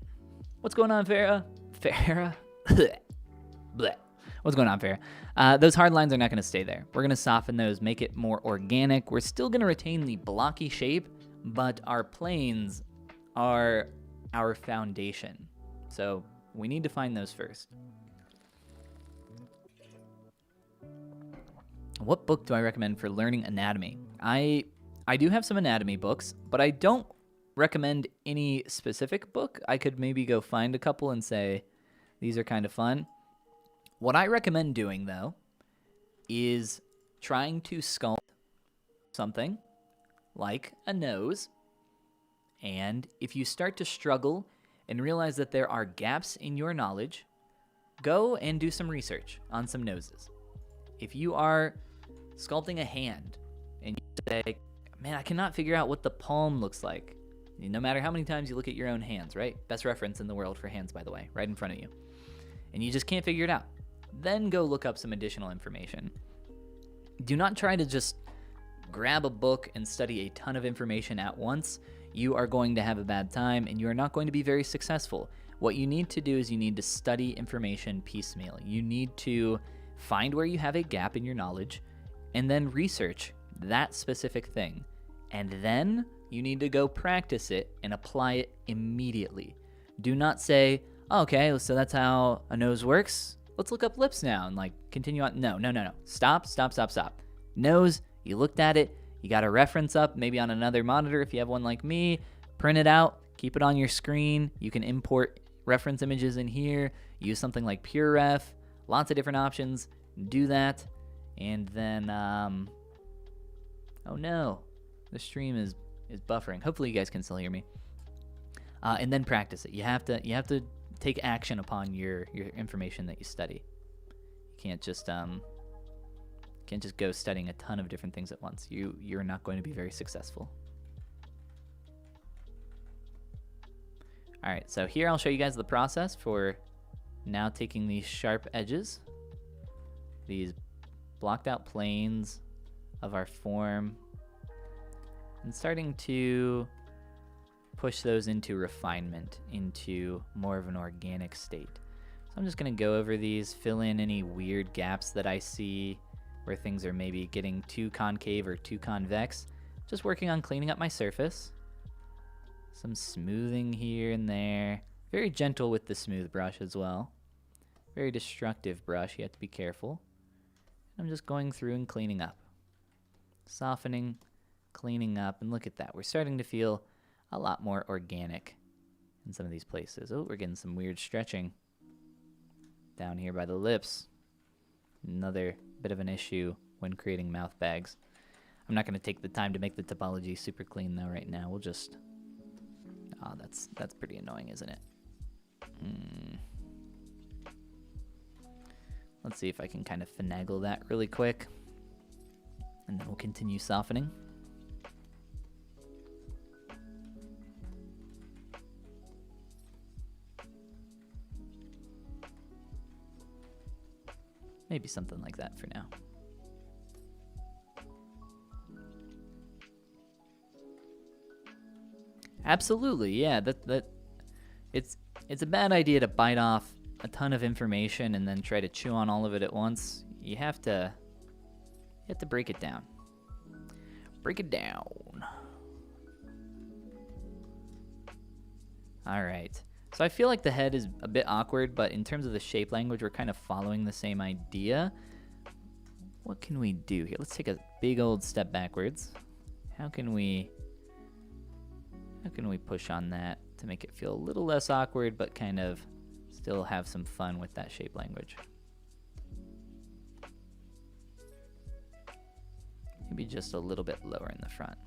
What's going on, Farah? Farah? Bleh. What's going on, Farah? Those hard lines are not going to stay there. We're going to soften those, make it more organic. We're still going to retain the blocky shape, but our planes are our foundation. So we need to find those first. What book do I recommend for learning anatomy? I do have some anatomy books, but I don't recommend any specific book. I could maybe go find a couple and say, these are kind of fun. What I recommend doing, though, is trying to sculpt something like a nose. And if you start to struggle and realize that there are gaps in your knowledge, go and do some research on some noses. If you are sculpting a hand and you say, man, I cannot figure out what the palm looks like. No matter how many times you look at your own hands, right? Best reference in the world for hands, by the way, right in front of you. And you just can't figure it out. Then go look up some additional information. Do not try to just grab a book and study a ton of information at once. You are going to have a bad time and you are not going to be very successful. What you need to do is you need to study information piecemeal. You need to find where you have a gap in your knowledge and then research that specific thing. And then you need to go practice it and apply it immediately. Do not say, oh, okay, so that's how a nose works. Let's look up lips now and like continue on. No. Stop. Nose, you looked at it. You got a reference up, maybe on another monitor if you have one like me. Print it out, keep it on your screen. You can import reference images in here. Use something like PureRef. Lots of different options. Do that. And then, oh no, the stream is buffering. Hopefully you guys can still hear me. And then practice it. You have to take action upon your information that you study. You can't just go studying a ton of different things at once. You're not going to be very successful. All right, so here I'll show you guys the process for now taking these sharp edges, these blocked out planes of our form, and starting to push those into refinement, into more of an organic state. So I'm just gonna go over these, fill in any weird gaps that I see where things are maybe getting too concave or too convex. Just working on cleaning up my surface. Some smoothing here and there. Very gentle with the smooth brush as well. Very destructive brush, you have to be careful. I'm just going through and cleaning up. Softening, cleaning up, and look at that. We're starting to feel a lot more organic in some of these places. Oh, we're getting some weird stretching down here by the lips. Another bit of an issue when creating mouth bags. I'm not going to take the time to make the topology super clean though right now. We'll just... Oh, that's pretty annoying, isn't it? Let's see if I can kind of finagle that really quick. And then we'll continue softening. Maybe something like that for now. Absolutely, yeah. It's a bad idea to bite off a ton of information and then try to chew on all of it at once. You have to break it down. Break it down. All right. So I feel like the head is a bit awkward, but in terms of the shape language, we're kind of following the same idea. What can we do here? Let's take a big old step backwards. How can we push on that to make it feel a little less awkward, but kind of still have some fun with that shape language? Maybe just a little bit lower in the front.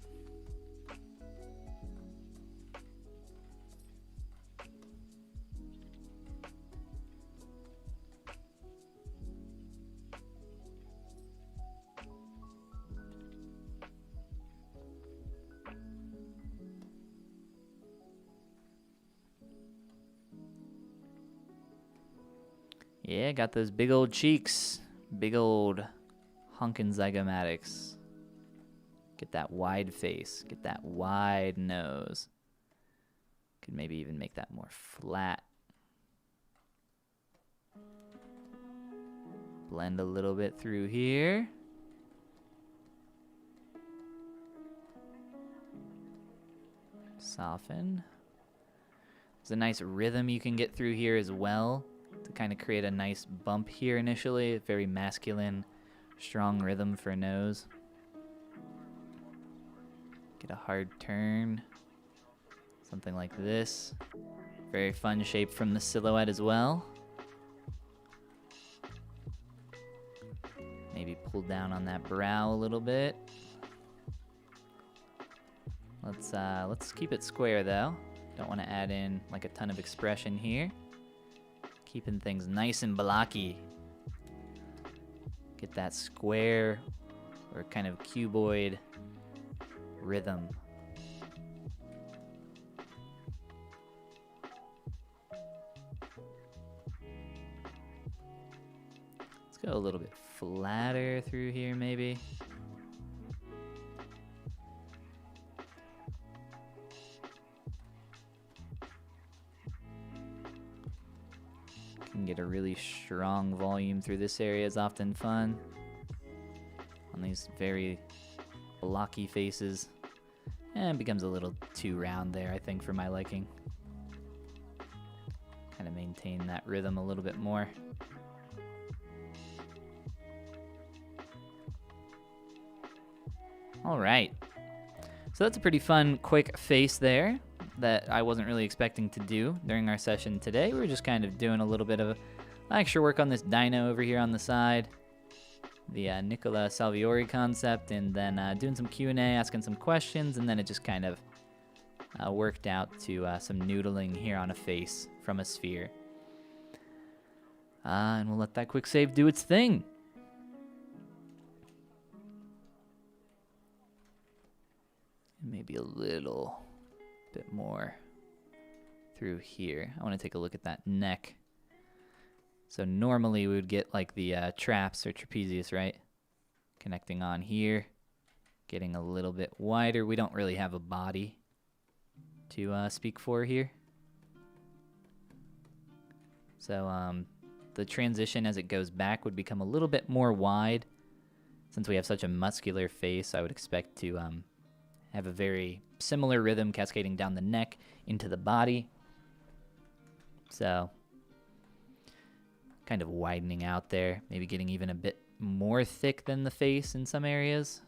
Yeah, got those big old cheeks. Big old hunkin' zygomatics. Get that wide face. Get that wide nose. Could maybe even make that more flat. Blend a little bit through here. Soften. There's a nice rhythm you can get through here as well to kind of create a nice bump here initially. A very masculine, strong rhythm for a nose. Get a hard turn. Something like this. Very fun shape from the silhouette as well. Maybe pull down on that brow a little bit. Let's keep it square though. Don't want to add in like a ton of expression here. Keeping things nice and blocky. Get that square or kind of cuboid rhythm. Let's go a little bit flatter through here maybe. Can get a really strong volume through this area is often fun. On these very blocky faces. And it becomes a little too round there, I think, for my liking. Kind of maintain that rhythm a little bit more. All right. So that's a pretty fun, quick face there that I wasn't really expecting to do during our session today. We were just kind of doing a little bit of extra work on this Dino over here on the side. The Nicola Saviori concept, and then doing some Q&A, asking some questions, and then it just kind of worked out to some noodling here on a face from a sphere. And we'll let that quick save do its thing. Maybe a little bit more through here. I want to take a look at that neck. So normally we would get like the traps or trapezius, right? Connecting on here, getting a little bit wider. We don't really have a body to speak for here. So the transition as it goes back would become a little bit more wide. Since we have such a muscular face, I would expect to have a very similar rhythm cascading down the neck into the body. So kind of widening out there, maybe getting even a bit more thick than the face in some areas.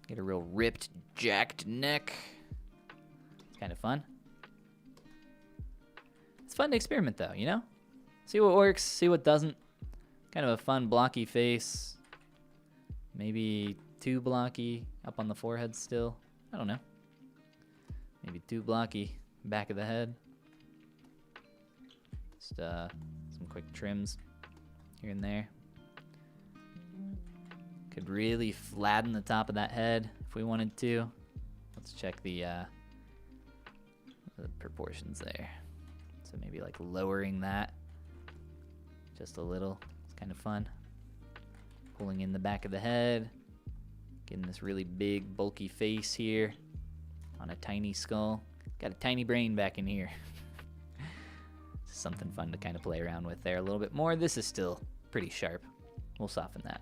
Get a real ripped, jacked neck. It's kind of fun. It's fun to experiment though, you know? See what works, see what doesn't. Kind of a fun blocky face. Maybe too blocky up on the forehead still. I don't know. Maybe too blocky back of the head. Just some quick trims here and there. Could really flatten the top of that head if we wanted to. Let's check the proportions there. So maybe like lowering that just a little. It's kind of fun. Pulling in the back of the head. Getting this really big, bulky face here on a tiny skull. Got a tiny brain back in here. Something fun to kind of play around with there a little bit more. This is still pretty sharp. We'll soften that.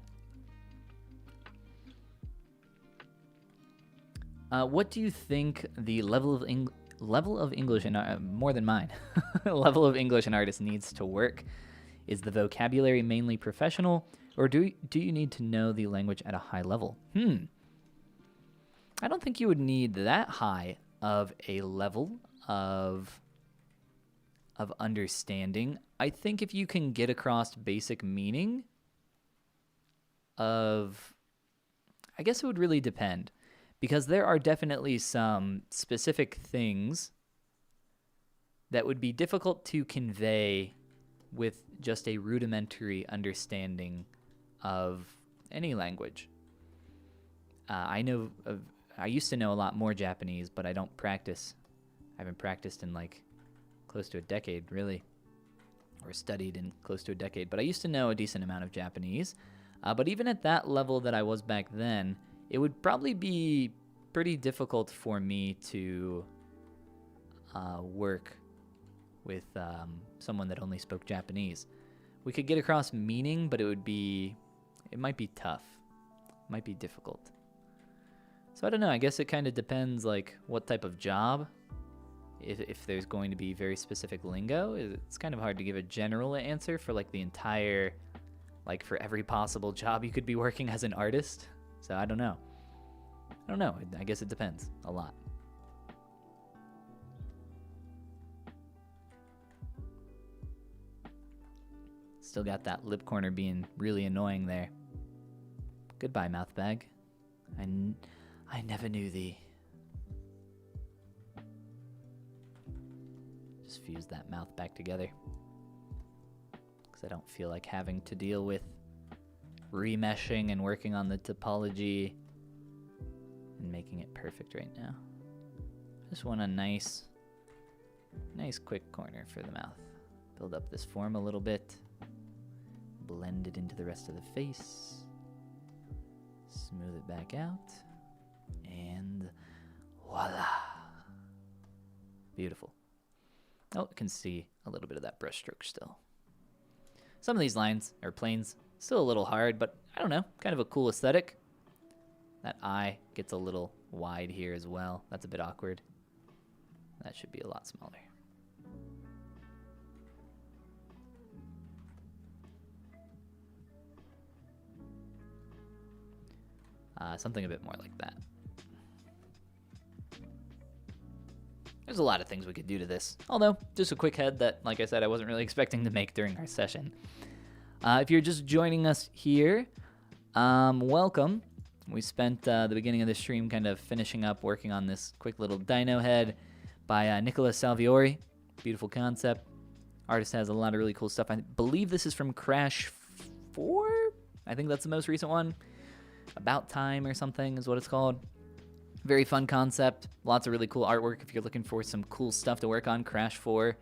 What do you think the level of English and more than mine level of English an artist needs to work? Is the vocabulary mainly professional, or do you need to know the language at a high level? I don't think you would need that high of a level of understanding. I think if you can get across basic meaning of, I guess it would really depend, because there are definitely some specific things that would be difficult to convey with just a rudimentary understanding of any language. I used to know a lot more Japanese, but I don't practice. I haven't practiced in like close to a decade, really. or studied in close to a decade, but I used to know a decent amount of Japanese. But even at that level that I was back then, it would probably be pretty difficult for me to work with someone that only spoke Japanese. We could get across meaning, but it might be tough. It might be difficult. So I don't know, I guess it kind of depends like what type of job. If there's going to be very specific lingo, it's kind of hard to give a general answer for like the entire, like for every possible job you could be working as an artist. So I don't know. I guess it depends a lot. Still got that lip corner being really annoying there. Goodbye, mouth bag. I never knew thee. Just fuse that mouth back together, because I don't feel like having to deal with remeshing and working on the topology and making it perfect right now. Just want a nice quick corner for the mouth. Build up this form a little bit, blend it into the rest of the face, smooth it back out, and voila. Beautiful. Oh, you can see a little bit of that brush stroke still. Some of these lines, or planes, still a little hard, but I don't know, kind of a cool aesthetic. That eye gets a little wide here as well. That's a bit awkward. That should be a lot smaller. Something a bit more like that. There's a lot of things we could do to this. Although, just a quick head that, like I said, I wasn't really expecting to make during our session. If you're just joining us here, welcome. We spent the beginning of the stream kind of finishing up working on this quick little dino head by Nicola Saviori. Beautiful concept. Artist has a lot of really cool stuff. I believe this is from Crash 4? I think that's the most recent one. About Time or something is what it's called. Very fun concept. Lots of really cool artwork. If you're looking for some cool stuff to work on, Crash 4,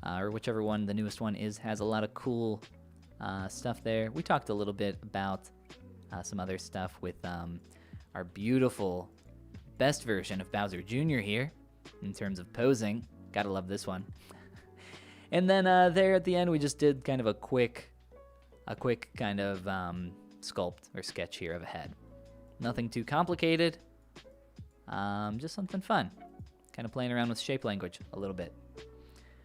or whichever one the newest one is, has a lot of cool stuff there. We talked a little bit about some other stuff with our beautiful best version of Bowser Jr. here in terms of posing. Gotta love this one. And then there at the end, we just did kind of a quick kind of sculpt or sketch here of a head. Nothing too complicated. Just something fun. Kind of playing around with shape language a little bit.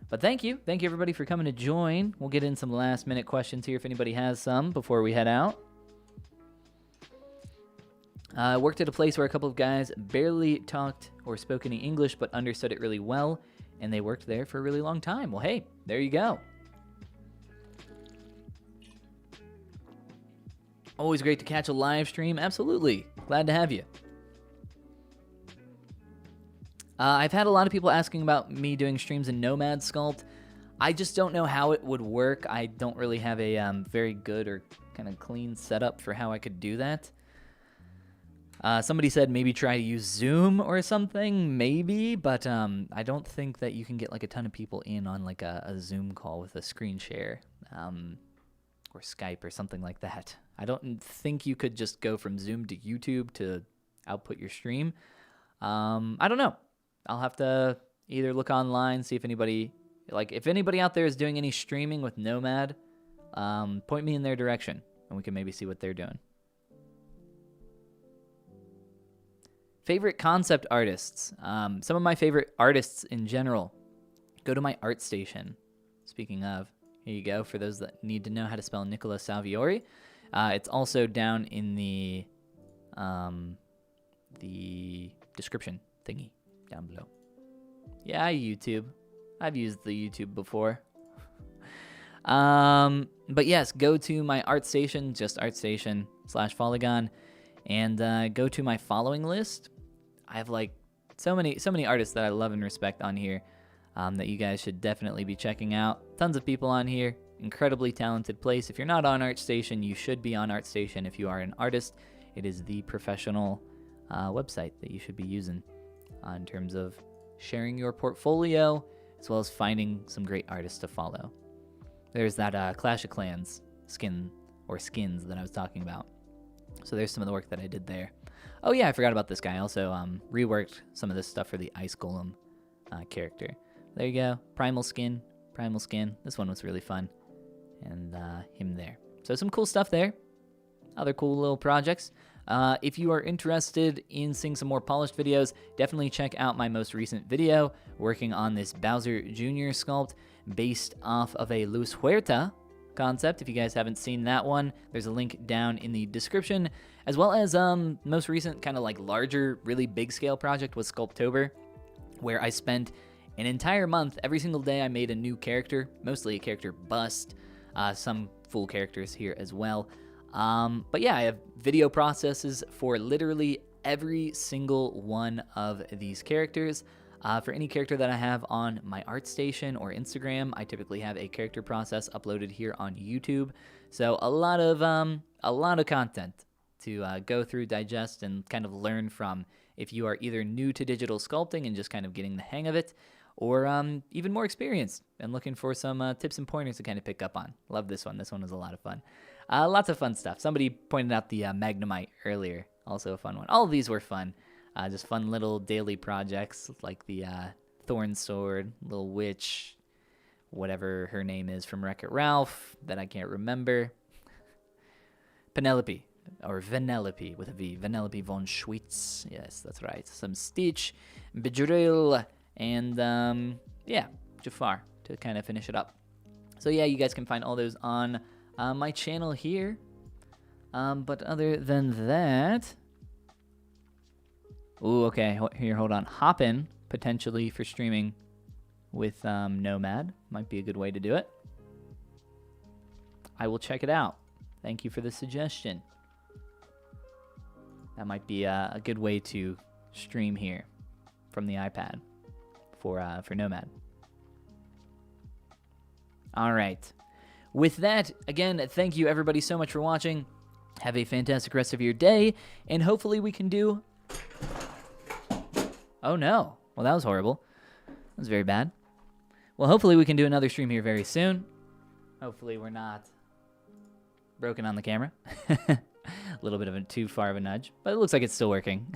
But thank you. Thank you, everybody, for coming to join. We'll get in some last-minute questions here if anybody has some before we head out. I worked at a place where a couple of guys barely talked or spoke any English but understood it really well, and they worked there for a really long time. Well, hey, there you go. Always great to catch a live stream. Absolutely. Glad to have you. I've had a lot of people asking about me doing streams in Nomad Sculpt. I just don't know how it would work. I don't really have a very good or kind of clean setup for how I could do that. Somebody said maybe try to use Zoom or something, maybe, but I don't think that you can get like a ton of people in on like a Zoom call with a screen share or Skype or something like that. I don't think you could just go from Zoom to YouTube to output your stream. I don't know. I'll have to either look online, see if anybody out there is doing any streaming with Nomad, point me in their direction, and we can maybe see what they're doing. Favorite concept artists. Some of my favorite artists in general. Go to my art station. Speaking of, here you go. For those that need to know how to spell Nicola Saviori. It's also down in the description thingy down below. Yeah, YouTube. I've used the YouTube before. But yes, go to my art station, just artstation/Follygon, and go to my following list. I have like so many artists that I love and respect on here that you guys should definitely be checking out. Tons of people on here. Incredibly talented place. If you're not on ArtStation, you should be on ArtStation. If you are an artist, it is the professional website that you should be using in terms of sharing your portfolio as well as finding some great artists to follow. there's that Clash of Clans skin or skins that I was talking about. So there's some of the work that I did there. Oh yeah, I forgot about this guy. I also reworked some of this stuff for the Ice Golem character. There you go. Primal skin. This one was really fun. And him there. So some cool stuff there. Other cool little projects. If you are interested in seeing some more polished videos, definitely check out my most recent video working on this Bowser Jr. sculpt based off of a Luis Huerta concept. If you guys haven't seen that one, there's a link down in the description, as well as most recent kind of like larger, really big scale project was Sculptober, where I spent an entire month. Every single day I made a new character, mostly a character bust, some full characters here as well. But yeah, I have video processes for literally every single one of these characters. For any character that I have on my ArtStation or Instagram, I typically have a character process uploaded here on YouTube. So a lot of content to go through, digest, and kind of learn from if you are either new to digital sculpting and just kind of getting the hang of it, or even more experienced and looking for some tips and pointers to kind of pick up on. Love this one. This one was a lot of fun. Lots of fun stuff. Somebody pointed out the Magnemite earlier. Also a fun one. All of these were fun. Just fun little daily projects like the Thorn Sword, Little Witch, whatever her name is from Wreck-It Ralph that I can't remember. Penelope, or Vanellope with a V. Vanellope von Schweetz. Yes, that's right. Some Stitch, Bejril, and yeah, Jafar to kind of finish it up. So yeah, you guys can find all those on my channel here. But other than that... Ooh, okay, here, hold on. Hoppin', potentially for streaming with Nomad. Might be a good way to do it. I will check it out. Thank you for the suggestion. That might be a good way to stream here from the iPad for Nomad. All right. With that, again, thank you everybody so much for watching. Have a fantastic rest of your day, and hopefully we can do... Oh no. Well, that was horrible. That was very bad. Well, hopefully we can do another stream here very soon. Hopefully we're not broken on the camera. A little bit of a too far of a nudge, but it looks like it's still working.